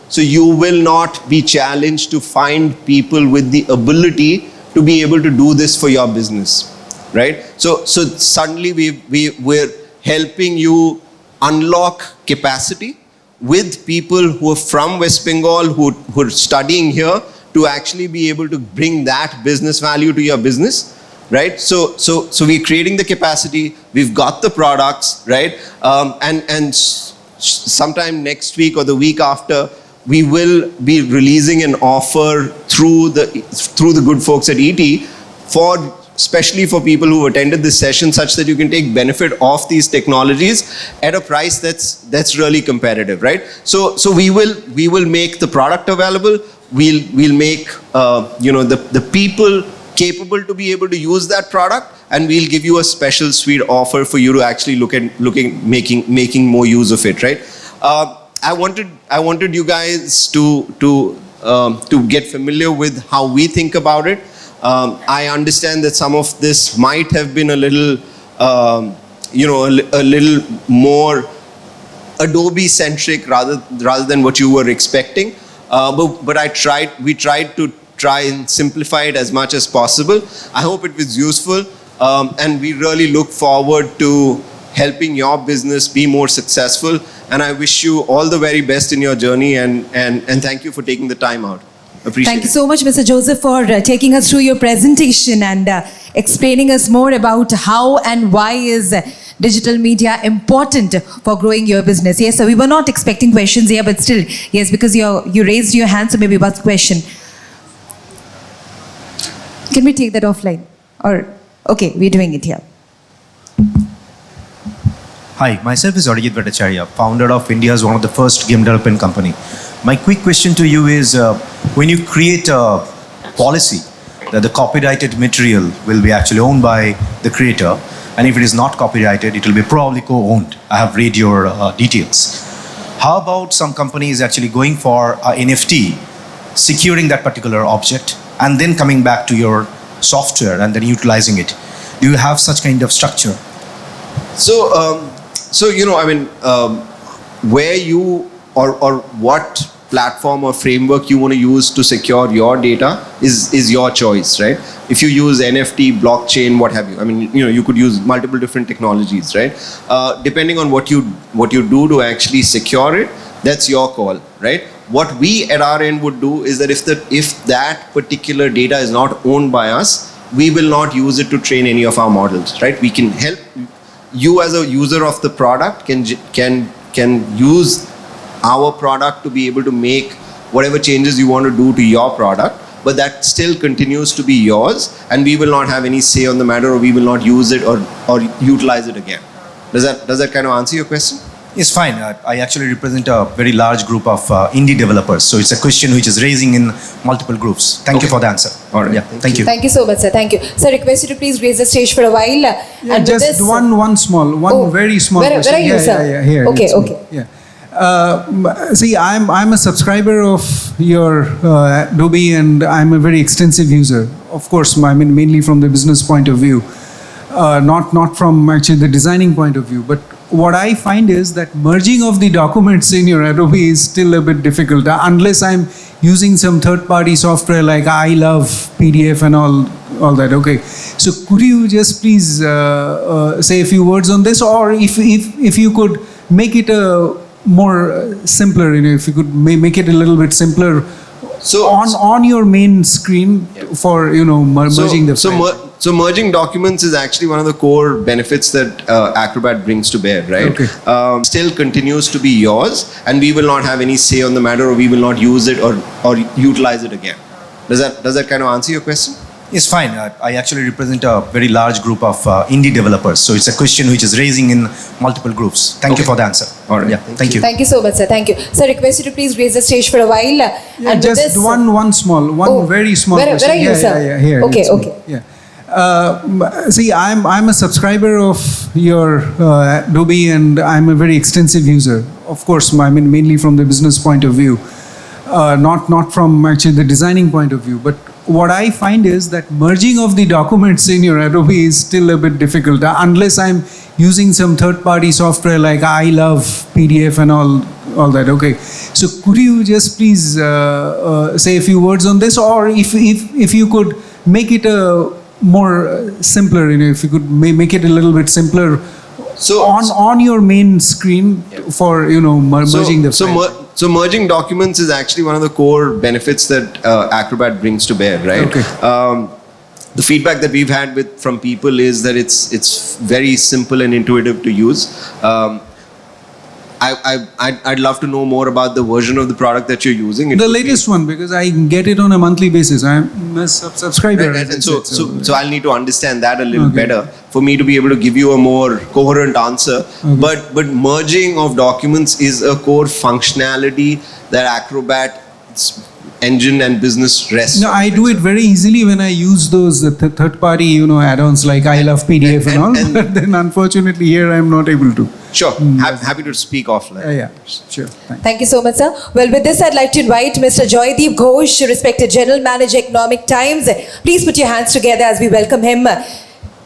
So you will not be challenged to find people with the ability to be able to do this for your business, right? So suddenly we're helping you unlock capacity with people who are from West Bengal, who are studying here, to actually be able to bring that business value to your business, right? So we're creating the capacity, we've got the products, right? And sometime next week or the week after, we will be releasing an offer through the good folks at ET especially for people who attended this session, such that you can take benefit of these technologies at a price that's really competitive, right? So we will make the product available. We'll make the people capable to be able to use that product, and we'll give you a special suite offer for you to actually look at making more use of it, right? I wanted you guys to get familiar with how we think about it. I understand that some of this might have been a little, a little more Adobe-centric rather than what you were expecting. but we tried to try and simplify it as much as possible. I hope it was useful, and we really look forward to helping your business be more successful. And I wish you all the very best in your journey, and thank you for taking the time out. Appreciate Thank you it. so much, Mr. Joseph, for taking us through your presentation and explaining us more about how and why is digital media important for growing your business. Yes, so we were not expecting questions here, but still, yes, because you raised your hand, so maybe what's the question? Can we take that offline? Or, okay, we're doing it here. Hi, myself is Arijit Bhattacharya, founder of India's one of the first game development company. My quick question to you is, when you create a policy that the copyrighted material will be actually owned by the creator, and if it is not copyrighted, it will be probably co-owned. I have read your details. How about some companies actually going for a NFT, securing that particular object, and then coming back to your software and then utilizing it? Do you have such kind of structure? So where you or what platform or framework you want to use to secure your data is your choice, right? If you use NFT, blockchain, what have you. I mean, you could use multiple different technologies, right? Depending on what you do to actually secure it, that's your call, right? What we at our end would do is that if that particular data is not owned by us, we will not use it to train any of our models, right? We can help you as a user of the product can use our product to be able to make whatever changes you want to do to your product, but that still continues to be yours, and we will not have any say on the matter, or we will not use it or utilize it again. Does that kind of answer your question? It's fine. I actually represent a very large group of indie developers, so it's a question which is raising in multiple groups. Thank you for the answer. All right. Yeah, thank you. Thank you so much, sir. Thank you. Sir, request you to please raise the stage for a while. Yeah, and just with this, very small where question. are you, sir? Yeah, here. Okay, it's me. okay. Yeah. See, I'm a subscriber of your Adobe, and I'm a very extensive user. Of course, I mean mainly from the business point of view, not from actually the designing point of view. But what I find is that merging of the documents in your Adobe is still a bit difficult unless I'm using some third-party software like I love PDF and all that. Okay, so could you just please say a few words on this, or if you could make it a more simpler, if you could make it a little bit simpler, so on your main screen for merging the files. So merging documents is actually one of the core benefits that Acrobat brings to bear, right? Okay. Still continues to be yours, and we will not have any say on the matter, or we will not use it or utilize it again. Does that kind of answer your question? It's fine. I actually represent a very large group of indie developers, so it's a question which is raising in multiple groups. Thank you for the answer. All right. Yeah, thank you. Thank you so much, sir. Thank you. Sir, request you to please raise the stage for a while. Yeah, and just with this, very small where question. are you, sir? Yeah, here. Okay, it's me. okay. Yeah. See, I'm a subscriber of your Adobe, and I'm a very extensive user. Of course, I mean mainly from the business point of view, not from actually the designing point of view. But what I find is that merging of the documents in your Adobe is still a bit difficult unless I'm using some third-party software like I love PDF and all that. Okay, so could you just please say a few words on this, or if you could make it a more simpler, if you could make it a little bit simpler, so on your main screen for merging the files. So merging documents is actually one of the core benefits that Acrobat brings to bear, right? Okay. The feedback that we've had from people is that it's very simple and intuitive to use. I'd love to know more about the version of the product that you're using. The latest one, because I get it on a monthly basis. I'm a subscriber. Right, and so I'll need to understand that a little better for me to be able to give you a more coherent answer. Okay. But merging of documents is a core functionality that Acrobat's engine and business rests. No, I do it very easily when I use those third-party add-ons like I love PDF and all. But then unfortunately here I'm not able to. Sure, happy to speak offline. Yeah, sure. Thanks. Thank you so much, sir. Well, with this, I'd like to invite Mr. Joydeep Ghosh, respected General Manager, Economic Times. Please put your hands together as we welcome him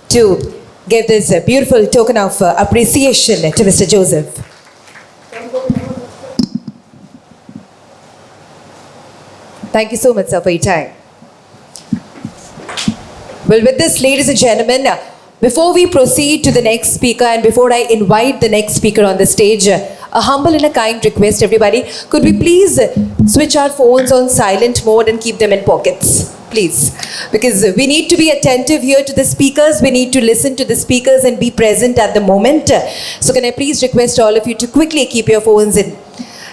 to give this beautiful token of appreciation to Mr. Joseph. Thank you so much, sir, for your time. Well, with this, ladies and gentlemen, before we proceed to the next speaker and before I invite the next speaker on the stage, a humble and a kind request, everybody. Could we please switch our phones on silent mode and keep them in pockets? Please. Because we need to be attentive here to the speakers. We need to listen to the speakers and be present at the moment. So can I please request all of you to quickly keep your phones in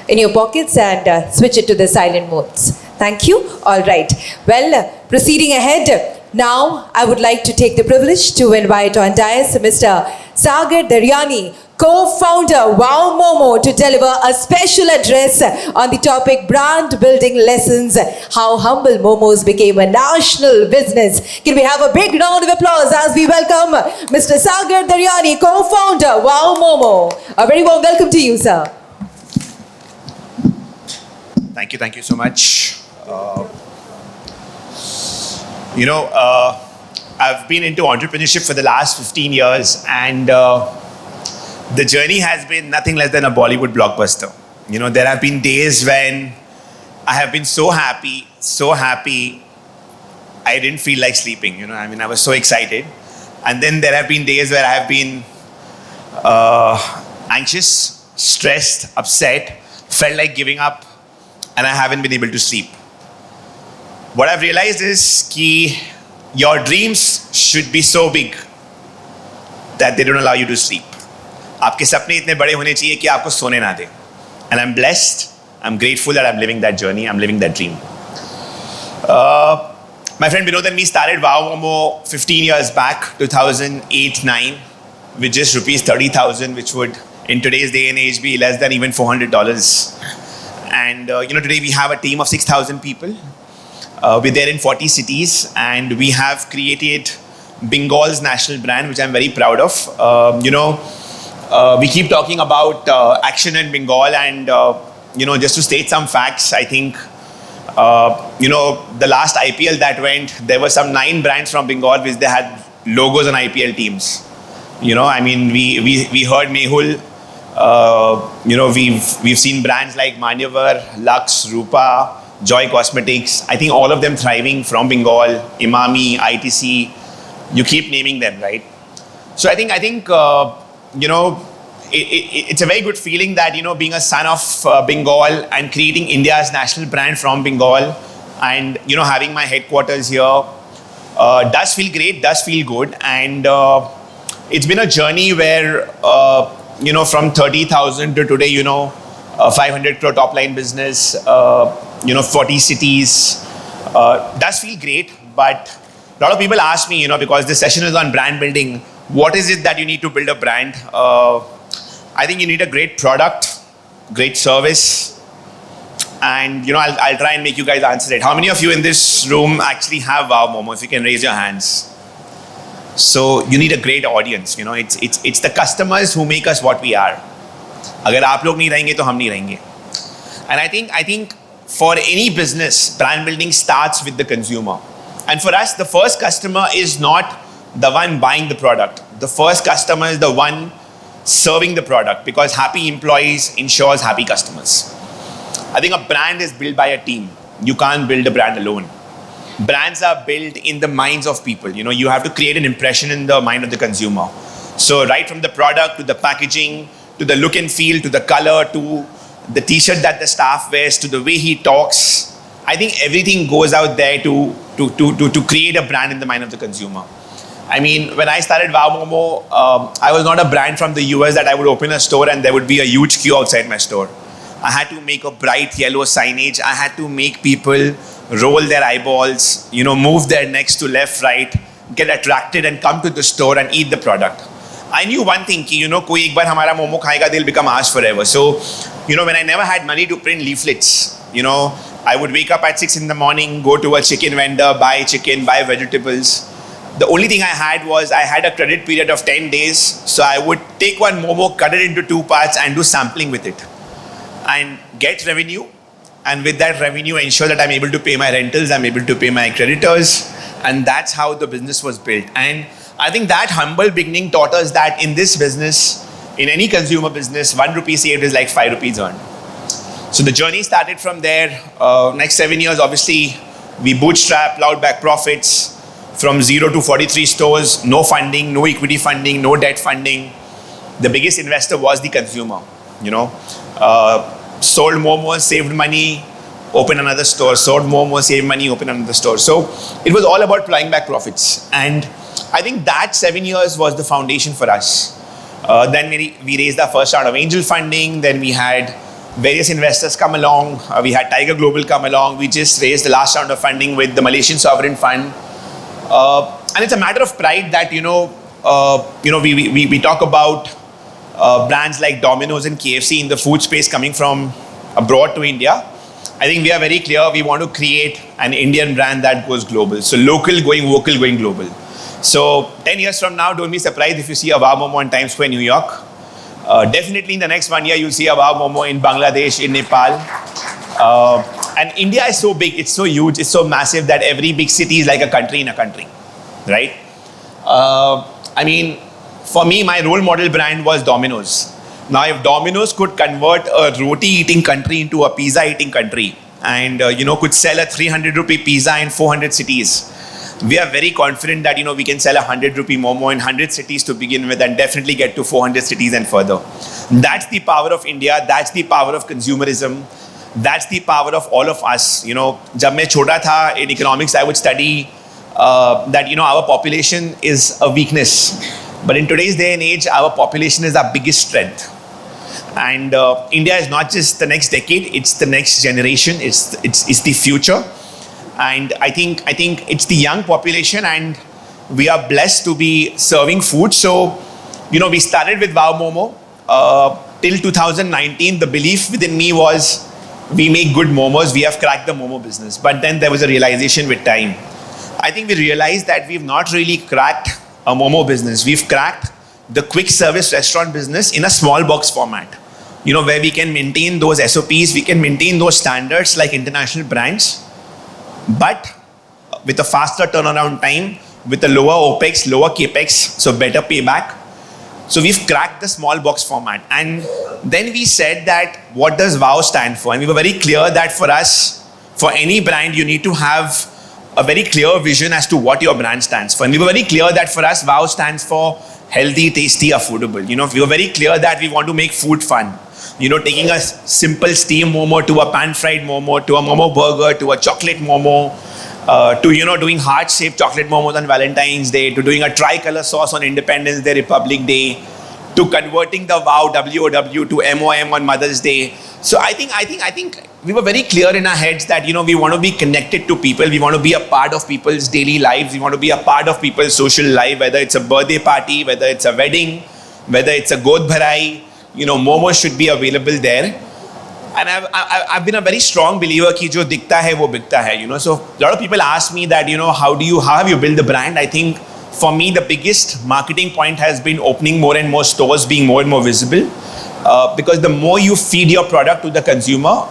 your pockets and switch it to the silent modes. Thank you. All right. Well, proceeding ahead. Now, I would like to take the privilege to invite on dais Mr. Sagar Daryani, co-founder Wow Momo, to deliver a special address on the topic Brand Building Lessons, how humble momos became a national business. Can we have a big round of applause as we welcome Mr. Sagar Daryani, co-founder Wow Momo. A very warm welcome to you, sir. Thank you so much. I've been into entrepreneurship for the last 15 years, and the journey has been nothing less than a Bollywood blockbuster. There have been days when I have been so happy, I didn't feel like sleeping. I was so excited. And then there have been days where I have been anxious, stressed, upset, felt like giving up, and I haven't been able to sleep. What I've realized is that your dreams should be so big that they don't allow you to sleep. आपके सपने इतने बड़े होने चाहिए कि आपको सोने ना दें. And I'm blessed, I'm grateful that I'm living that journey, I'm living that dream. My friend Vinod and me started Wow Momo 15 years back, 2008-9, with just rupees 30,000, which would in today's day and age be less than even $400. And today we have a team of 6,000 people. We're there in 40 cities, and we have created Bengal's national brand, which I'm very proud of. We keep talking about action in Bengal, and just to state some facts, I think the last IPL that went, there were some 9 brands from Bengal which they had logos on IPL teams. We heard Mehul. We've seen brands like Manyavar, Lux, Rupa, Joy Cosmetics. I think all of them thriving from Bengal, Imami, ITC. You keep naming them, right? So I think it's a very good feeling that being a son of Bengal and creating India's national brand from Bengal, and having my headquarters here does feel great, does feel good, and it's been a journey where from 30,000 to today 500 crore top line business. 40 cities, does feel great, but a lot of people ask me, because this session is on brand building, what is it that you need to build a brand? I think you need a great product, great service, and I'll try and make you guys answer it. How many of you in this room actually have Wow Momo? If you can raise your hands. So you need a great audience. It's the customers who make us what we are. अगर आप लोग नहीं रहेंगे तो हम नहीं रहेंगे. And I think for any business, brand building starts with the consumer. And for us, the first customer is not the one buying the product. The first customer is the one serving the product, because happy employees ensures happy customers. I think a brand is built by a team. You can't build a brand alone. Brands are built in the minds of people. You have to create an impression in the mind of the consumer. So right from the product to the packaging, to the look and feel, to the color, to the t-shirt that the staff wears, to the way he talks, I think everything goes out there to create a brand in the mind of the consumer. When I started Wow Momo, I was not a brand from the US that I would open a store and there would be a huge queue outside my store. I had to make a bright yellow signage. I had to make people roll their eyeballs, move their necks to left, right, get attracted and come to the store and eat the product. I knew one thing, koi ek baar hamara momo khayega, they'll become ours forever. So, when I never had money to print leaflets, I would wake up at 6 in the morning, go to a chicken vendor, buy chicken, buy vegetables. The only thing I had was I had a credit period of 10 days. So I would take one momo, cut it into 2 parts and do sampling with it and get revenue. And with that revenue, ensure that I'm able to pay my rentals, I'm able to pay my creditors. And that's how the business was built. And I think that humble beginning taught us that in this business, in any consumer business, 1 rupee saved is like 5 rupees earned. So the journey started from there. Next 7 years, obviously, we bootstrapped, plowed back profits from 0 to 43 stores, no funding, no equity funding, no debt funding. The biggest investor was the consumer, sold momos, saved money, opened another store, sold momos, saved money, opened another store. So it was all about plowing back profits. And I think that 7 years was the foundation for us. Then we raised our first round of angel funding. Then we had various investors come along. We had Tiger Global come along. We just raised the last round of funding with the Malaysian Sovereign Fund. And it's a matter of pride that, we talk about brands like Domino's and KFC in the food space coming from abroad to India. I think we are very clear we want to create an Indian brand that goes global. So local going vocal, going global. So 10 years from now, don't be surprised if you see a Wow Momo in Times Square, New York. Definitely in the next 1 year, you'll see a Wow Momo in Bangladesh, in Nepal. And India is so big, it's so huge, it's so massive that every big city is like a country in a country, right? For me, my role model brand was Domino's. Now, if Domino's could convert a roti-eating country into a pizza-eating country and, could sell a 300 rupee pizza in 400 cities, we are very confident that, we can sell a 100 rupee momo in 100 cities to begin with and definitely get to 400 cities and further. That's the power of India. That's the power of consumerism. That's the power of all of us. Jab main chota tha, in economics, I would study that, our population is a weakness. But in today's day and age, our population is our biggest strength. And India is not just the next decade, it's the next generation, it's the future. And I think it's the young population, and we are blessed to be serving food. So, we started with Wow Momo. Till 2019, the belief within me was we make good momos, we have cracked the momo business. But then there was a realization with time. I think we realized that we've not really cracked a momo business. We've cracked the quick service restaurant business in a small box format. Where we can maintain those SOPs, we can maintain those standards like international brands, but with a faster turnaround time, with a lower OPEX, lower CAPEX, so better payback. So we've cracked the small box format. And then we said that, what does WOW stand for? And we were very clear that for us, for any brand, you need to have a very clear vision as to what your brand stands for. And we were very clear that for us, WOW stands for healthy, tasty, affordable. We were very clear that we want to make food fun. Taking a simple steam momo to a pan-fried momo, to a momo burger, to a chocolate momo, to, doing heart-shaped chocolate momos on Valentine's Day, to doing a tricolor sauce on Independence Day, Republic Day, to converting the WOW, WOW to MOM on Mother's Day. So I think we were very clear in our heads that, we want to be connected to people. We want to be a part of people's daily lives. We want to be a part of people's social life, whether it's a birthday party, whether it's a wedding, whether it's a god bharai, momos should be available there. And I've been a very strong believer ki jo dikhta hai wo bikta hai. So a lot of people ask me that, how have you built the brand? I think for me, the biggest marketing point has been opening more and more stores, being more and more visible. Because the more you feed your product to the consumer,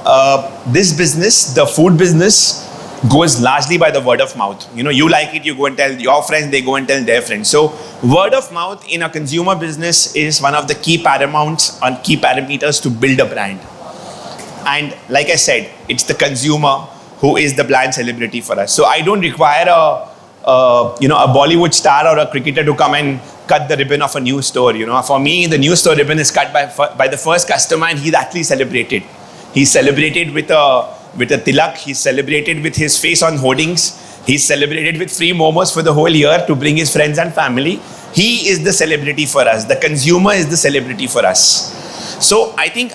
this business, the food business, goes largely by the word of mouth. You like it, you go and tell your friends, they go and tell their friends. So word of mouth in a consumer business is one of the key paramounts and key parameters to build a brand. And like I said, it's the consumer who is the brand celebrity for us. So I don't require a Bollywood star or a cricketer to come and cut the ribbon of a new store. For me, the new store ribbon is cut by the first customer, and he's actually celebrated. He's celebrated with a tilak. He's celebrated with his face on hoardings. He's celebrated with free momos for the whole year to bring his friends and family. He is the celebrity for us. The consumer is the celebrity for us. So I think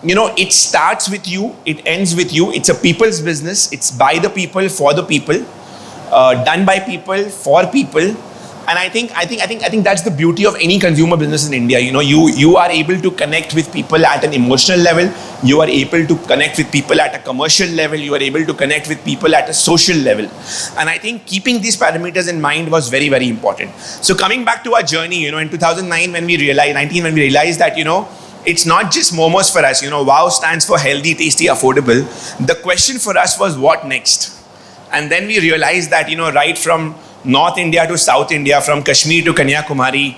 it starts with you. It ends with you. It's a people's business. It's by the people, for the people, done by people, for people. And I think that's the beauty of any consumer business in India. You are able to connect with people at an emotional level. You are able to connect with people at a commercial level. You are able to connect with people at a social level. And I think keeping these parameters in mind was very, very important. So coming back to our journey, in 2019 when we realized that, it's not just momos for us. WOW stands for healthy, tasty, affordable. The question for us was, what next? And then we realized that, right from North India to South India, from Kashmir to Kanyakumari,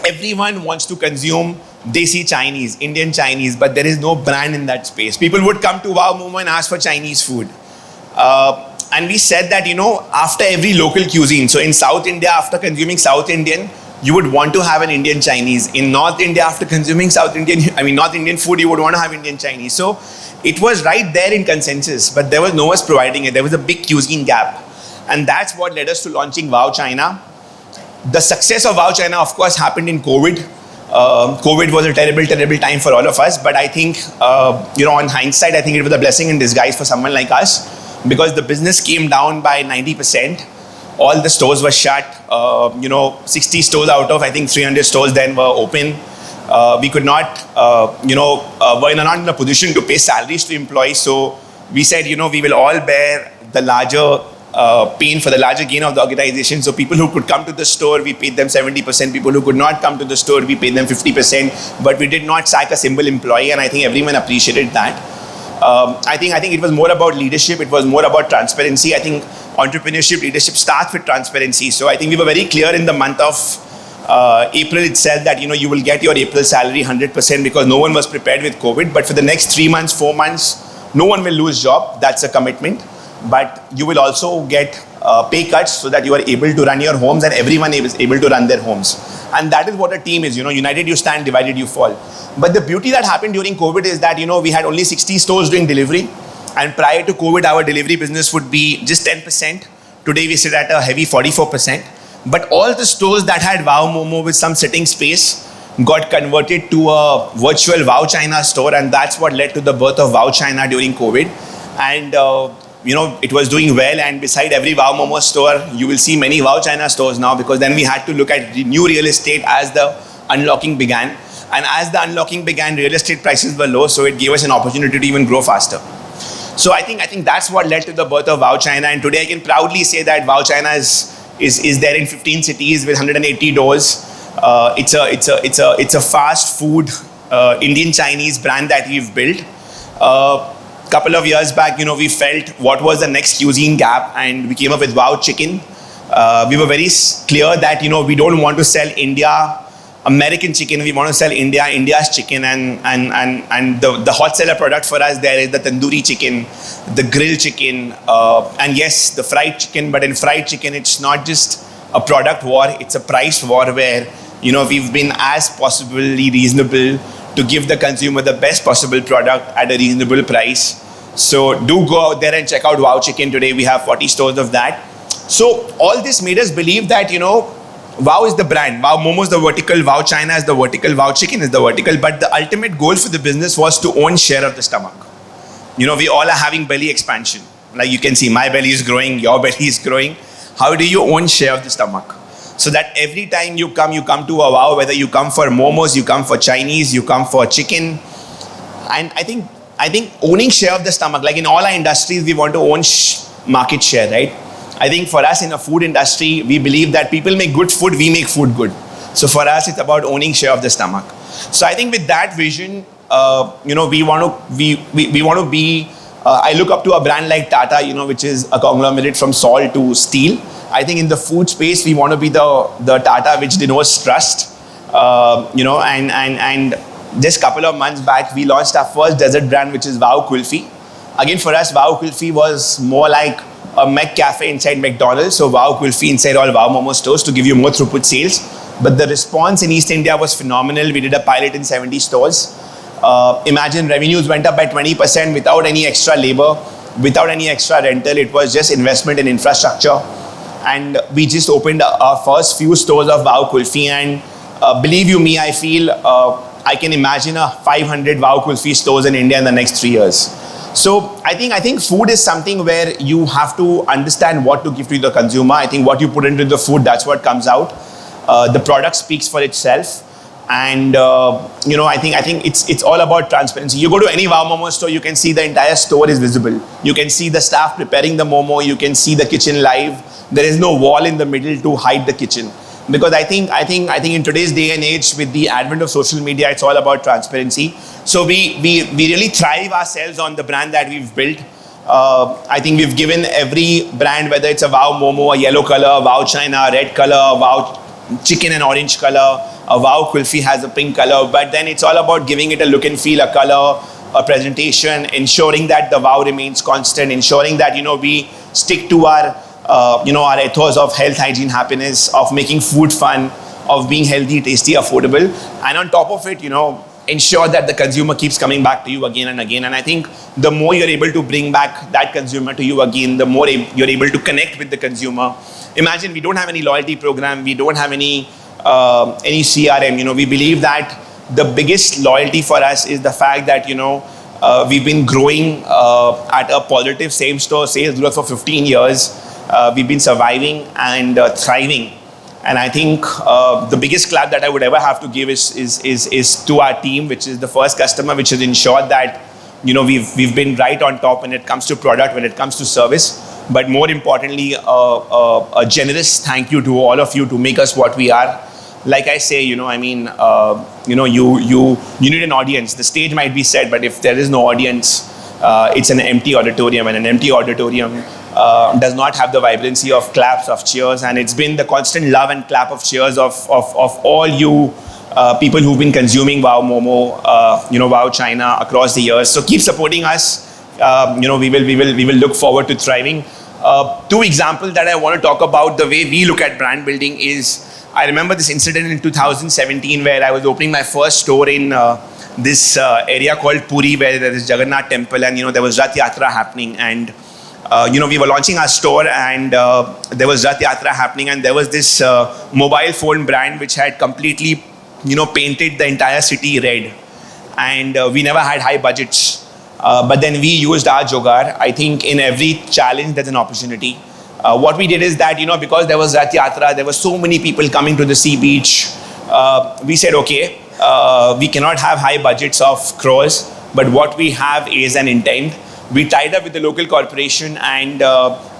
everyone wants to consume they see Chinese, Indian Chinese, but there is no brand in that space. People would come to Wow Momo and ask for Chinese food. And we said that, after every local cuisine, so in South India, after consuming South Indian, you would want to have an Indian Chinese. In North India, after consuming North Indian food, you would want to have Indian Chinese. So it was right there in consensus, but there was no one providing it. There was a big cuisine gap. And that's what led us to launching Wow China. The success of Wow China, of course, happened in COVID. COVID was a terrible, terrible time for all of us. But I think, on hindsight, I think it was a blessing in disguise for someone like us, because the business came down by 90%. All the stores were shut. 60 stores out of, I think, 300 stores then were open. We could not, were not in a position to pay salaries to employees. So we said, we will all bear the larger pain for the larger gain of the organization. So people who could come to the store, we paid them 70%. People who could not come to the store, we paid them 50%. But we did not sack a single employee, and I think everyone appreciated that. I think it was more about leadership. It was more about transparency. I think entrepreneurship, leadership starts with transparency. So I think we were very clear in the month of April itself that, you will get your April salary 100% because no one was prepared with COVID. But for the next 3 months, 4 months, no one will lose job. That's a commitment. But you will also get pay cuts so that you are able to run your homes and everyone is able to run their homes. And that is what a team is, united you stand, divided you fall. But the beauty that happened during COVID is that, we had only 60 stores doing delivery. And prior to COVID, our delivery business would be just 10%. Today, we sit at a heavy 44%. But all the stores that had Wow Momo with some sitting space got converted to a virtual Wow China store. And that's what led to the birth of Wow China during COVID. And, it was doing well. And beside every Wow Momo store, you will see many Wow China stores now, because then we had to look at new real estate as the unlocking began. And as the unlocking began, real estate prices were low. So it gave us an opportunity to even grow faster. So I think that's what led to the birth of Wow China. And today I can proudly say that Wow China is there in 15 cities with 180 doors. It's a fast food Indian Chinese brand that we've built. Couple of years back, we felt what was the next cuisine gap, and we came up with Wow Chicken. We were very clear that, we don't want to sell American chicken. We want to sell India's chicken, and the hot seller product for us there is the tandoori chicken, the grilled chicken, and yes, the fried chicken. But in fried chicken, it's not just a product war, it's a price war where, we've been as possibly reasonable to give the consumer the best possible product at a reasonable price. So do go out there and check out Wow Chicken today. We have 40 stores of that. So all this made us believe that, Wow is the brand. Wow Momo is the vertical. Wow China is the vertical. Wow Chicken is the vertical. But the ultimate goal for the business was to own share of the stomach. We all are having belly expansion. Like you can see, my belly is growing, your belly is growing. How do you own share of the stomach? So that every time you come to a Wow, whether you come for momos, you come for Chinese, you come for chicken. And I think owning share of the stomach, like in all our industries, we want to own market share, right? I think for us in the food industry, we believe that people make good food, we make food good. So for us, it's about owning share of the stomach. So I think with that vision, we want to be, I look up to a brand like Tata, which is a conglomerate from salt to steel. I think in the food space, we want to be the Tata which denotes trust, and just a couple of months back, we launched our first dessert brand, which is Wow Kulfi. Again, for us, Wow Kulfi was more like a McCafe inside McDonald's. So Wow Kulfi inside all Wow Momo stores to give you more throughput sales. But the response in East India was phenomenal. We did a pilot in 70 stores. Imagine revenues went up by 20% without any extra labor, without any extra rental. It was just investment in infrastructure. And we just opened our first few stores of Wow Kulfi. And believe you me, I feel I can imagine 500 Wow Kulfi stores in India in the next 3 years. So I think food is something where you have to understand what to give to the consumer. I think what you put into the food, that's what comes out. The product speaks for itself. And I think it's all about transparency. You go to any Wow Momo store, you can see the entire store is visible. You can see the staff preparing the momo. You can see the kitchen live. There is no wall in the middle to hide the kitchen. Because I think in today's day and age, with the advent of social media, it's all about transparency. So we really thrive ourselves on the brand that we've built. I think we've given every brand, whether it's a Wow Momo, a yellow color, Wow China, red color, Wow chicken an orange color, a wow kulfi has a pink color, but then it's all about giving it a look and feel, a color, a presentation, ensuring that the wow remains constant, ensuring that, we stick to our, our ethos of health, hygiene, happiness, of making food fun, of being healthy, tasty, affordable. And on top of it, ensure that the consumer keeps coming back to you again and again. And I think the more you're able to bring back that consumer to you again, the more you're able to connect with the consumer. Imagine we don't have any loyalty program, we don't have any CRM. We believe that the biggest loyalty for us is the fact that, we've been growing at a positive same-store sales growth for 15 years. We've been surviving and thriving. And I think the biggest clap that I would ever have to give is to our team, which is the first customer, which has ensured that, we've been right on top when it comes to product, when it comes to service. But more importantly, a generous thank you to all of you to make us what we are. Like I say, you need an audience. The stage might be set, but if there is no audience, it's an empty auditorium, and an empty auditorium does not have the vibrancy of claps, of cheers. And it's been the constant love and clap of cheers of all you people who've been consuming Wow Momo, Wow China across the years. So keep supporting us. We will look forward to thriving. Two examples that I want to talk about the way we look at brand building is, I remember this incident in 2017 where I was opening my first store in this area called Puri, where there is Jagannath temple, and there was Rath Yatra happening, and we were launching our store, and there was Rath Yatra happening, and there was this mobile phone brand which had completely painted the entire city red, and we never had high budgets, but then we used our jugaad. I think in every challenge there's an opportunity. What we did is that, because there was Rath Yatra, there were so many people coming to the sea beach, we said, okay, we cannot have high budgets of crores, but what we have is an intent. We tied up with the local corporation, and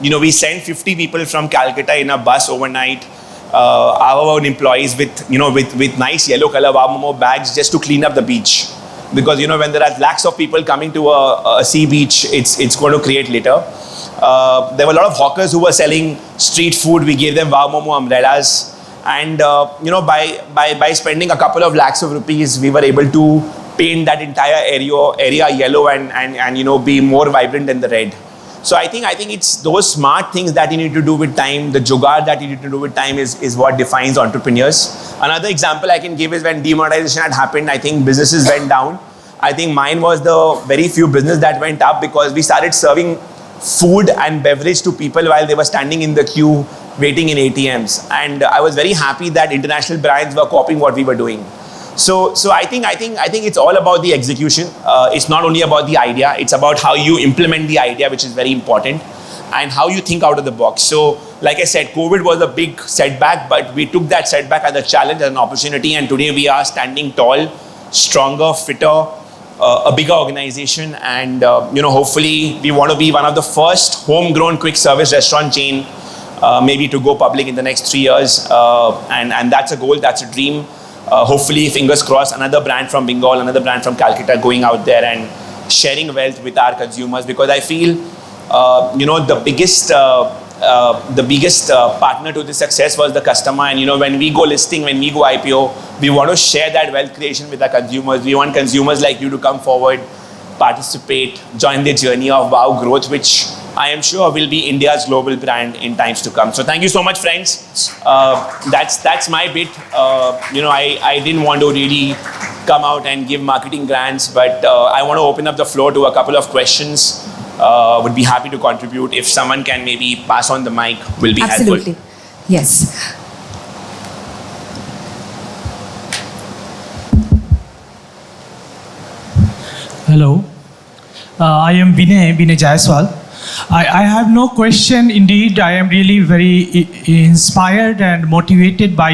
we sent 50 people from Calcutta in a bus overnight, our own employees with nice yellow color Wow Momo bags just to clean up the beach. Because when there are lakhs of people coming to a sea beach, it's going to create litter. There were a lot of hawkers who were selling street food. We gave them Wow Momo umbrellas, and by spending a couple of lakhs of rupees, we were able to paint that entire area yellow and be more vibrant than the red. So I think it's those smart things that you need to do with time. The jugaad that you need to do with time is what defines entrepreneurs. Another example I can give is when demonetization had happened, I think businesses went down. I think mine was the very few business that went up, because we started serving food and beverage to people while they were standing in the queue waiting in ATMs. And I was very happy that international brands were copying what we were doing. So I think it's all about the execution. It's not only about the idea, it's about how you implement the idea, which is very important, and how you think out of the box. So like I said, COVID was a big setback, but we took that setback as a challenge, as an opportunity, and today we are standing tall, stronger, fitter, a bigger organization, and hopefully we want to be one of the first homegrown quick service restaurant chain maybe to go public in the next 3 years, and that's a goal, that's a dream. Hopefully, fingers crossed, another brand from Bengal, another brand from Calcutta going out there and sharing wealth with our consumers, because I feel the biggest partner to the success was the customer. And when we go listing, when we go IPO, we want to share that wealth creation with our consumers. We want consumers like you to come forward, participate, join the journey of Wow growth, which I am sure will be India's global brand in times to come. So thank you so much, friends. That's my bit. I didn't want to really come out and give marketing grants, but I want to open up the floor to a couple of questions. Would be happy to contribute. If someone can maybe pass on the mic, will be Absolutely. helpful. Yes. Hello. I am Vinay Jaiswal. I have no question. Indeed, I am really very inspired and motivated by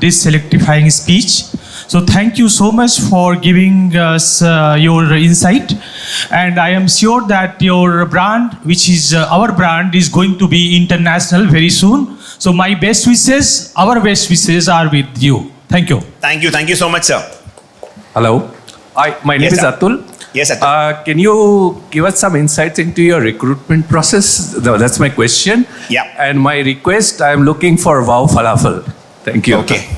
this electrifying speech. So thank you so much for giving us your insight. And I am sure that your brand, which is our brand, is going to be international very soon. So my best wishes, our best wishes are with you. Thank you. Thank you so much, sir. Hello. My name is Atul. Yes, Atul. Can you give us some insights into your recruitment process? That's my question. Yeah. And my request, I am looking for Wow Falafel. Thank you. Okay.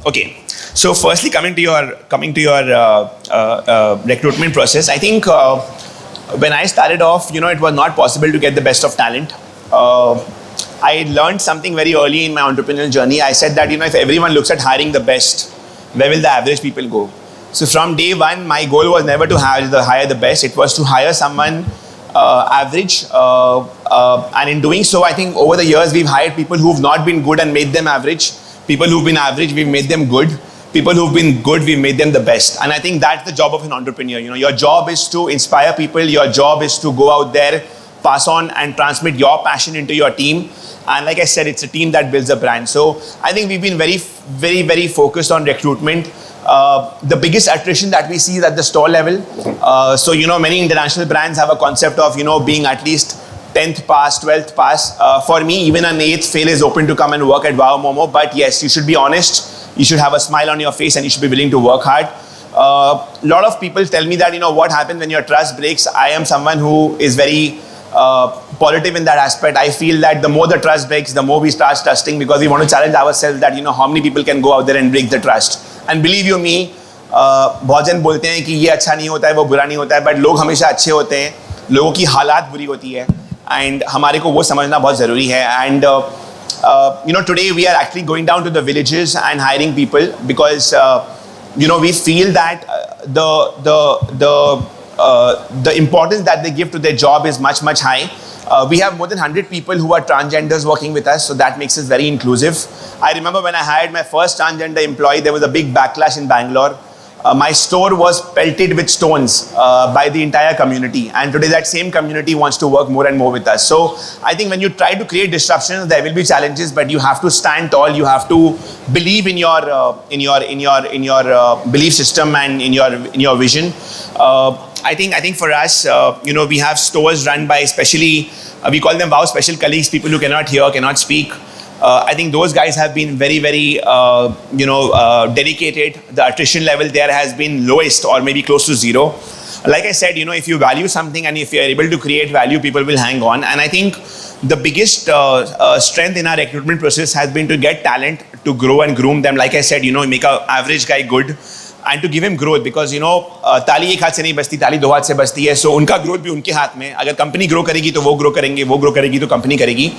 Okay. So firstly, coming to your recruitment process, I think when I started off, it was not possible to get the best of talent. I learned something very early in my entrepreneurial journey. I said that, if everyone looks at hiring the best, where will the average people go? So from day one, my goal was never to hire the best. It was to hire someone average. And in doing so, I think over the years, we've hired people who've not been good and made them average. People who've been average, we've made them good. People who've been good, we've made them the best. And I think that's the job of an entrepreneur. Your job is to inspire people. Your job is to go out there, pass on and transmit your passion into your team. And like I said, it's a team that builds a brand. So I think we've been very, very, very focused on recruitment. The biggest attrition that we see is at the store level. So, many international brands have a concept of, being at least 10th pass, 12th pass. For me, even an 8th fail is open to come and work at Wow Momo. But yes, you should be honest. You should have a smile on your face and you should be willing to work hard. A lot of people tell me that, what happens when your trust breaks. I am someone who is very positive in that aspect. I feel that the more the trust breaks, the more we start trusting, because we want to challenge ourselves that, how many people can go out there and break the trust. And believe you me, बहुत जन बोलते हैं कि ये अच्छा नहीं होता है, वो बुरा नहीं होता है, but लोग हमेशा अच्छे होते हैं, लोगों की हालात बुरी होती है, and हमारे को वो समझना बहुत ज़रूरी है. And today we are actually going down to the villages and hiring people because we feel that the importance that they give to their job is much, much high. We have more than 100 people who are transgenders working with us, so that makes us very inclusive. I remember when I hired my first transgender employee, there was a big backlash in Bangalore. My store was pelted with stones by the entire community, and today that same community wants to work more and more with us. So I think when you try to create disruptions, there will be challenges, but you have to stand tall. You have to believe in your belief system and in your vision. I think for us, we have stores run by especially, we call them WOW special colleagues, people who cannot hear, cannot speak. I think those guys have been very, very, dedicated. The attrition level there has been lowest or maybe close to zero. Like I said, if you value something and if you're able to create value, people will hang on. And I think the biggest strength in our recruitment process has been to get talent, to grow and groom them. Like I said, make an average guy good. And to give him growth, because ताली एक हाथ से नहीं बजती, ताली दो हाथ से बजती है. So उनका growth भी उनके हाथ में. अगर company grow करेगी तो वो grow करेंगे, वो grow करेगी तो company करेगी.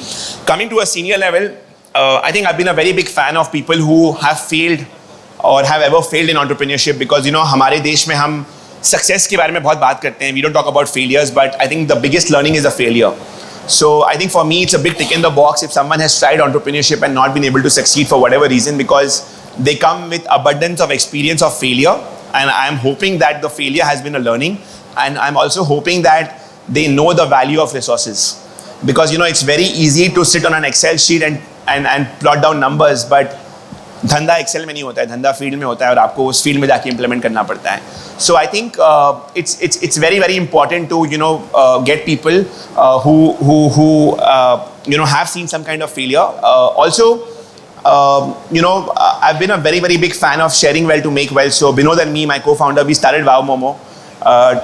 Coming to a senior level, I think I've been a very big fan of people who have failed or have ever failed in entrepreneurship, because हमारे देश में हम success के बारे में बहुत बात करते हैं. We don't talk about failures, but I think the biggest learning is a failure. So I think for me it's a big tick in the box if someone has tried entrepreneurship and not been able to succeed for whatever reason, because they come with abundance of experience of failure, and I'm hoping that the failure has been a learning, and I'm also hoping that they know the value of resources, because it's very easy to sit on an Excel sheet and plot down numbers, but धंधा Excel में नहीं होता है, धंधा field में होता है और आपको उस field में जाके implement करना पड़ता है. So I think it's very, very important to get people who have seen some kind of failure. Also, I've been a very, very big fan of sharing well to make well. So Binod and me, my co-founder, we started Wow Momo.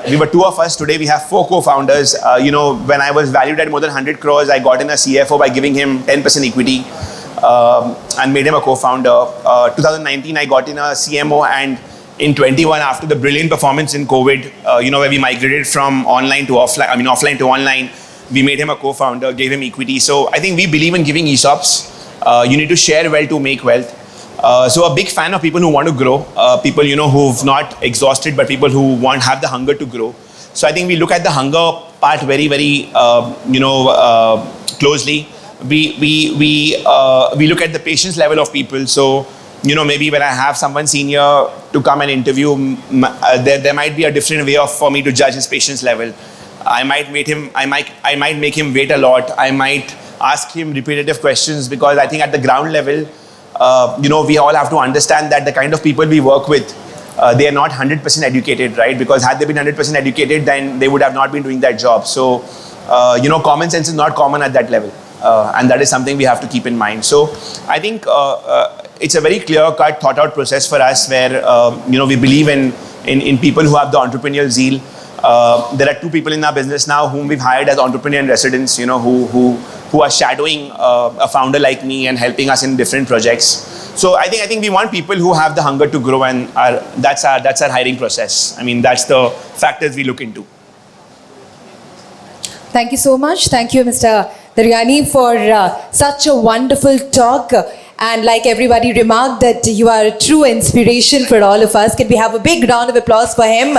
We were 2 of us. Today we have 4 co-founders. When I was valued at more than 100 crores, I got in a CFO by giving him 10% equity and made him a co-founder. 2019, I got in a CMO, and in 21, after the brilliant performance in COVID, where we migrated from offline to online, we made him a co-founder, gave him equity. So I think we believe in giving ESOPs. You need to share well to make wealth. So a big fan of people who want to grow, people who've not exhausted, but people who have the hunger to grow. So I think we look at the hunger part very, very closely. We look at the patience level of people. So maybe when I have someone senior to come and interview, there might be a different way for me to judge his patience level. I might make him wait a lot. I might ask him repetitive questions, because I think at the ground level, we all have to understand that the kind of people we work with, they are not 100% educated, right? Because had they been 100% educated, then they would have not been doing that job. So, common sense is not common at that level. And that is something we have to keep in mind. So I think it's a very clear-cut, thought-out process for us where, we believe in people who have the entrepreneurial zeal. There are 2 people in our business now whom we've hired as entrepreneur in residence, who who are shadowing a founder like me and helping us in different projects. So I think we want people who have the hunger to grow, and that's our hiring process. I mean, that's the factors we look into. Thank you so much. Thank you, Mr. Daryani, for such a wonderful talk. And like everybody remarked, that you are a true inspiration for all of us. Can we have a big round of applause for him?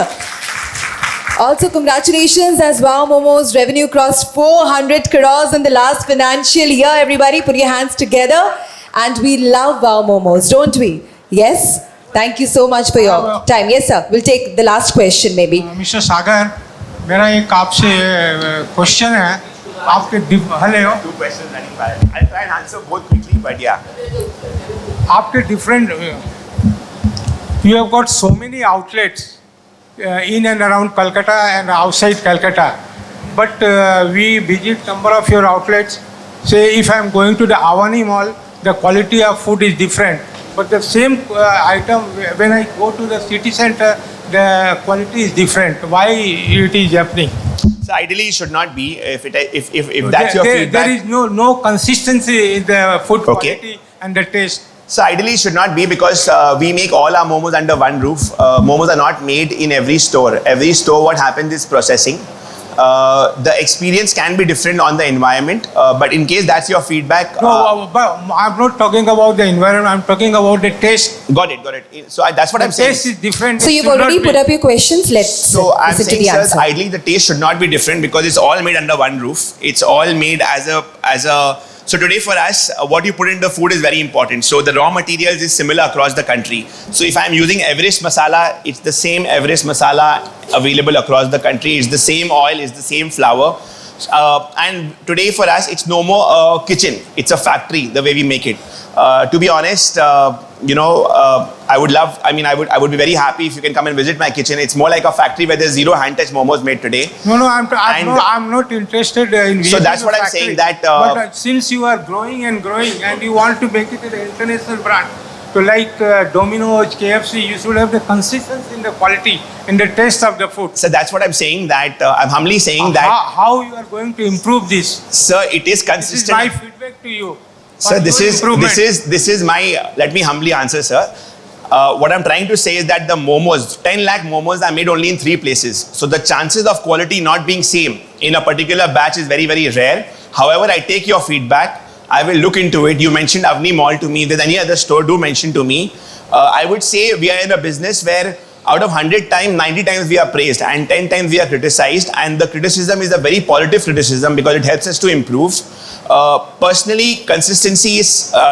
Also, congratulations, as Wow Momo's revenue crossed 400 crores in the last financial year. Everybody put your hands together. And we love Wow Momos, don't we? Yes? Thank you so much for your time. Yes, sir. We'll take the last question, maybe. Mr. Sagar, मेरा एक आपसे question है. आपके hello. 2 questions running by. I'll try and answer both quickly, but yeah. आपके different. You have got so many outlets in and around Kolkata and outside Kolkata, but we visit number of your outlets. Say if I am going to the Avani Mall, the quality of food is different, but the same item when I go to the city center, the quality is different. Why it is happening? So ideally, it should not be. If that's your feedback, there is no consistency in the food quality and the taste. So ideally, it should not be, because we make all our momos under one roof. Momos are not made in every store. Every store, what happens is processing. The experience can be different on the environment, but in case that's your feedback. No, but I'm not talking about the environment, I'm talking about the taste. Got it. So that's what I'm saying. The taste is different. So you've already put up your questions. Let's So I'm listen to saying, the sir, answer. ideally the taste should not be different, because it's all made under one roof. It's all made as a. So today for us, what you put in the food is very important. So the raw materials is similar across the country. So if I'm using Everest masala, it's the same Everest masala available across the country. It's the same oil, it's the same flour. And today for us, it's no more a kitchen. It's a factory, the way we make it. To be honest, I would be very happy if you can come and visit my kitchen. It's more like a factory where there's zero hand-touch momos made today. No, I'm not interested in. So that's what I'm saying, that. But since you are growing and you want to make it an international brand, so like Domino's, KFC, you should have the consistency in the quality, in the taste of the food. So that's what I'm saying, that I'm humbly saying that. How you are going to improve this? Sir, it is consistent. This is my feedback to you. Sir, this is my, let me humbly answer, sir. What I'm trying to say is that the momos, 10 lakh momos are made only in 3 places. So the chances of quality not being same in a particular batch is very, very rare. However, I take your feedback. I will look into it. You mentioned Avni Mall to me. If there's any other store, do mention to me. I would say we are in a business where out of 100 times, 90 times we are praised and 10 times we are criticized. And the criticism is a very positive criticism, because it helps us to improve. Personally, consistency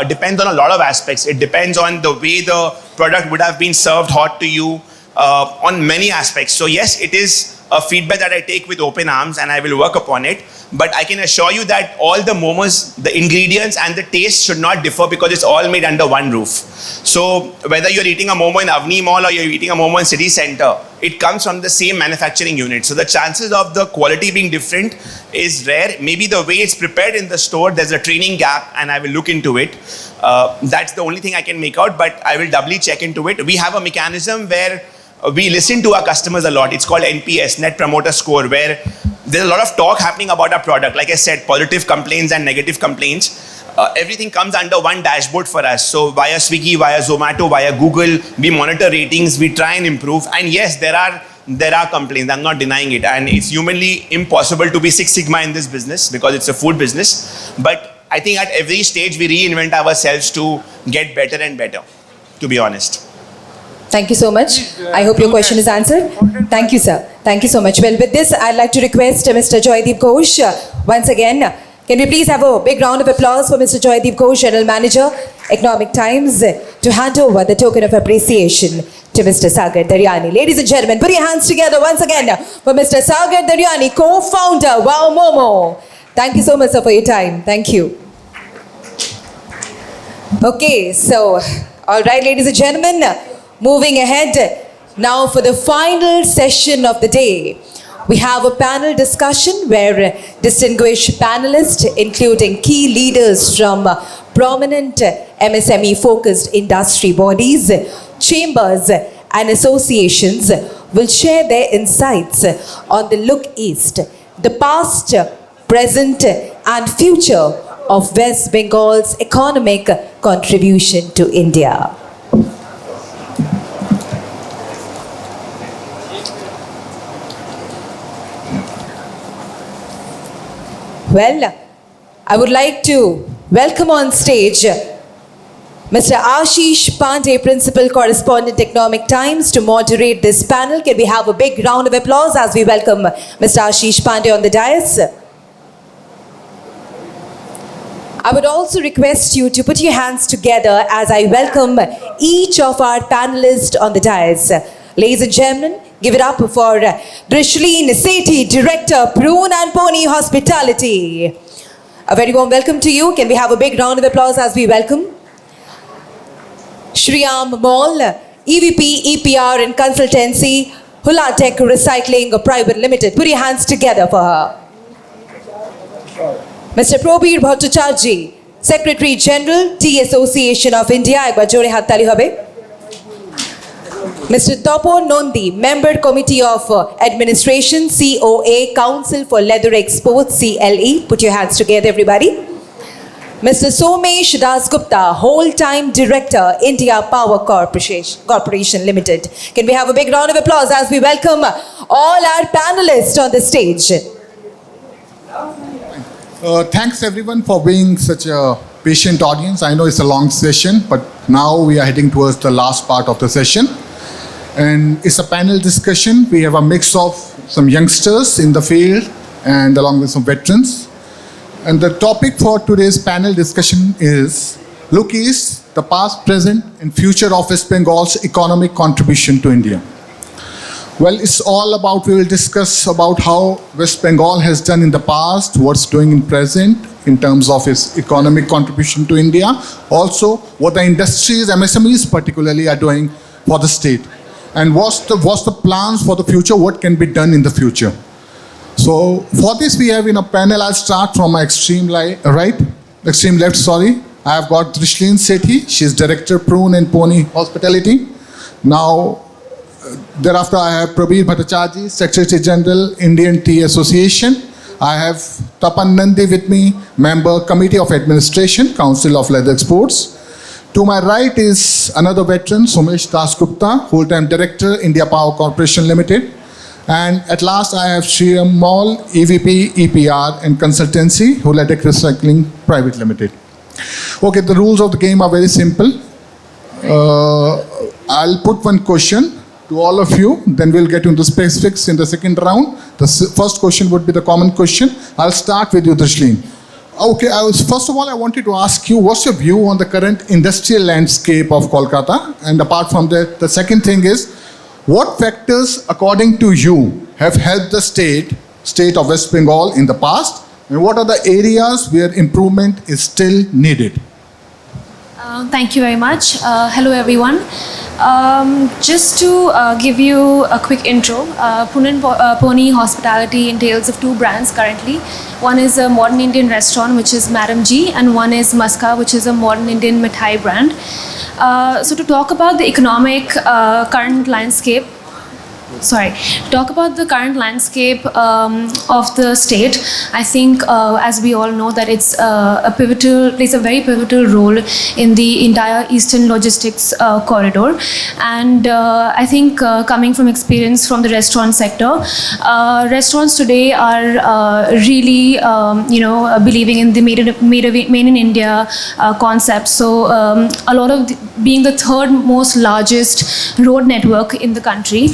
depends on a lot of aspects. It depends on the way the product would have been served hot to you, on many aspects. So yes, it is a feedback that I take with open arms, and I will work upon it. But I can assure you that all the momos, the ingredients and the taste should not differ, because it's all made under one roof. So whether you're eating a momo in Avni Mall or you're eating a momo in City Center, it comes from the same manufacturing unit. So the chances of the quality being different is rare. Maybe the way it's prepared in the store, there's a training gap, and I will look into it. That's the only thing I can make out, but I will doubly check into it. We have a mechanism where we listen to our customers a lot. It's called NPS, Net Promoter Score, where there's a lot of talk happening about our product. Like I said, positive complaints and negative complaints. Everything comes under one dashboard for us. So via Swiggy, via Zomato, via Google, we monitor ratings, we try and improve. And yes, there are complaints. I'm not denying it. And it's humanly impossible to be Six Sigma in this business, because it's a food business. But I think at every stage we reinvent ourselves to get better and better, to be honest. Thank you so much. I hope your question is answered. Thank you, sir. Thank you so much. Well, with this, I'd like to request Mr. Joydeep Ghosh once again. Can we please have a big round of applause for Mr. Joydeep Ghosh, General Manager, Economic Times, to hand over the token of appreciation to Mr. Sagar Daryani. Ladies and gentlemen, put your hands together once again for Mr. Sagar Daryani, co-founder, Wow Momo. Thank you so much, sir, for your time. Thank you. Okay, so, all right, ladies and gentlemen, moving ahead now for the final session of the day. We have a panel discussion where distinguished panelists, including key leaders from prominent MSME-focused industry bodies, chambers and associations, will share their insights on the look east, the past, present and future of West Bengal's economic contribution to India. Well, I would like to welcome on stage Mr. Shashi Panja, Principal Correspondent, Economic Times, to moderate this panel. Can we have a big round of applause as we welcome Mr. Shashi Panja on the dais? I would also request you to put your hands together as I welcome each of our panelists on the dais. Ladies and gentlemen, give it up for Drishleen Sethi, Director, Prune and Pony Hospitality. A very warm welcome to you. Can we have a big round of applause as we welcome Shriyam Mall, EVP, EPR and Consultancy, Hula Tech Recycling Private Limited. Put your hands together for her. Mr. Probir Bhattacharjee, Secretary General, Tea Association of India. Ekbar jore hath tali hobe. Mr. Topo Nondi, Member Committee of Administration, COA, Council for Leather Exports, CLE. Put your hands together, everybody. Mr. Somesh Dasgupta, Whole-Time Director, India Power Corporation Limited. Can we have a big round of applause as we welcome all our panelists on the stage? Thanks everyone for being such a patient audience. I know it's a long session, but now we are heading towards the last part of the session. And it's a panel discussion. We have a mix of some youngsters in the field and along with some veterans. And the topic for today's panel discussion is Look East, the past, present and future of West Bengal's economic contribution to India. Well, it's all about, we will discuss about how West Bengal has done in the past, what's doing in present in terms of its economic contribution to India. Also, what the industries, MSMEs particularly, are doing for the state. And what's the plans for the future, what can be done in the future. So for this we have in a panel, I'll start from my extreme left, sorry. I have got Drishleen Sethi, she's Director, Prune and Pony Hospitality. Now, thereafter I have Probir Bhattacharjee, Secretary General, Indian Tea Association. I have Tapan Nandi with me, Member, Committee of Administration, Council of Leather Exports. To my right is another veteran, Somesh Dasgupta, Full-Time Director, India Power Corporation Limited. And at last I have Shriyam Mall, EVP, EPR and Consultancy, Hula Tech Recycling Private Limited. Okay, the rules of the game are very simple. I'll put one question to all of you, then we'll get into specifics in the second round. The first question would be the common question. I'll start with you, Drishleen. Okay, first of all, I wanted to ask you, what's your view on the current industrial landscape of Kolkata? And apart from that, the second thing is, what factors, according to you, have helped the state of West Bengal in the past? And what are the areas where improvement is still needed? Thank you very much. Hello, everyone. Just to give you a quick intro, Prune and Pony Hospitality entails of two brands currently. One is a modern Indian restaurant, which is Madam G, and one is Maska, which is a modern Indian mithai brand. So to talk about the economic current landscape, talk about the current landscape of the state. I think, as we all know, that it's plays a very pivotal role in the entire eastern logistics corridor. And I think, coming from experience from the restaurant sector, restaurants today are really, believing in the made in India concept. So a lot of being the third most largest road network in the country,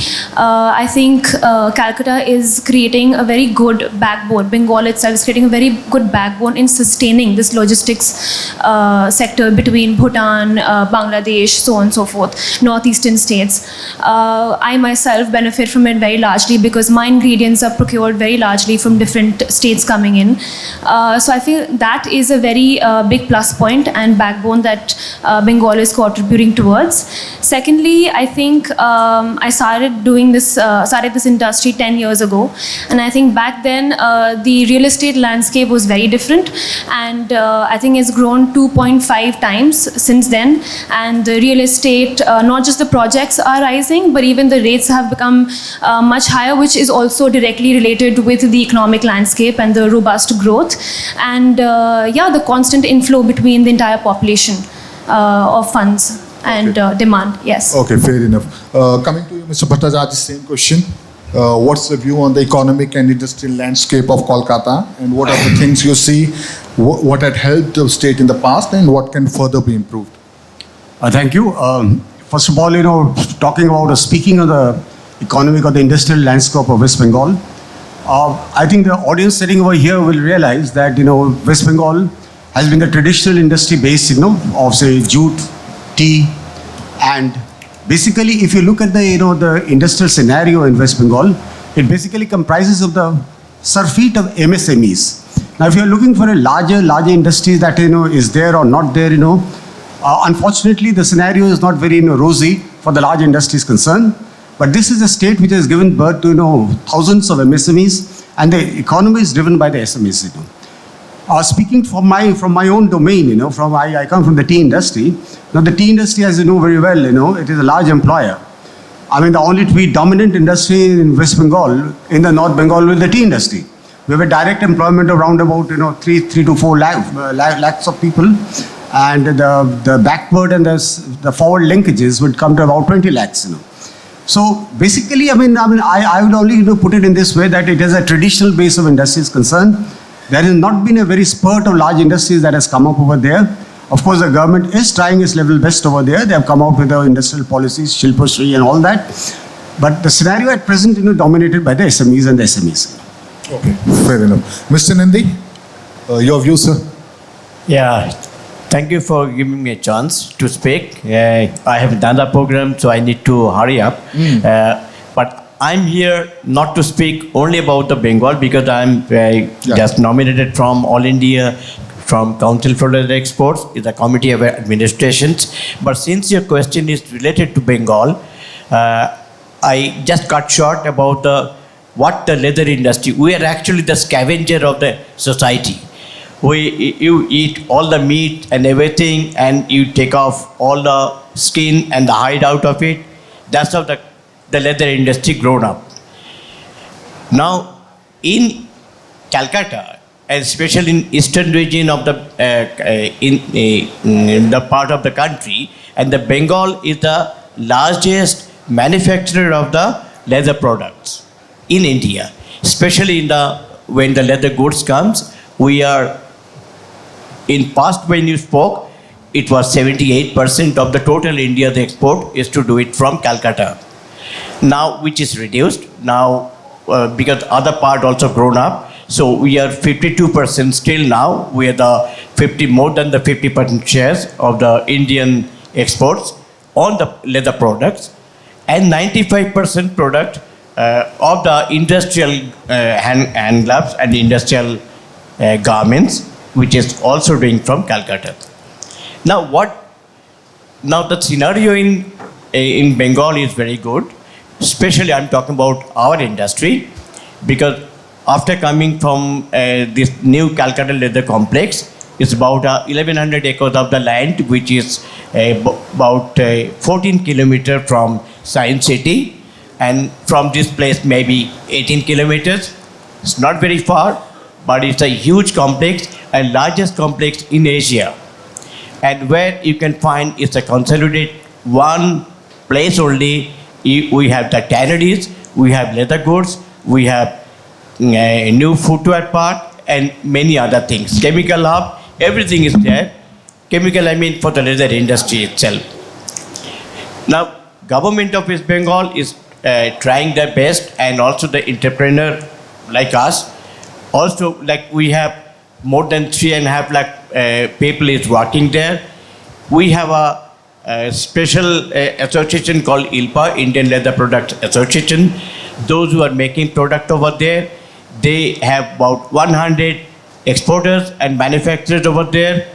I think Calcutta is creating a very good backbone. Bengal itself is creating a very good backbone in sustaining this logistics sector between Bhutan, Bangladesh, so on and so forth, northeastern states. I myself benefit from it very largely because my ingredients are procured very largely from different states coming in. So I feel that is a very big plus point and backbone that Bengal is contributing towards. Secondly, I think I started doing started this industry 10 years ago. And I think back then the real estate landscape was very different, and I think it's grown 2.5 times since then. And the real estate, not just the projects are rising, but even the rates have become much higher, which is also directly related with the economic landscape and the robust growth, and the constant inflow between the entire population of funds and demand. Yes. Okay, fair enough. Coming to you, Mr. Bhattacharya, same question. What's the view on the economic and industrial landscape of Kolkata, and what are the things you see, what had helped the state in the past, and what can further be improved? Thank you. First of all, talking about speaking of the economic or the industrial landscape of West Bengal, I think the audience sitting over here will realize that West Bengal has been the traditional industry base of say jute, tea, and basically if you look at the industrial scenario in West Bengal, it basically comprises of the surfeit of MSMEs. Now if you are looking for a larger industry that is there or not there, unfortunately the scenario is not very rosy for the large industries concerned. But this is a state which has given birth to thousands of MSMEs, and the economy is driven by the SMEs. Speaking from my own domain, I come from the tea industry. Now the tea industry, as you know very well, it is a large employer. I mean, the only three dominant industry in West Bengal, in the North Bengal, is the tea industry. We have a direct employment of around about 3 to 4 lakhs of people, and the backward and the forward linkages would come to about 20 lakhs. So basically, I would only put it in this way, that it is a traditional base of industries concerned. There has not been a very spurt of large industries that has come up over there. Of course, the government is trying its level best over there. They have come out with the industrial policies, Shilpa Shri and all that. But the scenario at present, dominated by the SMEs and the SMEs. Okay, fair enough. Mr. Nandi, your view, sir? Yeah. Thank you for giving me a chance to speak. I have done the program, so I need to hurry up. But I'm here not to speak only about the Bengal, because I'm just nominated from All India, from Council for Leather Exports, is a committee of administrations. But since your question is related to Bengal, I just cut short about what the leather industry. We are actually the scavenger of the society. You eat all the meat and everything, and you take off all the skin and the hide out of it. That's how the leather industry grown up. Now, in Calcutta, and especially in eastern region of the in the part of the country, and the Bengal is the largest manufacturer of the leather products in India, especially when the leather goods comes. We are, in past when you spoke, it was 78% of the total India the export is to do it from Calcutta. Now, which is reduced now because other part also grown up. So we are 52% still now. We are more than the 50% shares of the Indian exports on the leather products, and 95% product of the industrial hand gloves and industrial garments, which is also being from Calcutta. Now the scenario in Bengal is very good. Especially I'm talking about our industry, because after coming from this new Calcutta leather complex, it's about 1100 acres of the land, which is about 14 kilometers from Science City, and from this place maybe 18 kilometers. It's not very far, but it's a huge complex and largest complex in Asia. And where you can find it's a consolidated one place only. We have the tanneries, we have leather goods, we have a new footwear part, and many other things. Chemical hub, everything is there. Chemical, I mean, for the leather industry itself. Now, government of West Bengal is trying their best, and also the entrepreneur like us. Also, like we have more than 3.5 lakh people is working there. We have a special association called ILPA, Indian Leather Products Association. Those who are making product over there, they have about 100 exporters and manufacturers over there,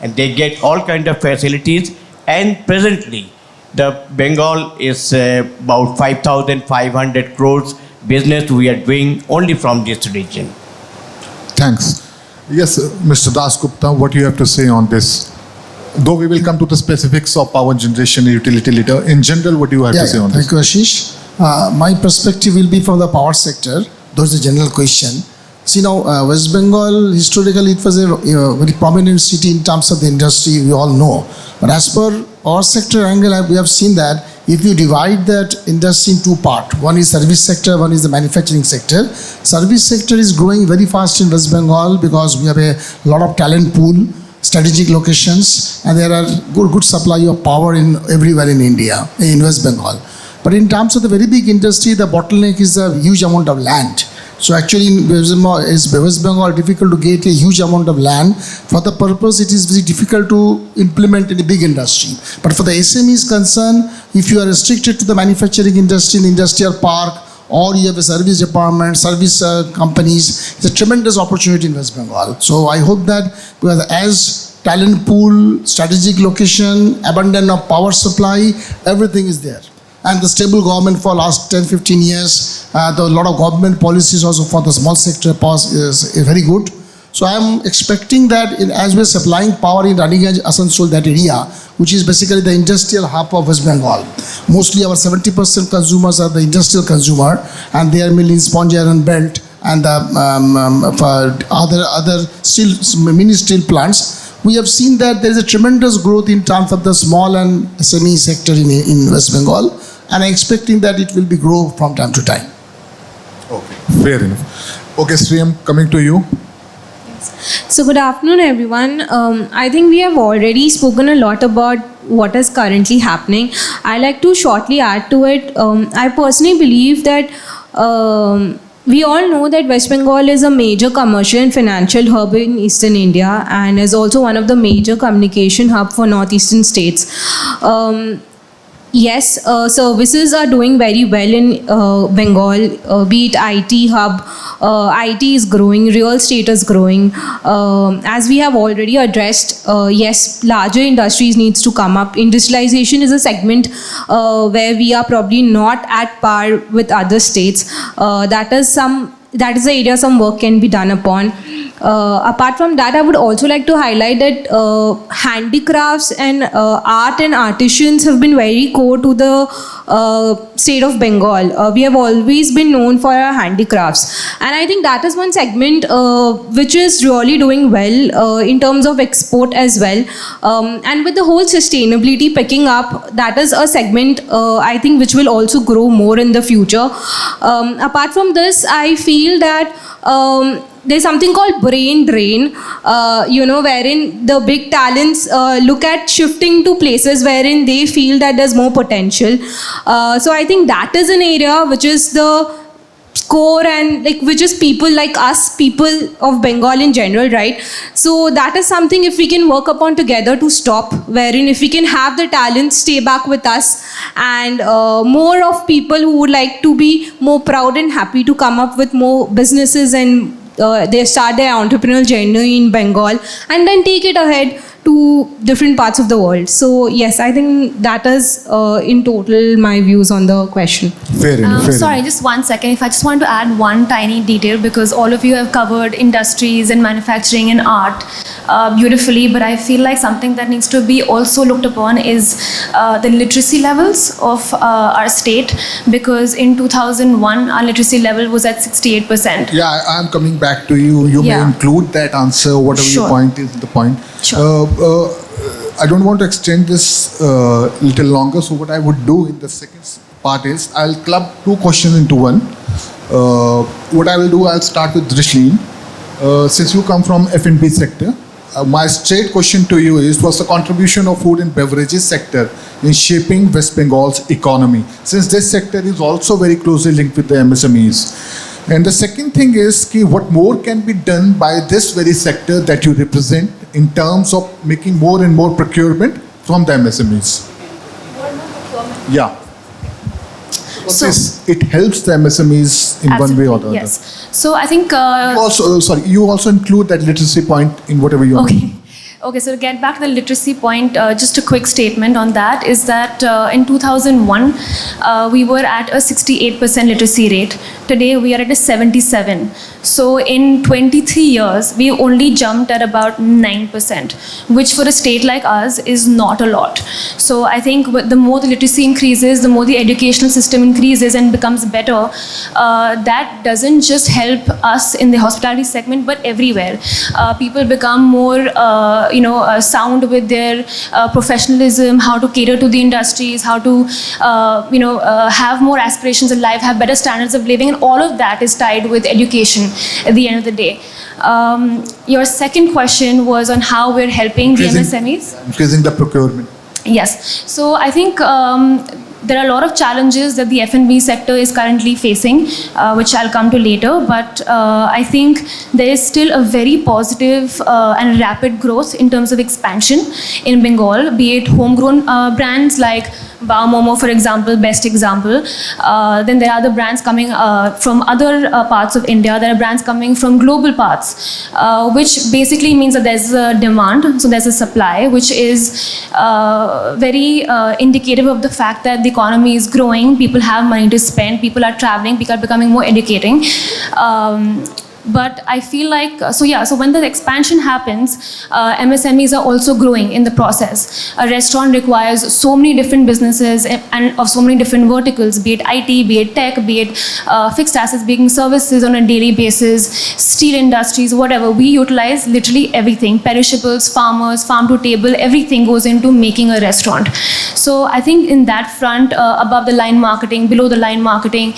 and they get all kind of facilities. And presently, the Bengal is about 5,500 crores business we are doing only from this region. Thanks. Yes, Mr. Das Gupta, what do you have to say on this? Though we will come to the specifics of power generation and utility later, in general, what do you have to say on this? Thank you, Ashish. My perspective will be from the power sector. Those are the general question. See now, West Bengal, historically it was a very prominent city in terms of the industry, we all know. But as per our sector angle, we have seen that if you divide that industry in two parts, one is service sector, one is the manufacturing sector. Service sector is growing very fast in West Bengal because we have a lot of talent pool, strategic locations, and there are good supply of power in everywhere in India, in West Bengal. But in terms of the very big industry, the bottleneck is a huge amount of land. So actually in West Bengal, difficult to get a huge amount of land. For the purpose, it is very difficult to implement in a big industry. But for the SMEs concerned, if you are restricted to the manufacturing industry, in the industrial park, or you have a service department, service companies, it's a tremendous opportunity in West Bengal. So I hope that because as talent pool, strategic location, abundance of power supply, everything is there. And the stable government for last 10-15 years, a lot of government policies also for the small sector is very good. So I am expecting that as we are supplying power in Ranigaj, Asansol, that area, which is basically the industrial hub of West Bengal. Mostly our 70% consumers are the industrial consumer, and they are mainly in sponge iron belt and other steel, mini steel plants. We have seen that there is a tremendous growth in terms of the small and SME sector in West Bengal, and I'm expecting that it will be grow from time to time. Okay, fair enough. Okay, Sriyam, coming to you. So good afternoon, everyone. I think we have already spoken a lot about what is currently happening. I like to shortly add to it. I personally believe that we all know that West Bengal is a major commercial and financial hub in Eastern India and is also one of the major communication hub for northeastern states. Yes, services are doing very well in Bengal, be it IT hub, IT is growing, real estate is growing. As we have already addressed, yes, larger industries needs to come up. Industrialization is a segment where we are probably not at par with other states. That is the area some work can be done upon. Apart from that, I would also like to highlight that handicrafts and art and artisans have been very core to the state of Bengal. We have always been known for our handicrafts, and I think that is one segment which is really doing well in terms of export as well. And with the whole sustainability picking up, that is a segment I think which will also grow more in the future. Apart from this, I feel that there's something called brain drain, wherein the big talents look at shifting to places wherein they feel that there's more potential. So I think that is an area which is the core and which is people like us, people of Bengal in general, right? So that is something if we can work upon together to stop, wherein if we can have the talent stay back with us and more of people who would like to be more proud and happy to come up with more businesses and they start their entrepreneurial journey in Bengal and then take it ahead to different parts of the world. So yes, I think that is in total my views on the question. Fair enough. Sorry, just 1 second. If I just want to add one tiny detail, because all of you have covered industries and manufacturing and art beautifully, but I feel like something that needs to be also looked upon is the literacy levels of our state, because in 2001 our literacy level was at 68%. Yeah, I'm coming back to you. You may include that answer, whatever your point is the point. Sure. I don't want to extend this little longer, so what I would do in the second part is I'll club two questions into one. What I will do, I'll start with Drishlin. Since you come from F&B sector, my straight question to you is, what's the contribution of food and beverages sector in shaping West Bengal's economy? Since this sector is also very closely linked with the MSMEs. And the second thing is, what more can be done by this very sector that you represent in terms of making more and more procurement from the MSMEs? Yeah. So it helps the MSMEs in one way or the other. Yes. So I think you also include that literacy point in whatever you okay. Okay, so to get back to the literacy point, just a quick statement on that is that in 2001, we were at a 68% literacy rate. Today, we are at a 77. So in 23 years, we only jumped at about 9%, which for a state like us is not a lot. So I think the more the literacy increases, the more the educational system increases and becomes better, that doesn't just help us in the hospitality segment, but everywhere. People become more sound with their professionalism, how to cater to the industries, how to have more aspirations in life, have better standards of living, and all of that is tied with education at the end of the day. Your second question was on how we're helping the MSMEs. Increasing the procurement. Yes. So I think there are a lot of challenges that the F&B sector is currently facing, which I'll come to later. But I think there is still a very positive and rapid growth in terms of expansion in Bengal, be it homegrown brands like Bao Momo, for example, best example. Then there are other brands coming from other parts of India. There are brands coming from global parts, which basically means that there's a demand, so there's a supply, which is very indicative of the fact that the economy is growing, people have money to spend, people are traveling, people are becoming more educating. But I feel like, so when the expansion happens, MSMEs are also growing in the process. A restaurant requires so many different businesses and of so many different verticals, be it IT, be it tech, be it fixed assets, being services on a daily basis, steel industries, whatever. We utilize literally everything, perishables, farmers, farm to table, everything goes into making a restaurant. So I think in that front, above the line marketing, below the line marketing,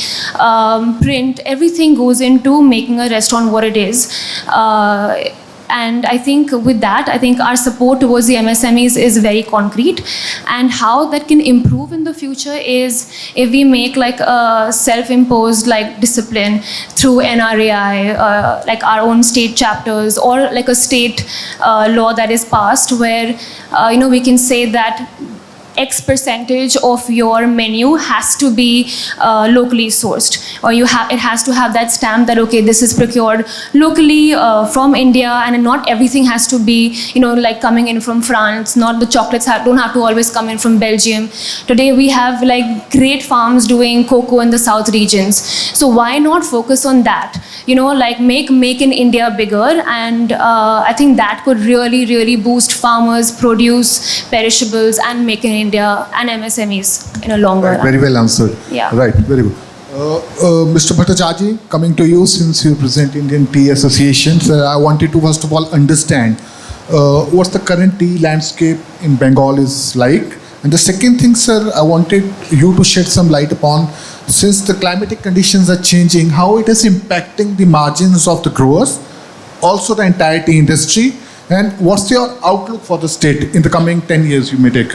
print, everything goes into making a restaurant what it is. And I think with that, I think our support towards the MSMEs is very concrete. And how that can improve in the future is if we make like a self-imposed like discipline through NRAI, like our own state chapters, or like a state law that is passed where we can say that X percentage of your menu has to be locally sourced, or it has to have that stamp that okay, this is procured locally from India, and not everything has to be like coming in from France. Not the chocolates don't have to always come in from Belgium. Today we have like great farms doing cocoa in the south regions. So why not focus on that? Like make in India bigger, and I think that could really boost farmers, produce, perishables, and make in India and MSMEs in a longer run. Very well answered. Yeah. Right, very good. Mr. Bhattacharya, coming to you, since you represent Indian Tea Associations, I wanted to first of all understand what's the current tea landscape in Bengal is like. And the second thing, sir, I wanted you to shed some light upon, since the climatic conditions are changing, how it is impacting the margins of the growers, also the entire tea industry, and what's your outlook for the state in the coming 10 years you may take?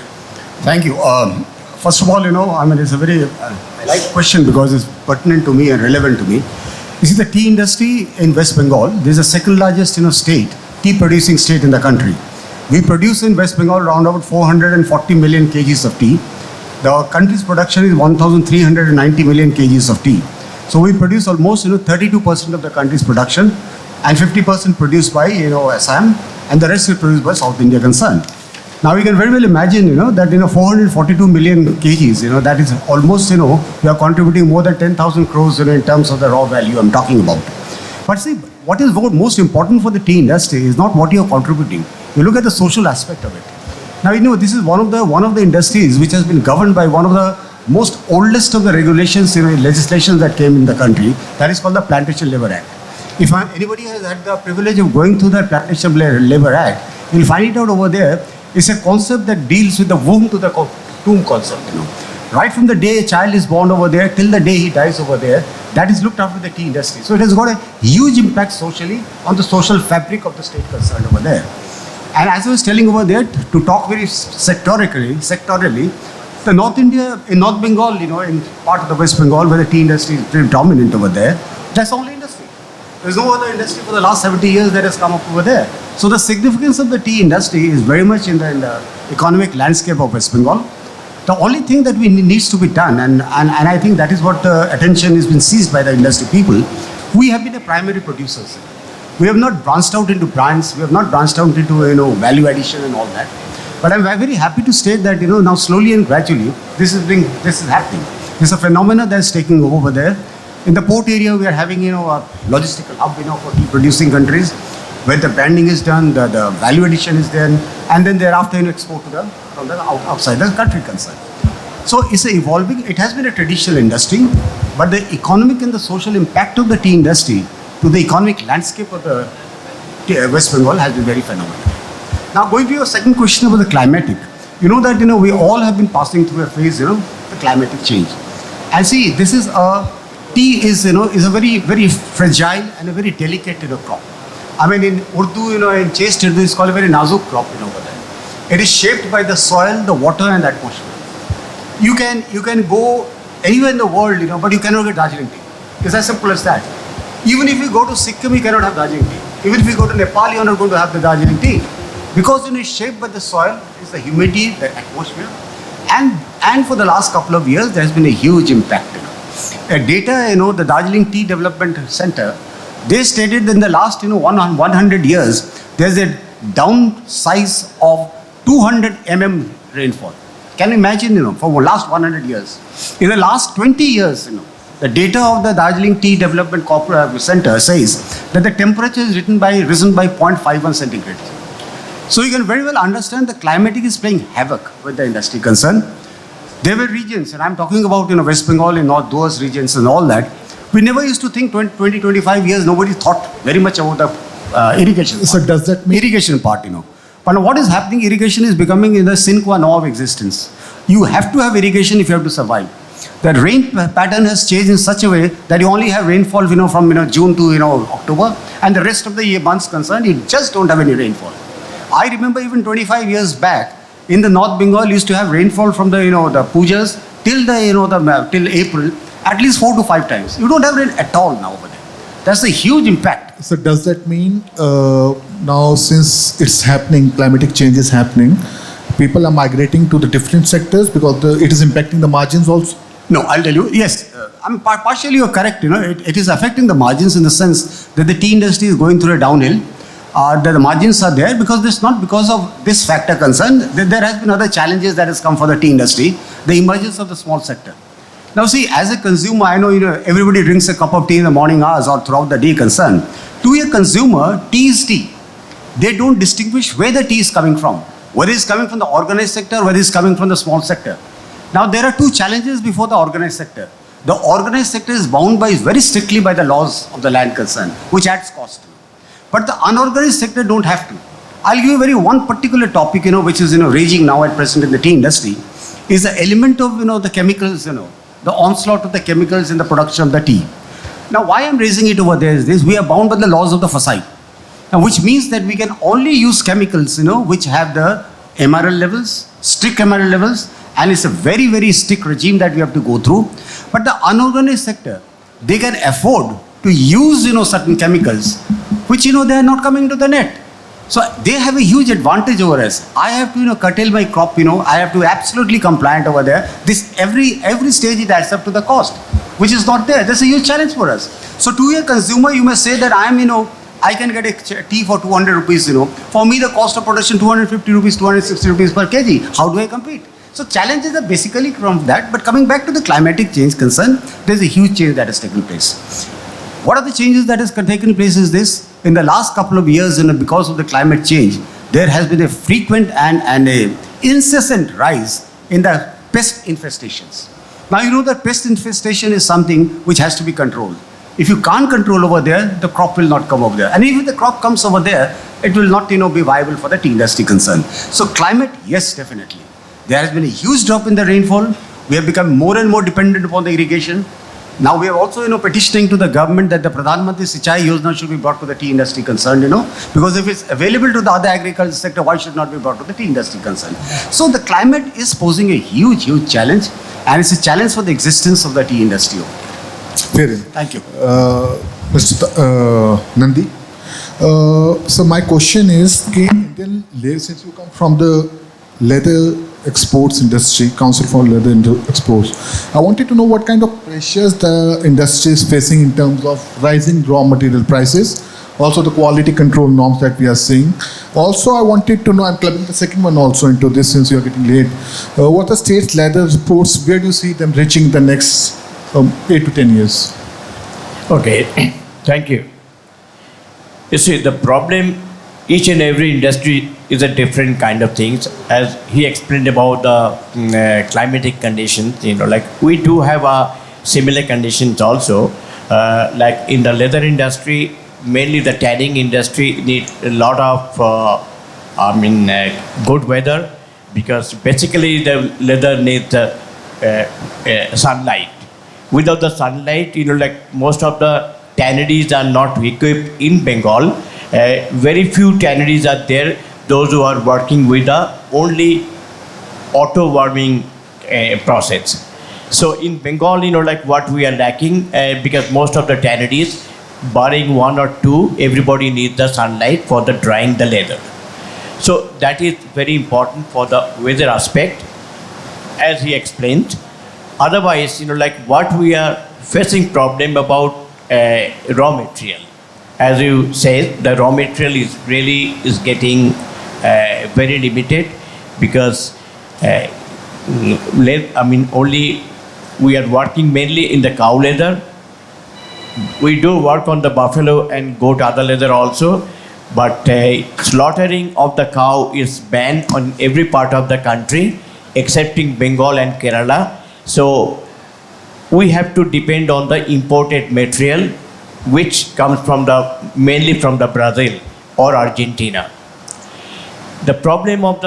Thank you. First of all, it's a very I like question because it's pertinent to me and relevant to me. You see, the tea industry in West Bengal, this is the second largest state, tea producing state in the country. We produce in West Bengal around about 440 million kgs of tea. The country's production is 1,390 million kgs of tea. So we produce almost 32% of the country's production, and 50% produced by Assam, and the rest is produced by South India concerned. Now you can very well imagine that 442 million kgs, that is almost we are contributing more than 10,000 crores in terms of the raw value I'm talking about. But see, what is most important for the tea industry is not what you are contributing. You look at the social aspect of it. Now this is one of the industries which has been governed by one of the most oldest of the regulations, legislation that came in the country. That is called the Plantation Labor Act. If anybody has had the privilege of going through the Plantation Labor Act, you'll find it out over there. It's a concept that deals with the womb to the tomb concept. Right from the day a child is born over there till the day he dies over there, that is looked after the tea industry. So it has got a huge impact socially on the social fabric of the state concerned over there. And as I was telling over there, to talk very sectorally, the North India, in North Bengal, in part of the West Bengal where the tea industry is pretty dominant over there, that's the only industry. There's no other industry for the last 70 years that has come up over there. So the significance of the tea industry is very much in the economic landscape of West Bengal. The only thing that needs to be done, and I think that is what the attention has been seized by the industry people, we have been the primary producers. We have not branched out into brands. We have not branched out into value addition and all that. But I'm very happy to state that now slowly and gradually this is happening. This is a phenomenon that's taking over there. In the port area, we are having a logistical hub for tea producing countries, where the branding is done, the value addition is done, and then thereafter export from the outside the country concerned. So it's evolving. It has been a traditional industry, but the economic and the social impact of the tea industry to the economic landscape of the West Bengal has been very phenomenal. Now going to your second question about the climatic, you know that we all have been passing through a phase, the climatic change. And see, this is tea is a very very fragile and a very delicate crop. I mean, in Urdu, in chaste Urdu, it's called a very nazuk crop over there. It is shaped by the soil, the water, and the atmosphere. You can go anywhere in the world, but you cannot get Darjeeling tea. It's as simple as that. Even if you go to Sikkim, you cannot have Darjeeling tea. Even if you go to Nepal, you are not going to have the Darjeeling tea. Because it's shaped by the soil, it's the humidity, the atmosphere. And for the last couple of years, there has been a huge impact. Data, the Darjeeling Tea Development Center, they stated that in the last 100 years, there's a downsize of 200 mm rainfall. Can you imagine, for the last 100 years? In the last 20 years, the data of the Darjeeling Tea Development Center says that the temperature is risen by 0.51 centigrade. So you can very well understand the climatic is playing havoc with the industry concerned. There were regions, and I'm talking about West Bengal, in North those regions and all that. We never used to think 20, 25 years, nobody thought very much about the irrigation part. So does that mean? Irrigation part, But what is happening, irrigation is becoming the sine qua non of existence. You have to have irrigation if you have to survive. The rain pattern has changed in such a way that you only have rainfall from June to October, and the rest of the year months concerned, you just don't have any rainfall. I remember even 25 years back, in the North Bengal, used to have rainfall from the the pujas till till April, at least 4 to 5 times. You don't have rain at all now over there. That's a huge impact. So does that mean now, since it's happening, climatic change is happening, people are migrating to the different sectors because it is impacting the margins also? No, I'll tell you. Yes, partially you're correct. It is affecting the margins in the sense that the tea industry is going through a downhill. The margins are there because it's not because of this factor concerned. There has been other challenges that has come for the tea industry. The emergence of the small sector. Now see, as a consumer, I know everybody drinks a cup of tea in the morning hours or throughout the day concerned. To a consumer, tea is tea. They don't distinguish where the tea is coming from. Whether it's coming from the organized sector, whether it's coming from the small sector. Now there are two challenges before the organized sector. The organized sector is bound very strictly by the laws of the land concern, which adds cost. But the unorganized sector don't have to. I'll give you one particular topic, which is raging now at present in the tea industry, is the element of the chemicals, the onslaught of the chemicals in the production of the tea. Now why I'm raising it over there is this: we are bound by the laws of the FSSAI. Now which means that we can only use chemicals, which have the MRL levels, strict MRL levels, and it's a very, very strict regime that we have to go through. But the unorganized sector, they can afford to use, certain chemicals, which, they are not coming to the net. So they have a huge advantage over us. I have to, curtail my crop, I have to be absolutely compliant over there. This, every stage it adds up to the cost, which is not there. That's a huge challenge for us. So to a consumer, you may say that I can get a tea for 200 rupees, For me, the cost of production, 250 rupees, 260 rupees per kg. How do I compete? So challenges are basically from that. But coming back to the climatic change concern, there's a huge change that has taken place. What are the changes that has taken place is this: in the last couple of years, because of the climate change, there has been a frequent and a incessant rise in the pest infestations. Now that pest infestation is something which has to be controlled. If you can't control over there, the crop will not come over there. And if the crop comes over there, it will not be viable for the tea industry concern. So climate, yes, definitely. There has been a huge drop in the rainfall. We have become more and more dependent upon the irrigation. Now we are also petitioning to the government that the Pradhan Mantri Sinchai Yojana should be brought to the tea industry concerned, because if it's available to the other agriculture sector, why should it not be brought to the tea industry concerned? So the climate is posing a huge, huge challenge, and it's a challenge for the existence of the tea industry. Fair enough. Thank you. Mr. Nandi, so my question is, since you come from the leather exports industry, Council for Leather Exports, I wanted to know what kind of pressures the industry is facing in terms of rising raw material prices, also the quality control norms that we are seeing. Also, I wanted to know, I'm clubbing the second one also into this since you are getting late. What are states' leather reports? Where do you see them reaching the next 8 to 10 years? Okay, thank you. You see, the problem, each and every industry is a different kind of things. As he explained about the climatic conditions, like we do have similar conditions also. Like in the leather industry, mainly the tanning industry need a lot of, good weather, because basically the leather needs sunlight. Without the sunlight, like most of the tanneries are not equipped in Bengal. Very few tanneries are there, those who are working with the only auto warming process. So in Bengal, like what we are lacking, because most of the tanneries, barring one or two, everybody needs the sunlight for the drying the leather. So that is very important for the weather aspect, as he explained. Otherwise, like what we are facing problem about raw material. As you said, the raw material is getting very limited, because only we are working mainly in the cow leather. We do work on the buffalo and goat other leather also, but slaughtering of the cow is banned on every part of the country excepting Bengal and Kerala. So we have to depend on the imported material, which comes from mainly from the Brazil or Argentina. The problem of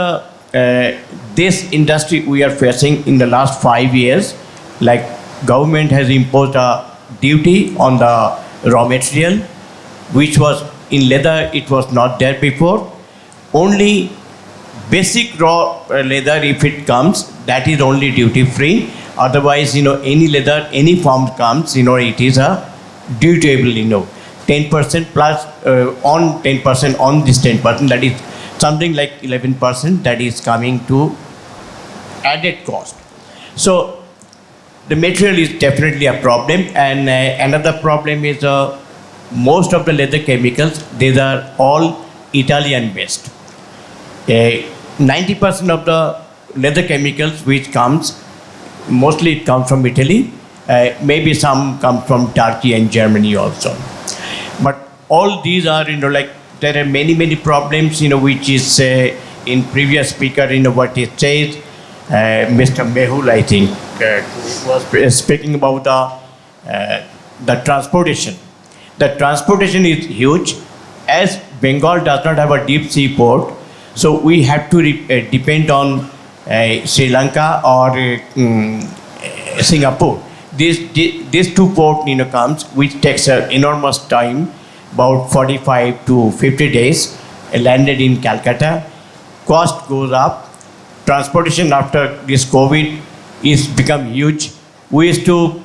this industry we are facing in the last 5 years, like government has imposed a duty on the raw material, which was in leather, it was not there before. Only basic raw leather, if it comes, that is only duty free. Otherwise, any leather, any form comes, it is a dutiable, 10% plus on 10% on this 10%, that is something like 11% that is coming to added cost. So the material is definitely a problem, and another problem is most of the leather chemicals, these are all Italian based. 90% of the leather chemicals which comes, mostly it comes from Italy. Maybe some come from Turkey and Germany also. But all these are, like there are many problems, which is in previous speaker, what he says, Mr. Mehul, I think, was speaking about the transportation. The transportation is huge. As Bengal does not have a deep sea port, so we have to depend on Sri Lanka or Singapore. These two ports comes, which takes an enormous time, about 45 to 50 days, landed in Calcutta. Cost goes up. Transportation after this COVID is become huge. We used to,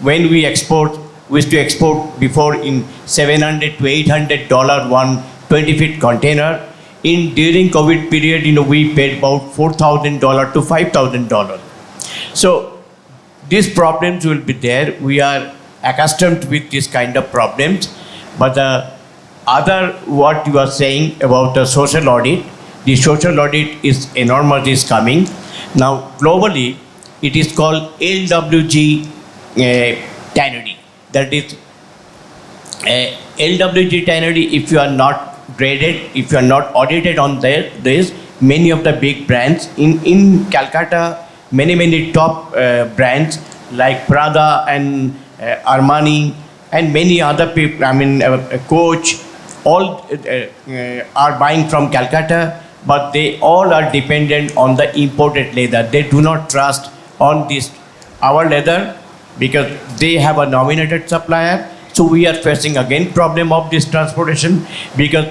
when we export, we used to export before in $700 to $800 one 20-feet container. During COVID period, we paid about $4,000 to $5,000. So these problems will be there. We are accustomed with this kind of problems. But the other, what you are saying about the social audit, the social audit is enormous, is coming. Now globally, it is called LWG tannery. That is LWG tannery. If you are not graded, if you are not audited on this, many of the big brands in Calcutta, many top brands like Prada and Armani and many other people, Coach, all are buying from Calcutta, but they all are dependent on the imported leather. They do not trust on our leather, because they have a nominated supplier. So we are facing again problem of this transportation, because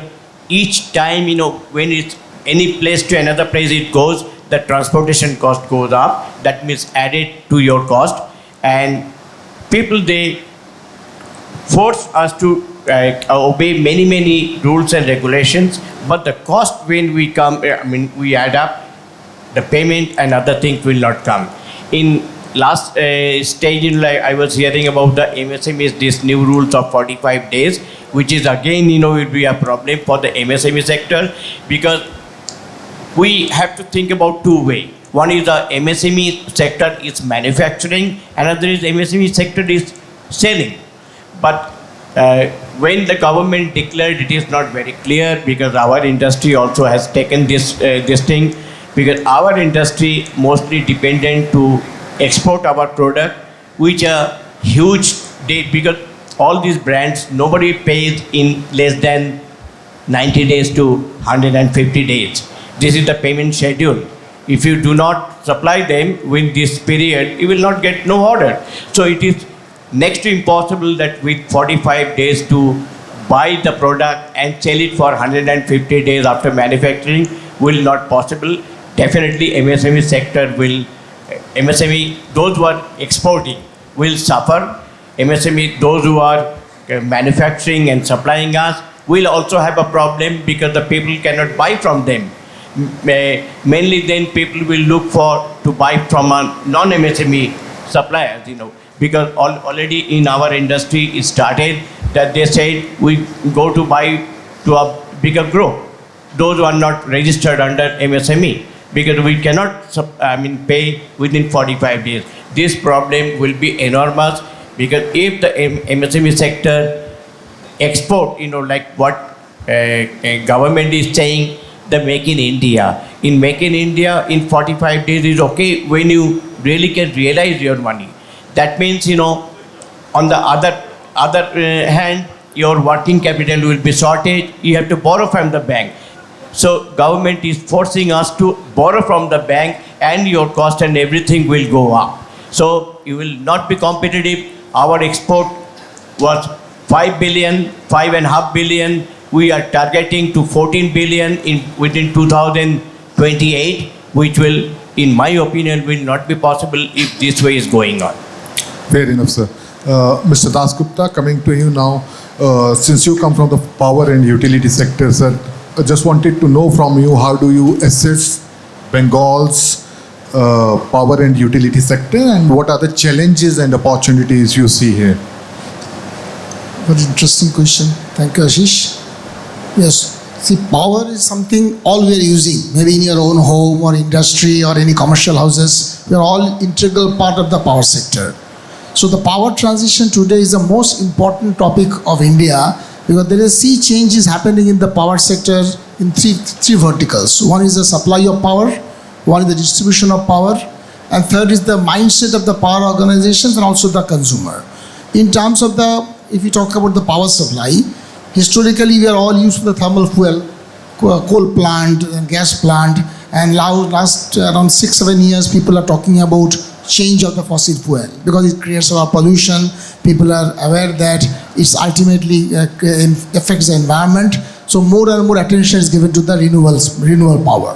each time, when it's any place to another place it goes, the transportation cost goes up. That means added to your cost. And people, they force us to obey many rules and regulations, but the cost when we come, we add up, the payment and other things will not come. In last stage, I was hearing about the MSMEs, these new rules of 45 days. which is again, will be a problem for the MSME sector, because we have to think about two ways. One is the MSME sector is manufacturing, another is MSME sector is selling. But when the government declared, it is not very clear, because our industry also has taken this thing, because our industry mostly dependent to export our product, which are huge date, because all these brands, nobody pays in less than 90 days to 150 days. This is the payment schedule. If you do not supply them within this period, you will not get no order. So it is next to impossible that with 45 days to buy the product and sell it for 150 days after manufacturing will not possible. Definitely MSME sector will, MSME, those who are exporting will suffer. MSME, those who are manufacturing and supplying us will also have a problem, because the people cannot buy from them. Mainly then people will look to buy from a non-MSME suppliers, because already in our industry it started that they said we go to buy to a bigger group, those who are not registered under MSME, because we cannot pay within 45 days. This problem will be enormous, because if the MSME sector export, like what government is saying, the Make in India. In Make in India, in 45 days is okay when you really can realize your money. That means, on the other hand, your working capital will be shortage. You have to borrow from the bank. So government is forcing us to borrow from the bank, and your cost and everything will go up. So you will not be competitive. Our export was 5 billion, 5.5 billion. We are targeting to 14 billion within 2028, which will, in my opinion, will not be possible if this way is going on. Fair enough, sir. Mr. Das Gupta, coming to you now. Since you come from the power and utility sector, sir, I just wanted to know from you, how do you assess Bengal's power and utility sector, and what are the challenges and opportunities you see here? Very interesting question. Thank you, Ashish. Yes, see, power is something all we are using, maybe in your own home or industry or any commercial houses. We are all integral part of the power sector. So the power transition today is the most important topic of India, because there is sea changes happening in the power sector in three verticals. One is the supply of power, one is the distribution of power, and third is the mindset of the power organizations and also the consumer. In terms of if you talk about the power supply, historically we are all used to the thermal fuel, coal plant and gas plant, and last around 6-7 years people are talking about change of the fossil fuel, because it creates a lot of pollution. People are aware that it's ultimately affects the environment. So more and more attention is given to the renewable power.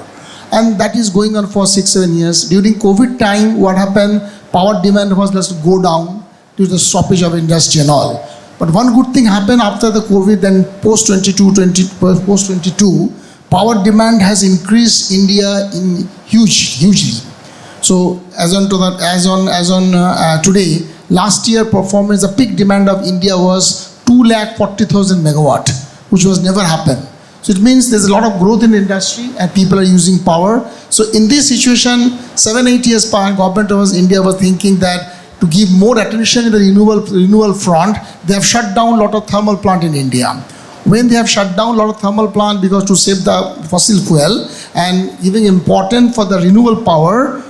And that is going on for 6-7 years. During COVID time, what happened? Power demand was just go down due to the stoppage of industry and all. But one good thing happened after the COVID, then post-22, power demand has increased India in hugely. So as on today, last year performance, the peak demand of India was 240,000 megawatt, which was never happened. So it means there's a lot of growth in the industry and people are using power. So in this situation, 7-8 years back, government of India was thinking that to give more attention in the renewable front, they have shut down a lot of thermal plant in India. When they have shut down a lot of thermal plant because to save the fossil fuel and giving important for the renewable power.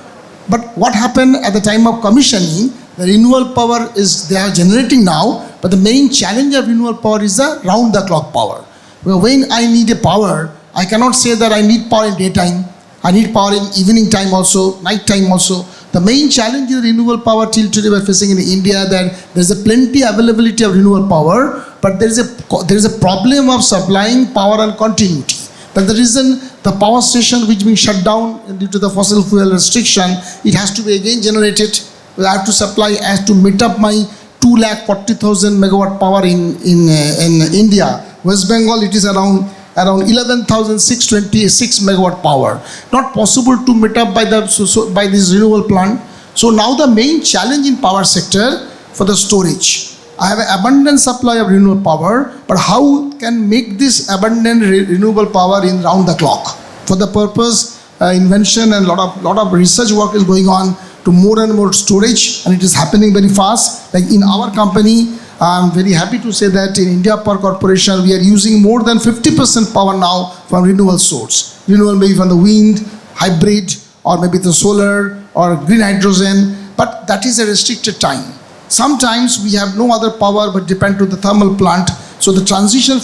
But what happened at the time of commissioning, the renewable power is they are generating now, but the main challenge of renewable power is the round the clock power. Well, when I need a power, I cannot say that I need power in daytime. I need power in evening time also, night time also. The main challenge in renewable power till today we are facing in India that there is a plenty availability of renewable power, but there is a problem of supplying power and continuity. That's the reason the power station which being shut down due to the fossil fuel restriction, it has to be again generated. I have to supply as to meet up my 240,000 megawatt power in India. West Bengal, it is around 11,626 megawatt power. Not possible to meet up by this renewable plant. So now the main challenge in power sector for the storage. I have an abundant supply of renewable power, but how can make this abundant renewable power in round the clock? For the purpose, invention and lot of research work is going on to more and more storage, and it is happening very fast. Like in our company, I'm very happy to say that in India Power Corporation, we are using more than 50% power now from renewable source. Renewable maybe from the wind, hybrid, or maybe the solar or green hydrogen, but that is a restricted time. Sometimes we have no other power but depend to the thermal plant. So the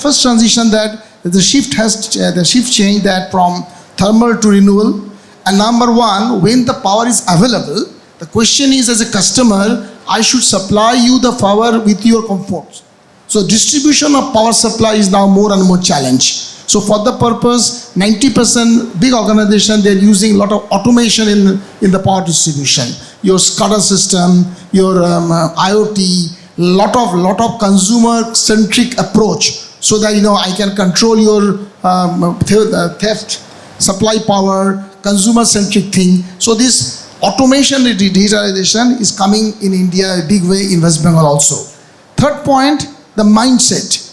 first transition that the shift changed that from thermal to renewable. And number one, when the power is available, the question is, as a customer, I should supply you the power with your comfort. So distribution of power supply is now more and more challenge. So for the purpose, 90% big organization, they're using a lot of automation in the power distribution. Your SCADA system, your IoT, lot of consumer-centric approach, so that I can control your theft, supply power, consumer-centric thing. So this automation and digitalization is coming in India a big way, in West Bengal also. Third point, the mindset.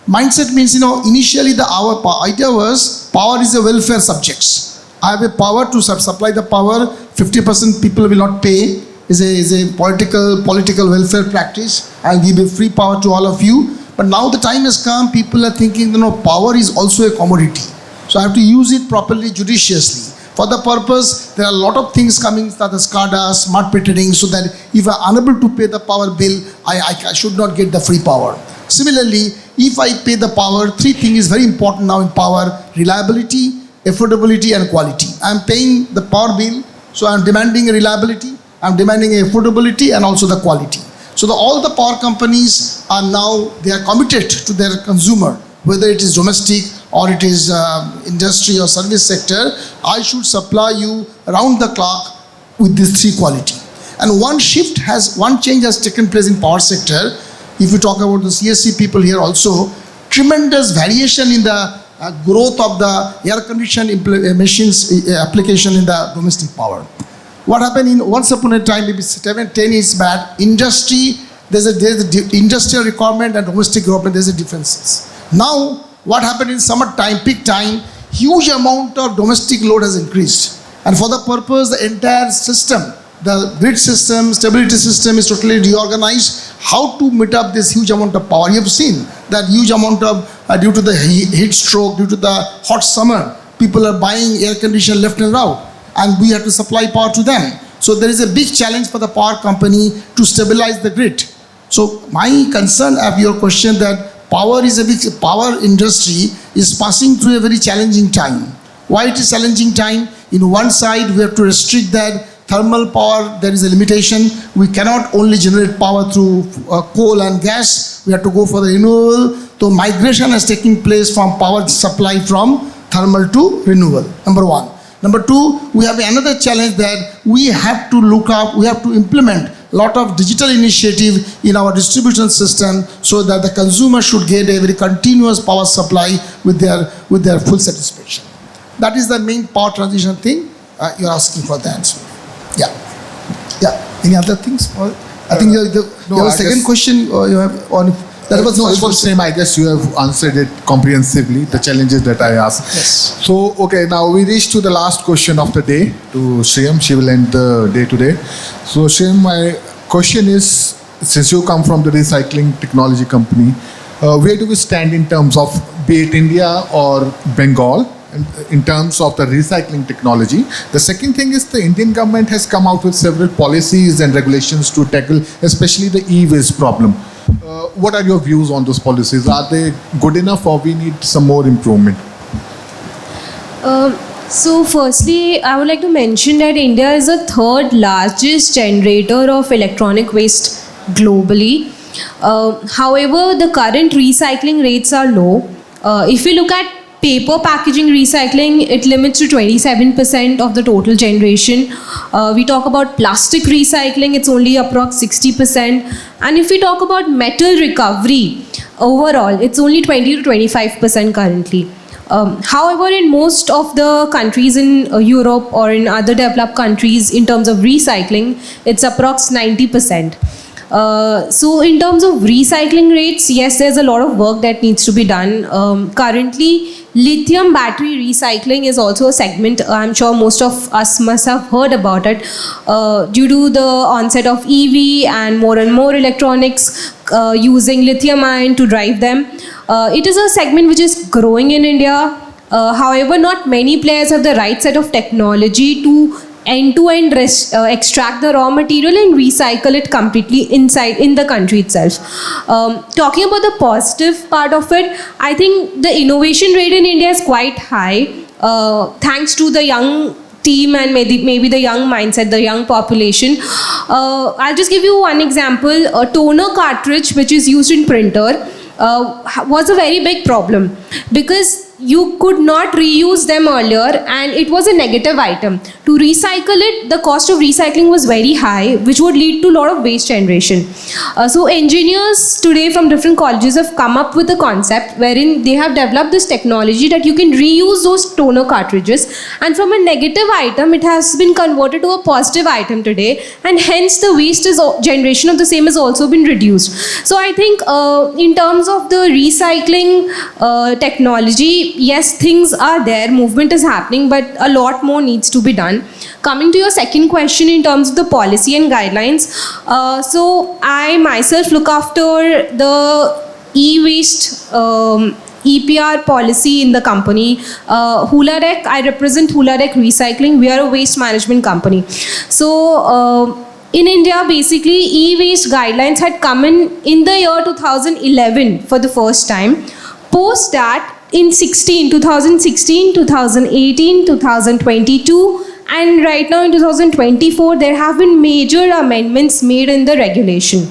Mindset means, initially our idea was power is a welfare subjects. I have a power to supply the power, 50% people will not pay, is a political welfare practice. I'll give a free power to all of you. But now the time has come, people are thinking, power is also a commodity. So I have to use it properly, judiciously. For the purpose, there are a lot of things coming, that the SCADA, smart metering, so that if I am unable to pay the power bill, I should not get the free power. Similarly, if I pay the power, three things is very important now in power: reliability, affordability, and quality. I am paying the power bill, so I am demanding reliability, I am demanding affordability, and also the quality. So all the power companies are now, they are committed to their consumer, whether it is domestic or it is industry or service sector. I should supply you around the clock with these three quality. And one change has taken place in power sector. If you talk about the CSC people here also, tremendous variation in the growth of the air conditioning machines application in the domestic power. What happened once upon a time, maybe 7, 10 years back, industry, there's industrial requirement and domestic requirement, there's a differences. Now, what happened in summertime, peak time, huge amount of domestic load has increased. And for the purpose, the entire system, the grid system, stability system is totally reorganized. How to meet up this huge amount of power? You have seen that huge amount of, due to the heat stroke, due to the hot summer, people are buying air conditioner left and right, and we have to supply power to them. So there is a big challenge for the power company to stabilize the grid. So my concern of your question that power industry is passing through a very challenging time. Why it is challenging time? In one side, we have to restrict that thermal power, there is a limitation. We cannot only generate power through coal and gas. We have to go for the renewable. So migration has taken place from power supply from thermal to renewable, number one. Number two, we have another challenge that we have to we have to implement a lot of digital initiative in our distribution system, so that the consumer should get a very continuous power supply with their full satisfaction. That is the main power transition thing. You're asking for that. Yeah. Any other things? I think you have a second question you have on. It was the same. I guess you have answered it comprehensively, the challenges that I asked. Yes. So, okay, now we reach to the last question of the day to Shriyam. She will end the day today. So, Shriyam, my question is, since you come from the recycling technology company, where do we stand in terms of, be it India or Bengal, in terms of the recycling technology? The second thing is the Indian government has come out with several policies and regulations to tackle especially the e-waste problem. What are your views on those policies? Are they good enough or we need some more improvement? So firstly, I would like to mention that India is the third largest generator of electronic waste globally. However, the current recycling rates are low. If you look at paper packaging recycling, it limits to 27% of the total generation. We talk about plastic recycling, it's only approx 60%. And if we talk about metal recovery, overall, it's only 20 to 25% currently. However, in most of the countries in Europe or in other developed countries, in terms of recycling, it's approx 90%. So in terms of recycling rates, yes, there's a lot of work that needs to be done. Currently, lithium battery recycling is also a segment. I'm sure most of us must have heard about it. Due to the onset of EV and more electronics using lithium ion to drive them, it is a segment which is growing in India. However, not many players have the right set of technology to end-to-end extract the raw material and recycle it completely in the country itself. Talking about the positive part of it, I think the innovation rate in India is quite high, thanks to the young team and maybe the young mindset, the young population. I'll just give you one example. A toner cartridge which is used in printer was a very big problem because you could not reuse them earlier and it was a negative item. To recycle it, the cost of recycling was very high, which would lead to a lot of waste generation. So engineers today from different colleges have come up with a concept wherein they have developed this technology that you can reuse those toner cartridges, and from a negative item it has been converted to a positive item today, and hence the waste generation of the same has also been reduced. So I think in terms of the recycling technology, yes, things are there, movement is happening, but a lot more needs to be done. Coming to your second question in terms of the policy and guidelines, so I myself look after the e-waste EPR policy in the company. Hularec, I represent Hularec Recycling. We are a waste management company. So in India, basically, e-waste guidelines had come in the year 2011 for the first time. Post that, in 2016, 2018, 2022, and right now in 2024, there have been major amendments made in the regulation.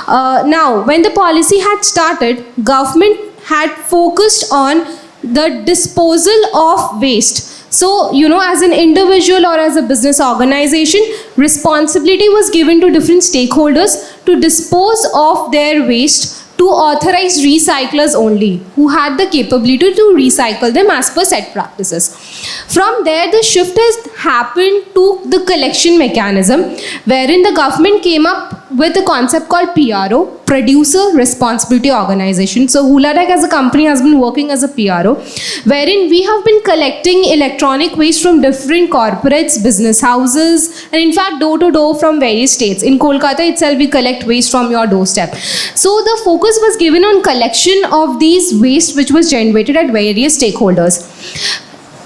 Now, when the policy had started, government had focused on the disposal of waste. So, as an individual or as a business organization, responsibility was given to different stakeholders to dispose of their waste to authorized recyclers only, who had the capability to recycle them as per set practices. From there, the shift has happened to the collection mechanism, wherein the government came up with a concept called PRO, Producer Responsibility Organization. So Hularec as a company has been working as a PRO, wherein we have been collecting electronic waste from different corporates, business houses, and in fact door-to-door from various states. In Kolkata itself, we collect waste from your doorstep. So the focus was given on collection of these waste which was generated at various stakeholders.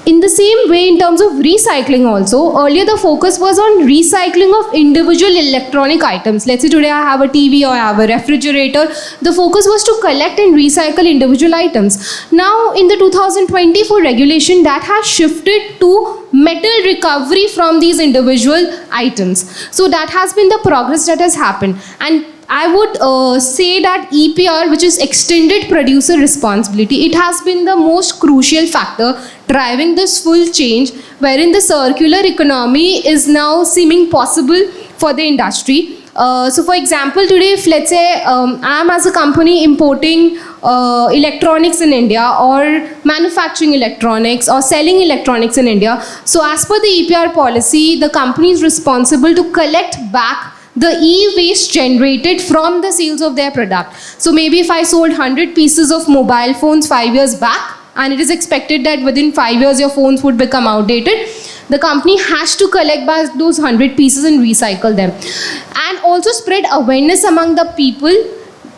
In the same way, in terms of recycling also, earlier the focus was on recycling of individual electronic items. Let's say today I have a TV or I have a refrigerator. The focus was to collect and recycle individual items. Now, in the 2024 regulation, that has shifted to metal recovery from these individual items. So that has been the progress that has happened. And I would say that EPR, which is extended producer responsibility, it has been the most crucial factor driving this full change, wherein the circular economy is now seeming possible for the industry. So for example, today, if let's say I am as a company importing electronics in India or manufacturing electronics or selling electronics in India, so as per the EPR policy, the company is responsible to collect back the e-waste generated from the sales of their product. So maybe if I sold 100 pieces of mobile phones 5 years back, and it is expected that within 5 years your phones would become outdated, the company has to collect back those 100 pieces and recycle them. And also spread awareness among the people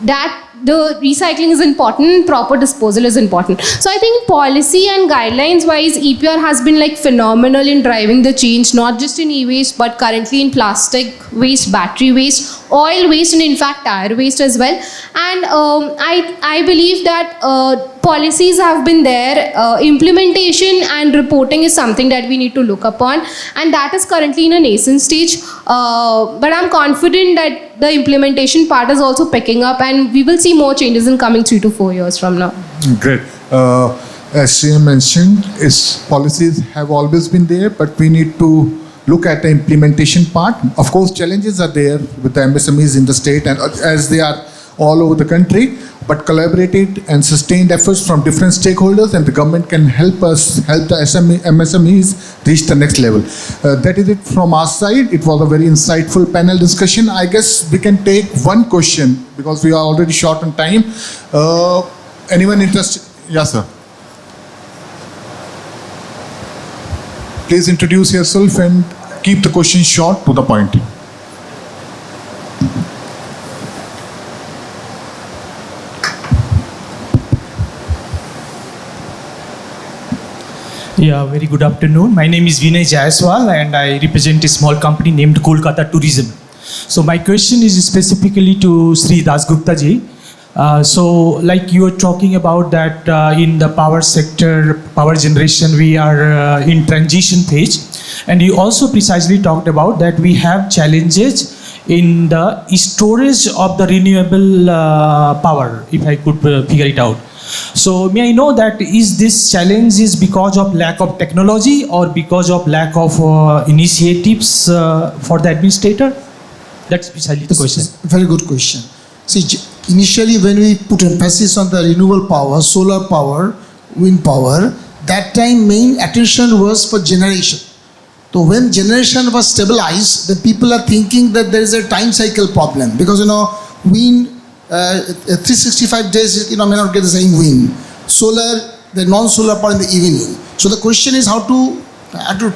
that the recycling is important, proper disposal is important. So I think policy and guidelines wise, EPR has been like phenomenal in driving the change, not just in e-waste, but currently in plastic waste, battery waste, oil waste, and in fact tire waste as well. And I believe that policies have been there, implementation and reporting is something that we need to look upon, and that is currently in a nascent stage. But I'm confident that the implementation part is also picking up, and we will see more changes in coming 3 to 4 years from now. Great. As Shreya mentioned, policies have always been there, but we need to look at the implementation part. Of course, challenges are there with the MSMEs in the state, and as they are all over the country, but collaborated and sustained efforts from different stakeholders, and the government can help the MSMEs reach the next level. That is it from our side. It was a very insightful panel discussion. I guess we can take one question because we are already short on time. Anyone interested? Yes, sir. Please introduce yourself and keep the question short to the point. Yeah, very good afternoon. My name is Vinay Jaiswal and I represent a small company named Kolkata Tourism. So my question is specifically to Sri Dasgupta ji. So like you were talking about that in the power sector, power generation, we are in transition phase. And you also precisely talked about that we have challenges in the storage of the renewable power, if I could figure it out. So may I know that is this challenge is because of lack of technology or because of lack of initiatives for the administrator? That's precisely the question. Very good question. See, initially when we put emphasis on the renewable power, solar power, wind power, that time main attention was for generation. So when generation was stabilized, the people are thinking that there is a time cycle problem because wind 365 days may not get the same wind. Solar, the non-solar power in the evening. So the question is how to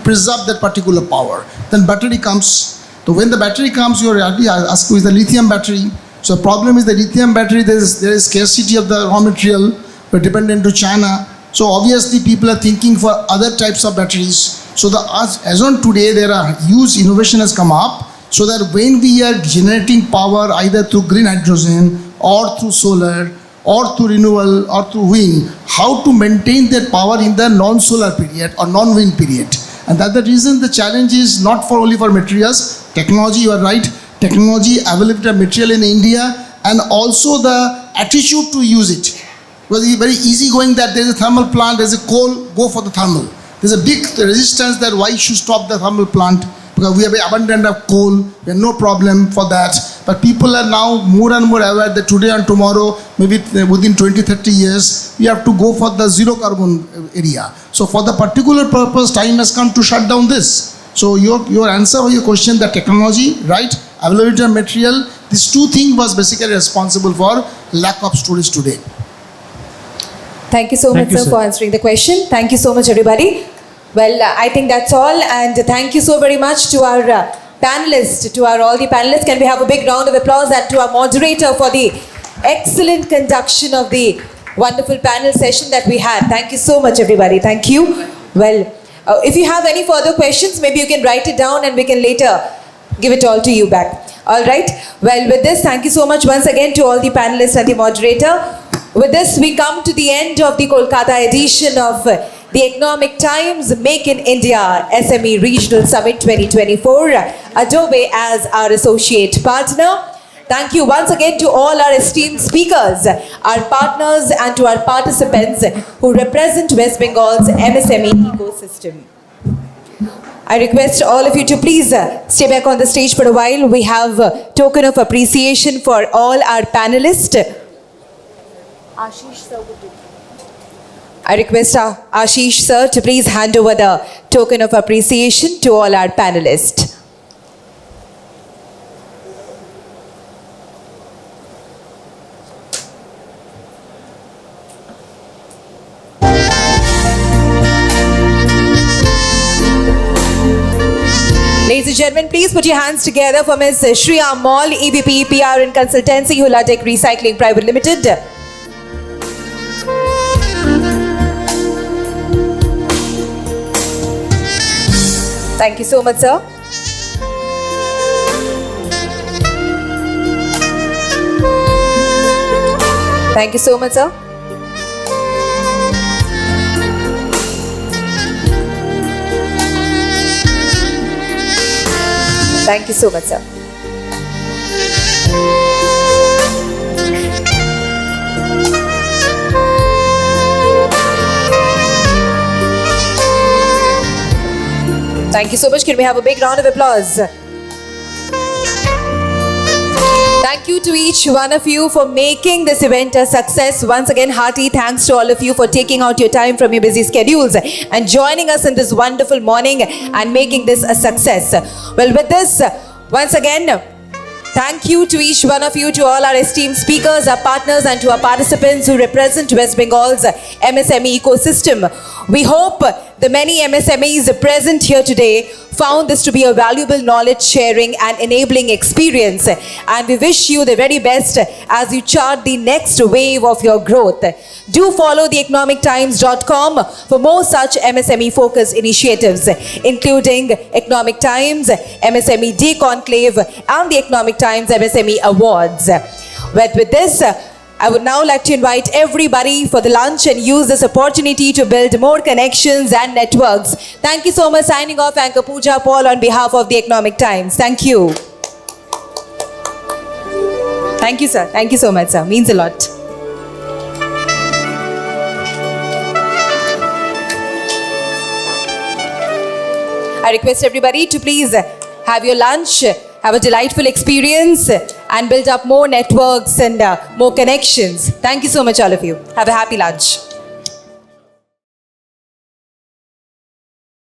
preserve that particular power. Then battery comes. So when the battery comes, you are asking is the lithium battery. So the problem is the lithium battery, there is scarcity of the raw material. We're dependent to China. So obviously people are thinking for other types of batteries. So as on today, there are huge innovation has come up so that when we are generating power either through green hydrogen or through solar or through renewable or through wind, how to maintain that power in the non-solar period or non-wind period. And that's the reason the challenge is not for only for materials, technology, you are right, technology, availability of material in India, and also the attitude to use it. Because it's very easy going that there's a thermal plant, there's a coal, go for the thermal. There's a big resistance that why you should stop the thermal plant because we have abundant of coal, we have no problem for that. But people are now more and more aware that today and tomorrow, maybe within 20-30 years, we have to go for the zero carbon area. So for the particular purpose, time has come to shut down this. So your answer or your question, the technology, right, availability of material, these two things was basically responsible for lack of storage today. Thank you so much, sir, for answering the question. Thank you so much, everybody. Well, I think that's all. And thank you so very much to our panelists, all the panelists. Can we have a big round of applause and to our moderator for the excellent conduction of the wonderful panel session that we had. Thank you so much, everybody. Thank you. Well, if you have any further questions, maybe you can write it down and we can later give it all to you back. All right. Well, with this, thank you so much once again to all the panelists and the moderator. With this, we come to the end of the Kolkata edition of the Economic Times Make in India SME Regional Summit 2024. Adobe as our associate partner. Thank you once again to all our esteemed speakers, our partners and to our participants who represent West Bengal's MSME ecosystem. I request all of you to please stay back on the stage for a while. We have a token of appreciation for all our panelists. Ashish sir would do. I request Ashish sir to please hand over the token of appreciation to all our panelists. Ladies and gentlemen, please put your hands together for Ms. Shriya Mall, EVP, PR and Consultancy, Hulatek Recycling Private Limited. Thank you so much, sir. Thank you so much, sir. Thank you so much, sir. Thank you so much. Can we have a big round of applause? Thank Thank you to each one of you for making this event a success. Once again, hearty thanks to all of you for taking out your time from your busy schedules and joining us in this wonderful morning and making this a success. Well, with this, once again, thank you to each one of you, to all our esteemed speakers, our partners, and to our participants who represent West Bengal's MSME ecosystem. We hope the many MSMEs present here today found this to be a valuable knowledge sharing and enabling experience. And we wish you the very best as you chart the next wave of your growth. Do follow theeconomictimes.com for more such MSME focused initiatives, including Economic Times, MSME Day Conclave, and the Economic Times MSME Awards. With this, I would now like to invite everybody for the lunch and use this opportunity to build more connections and networks. Thank you so much. Signing off, Anchor Pooja Paul on behalf of the Economic Times. Thank you. Thank you, sir. Thank you so much, sir. Means a lot. I request everybody to please have your lunch, have a delightful experience, and build up more networks and more connections. Thank you so much, all of you. Have a happy lunch.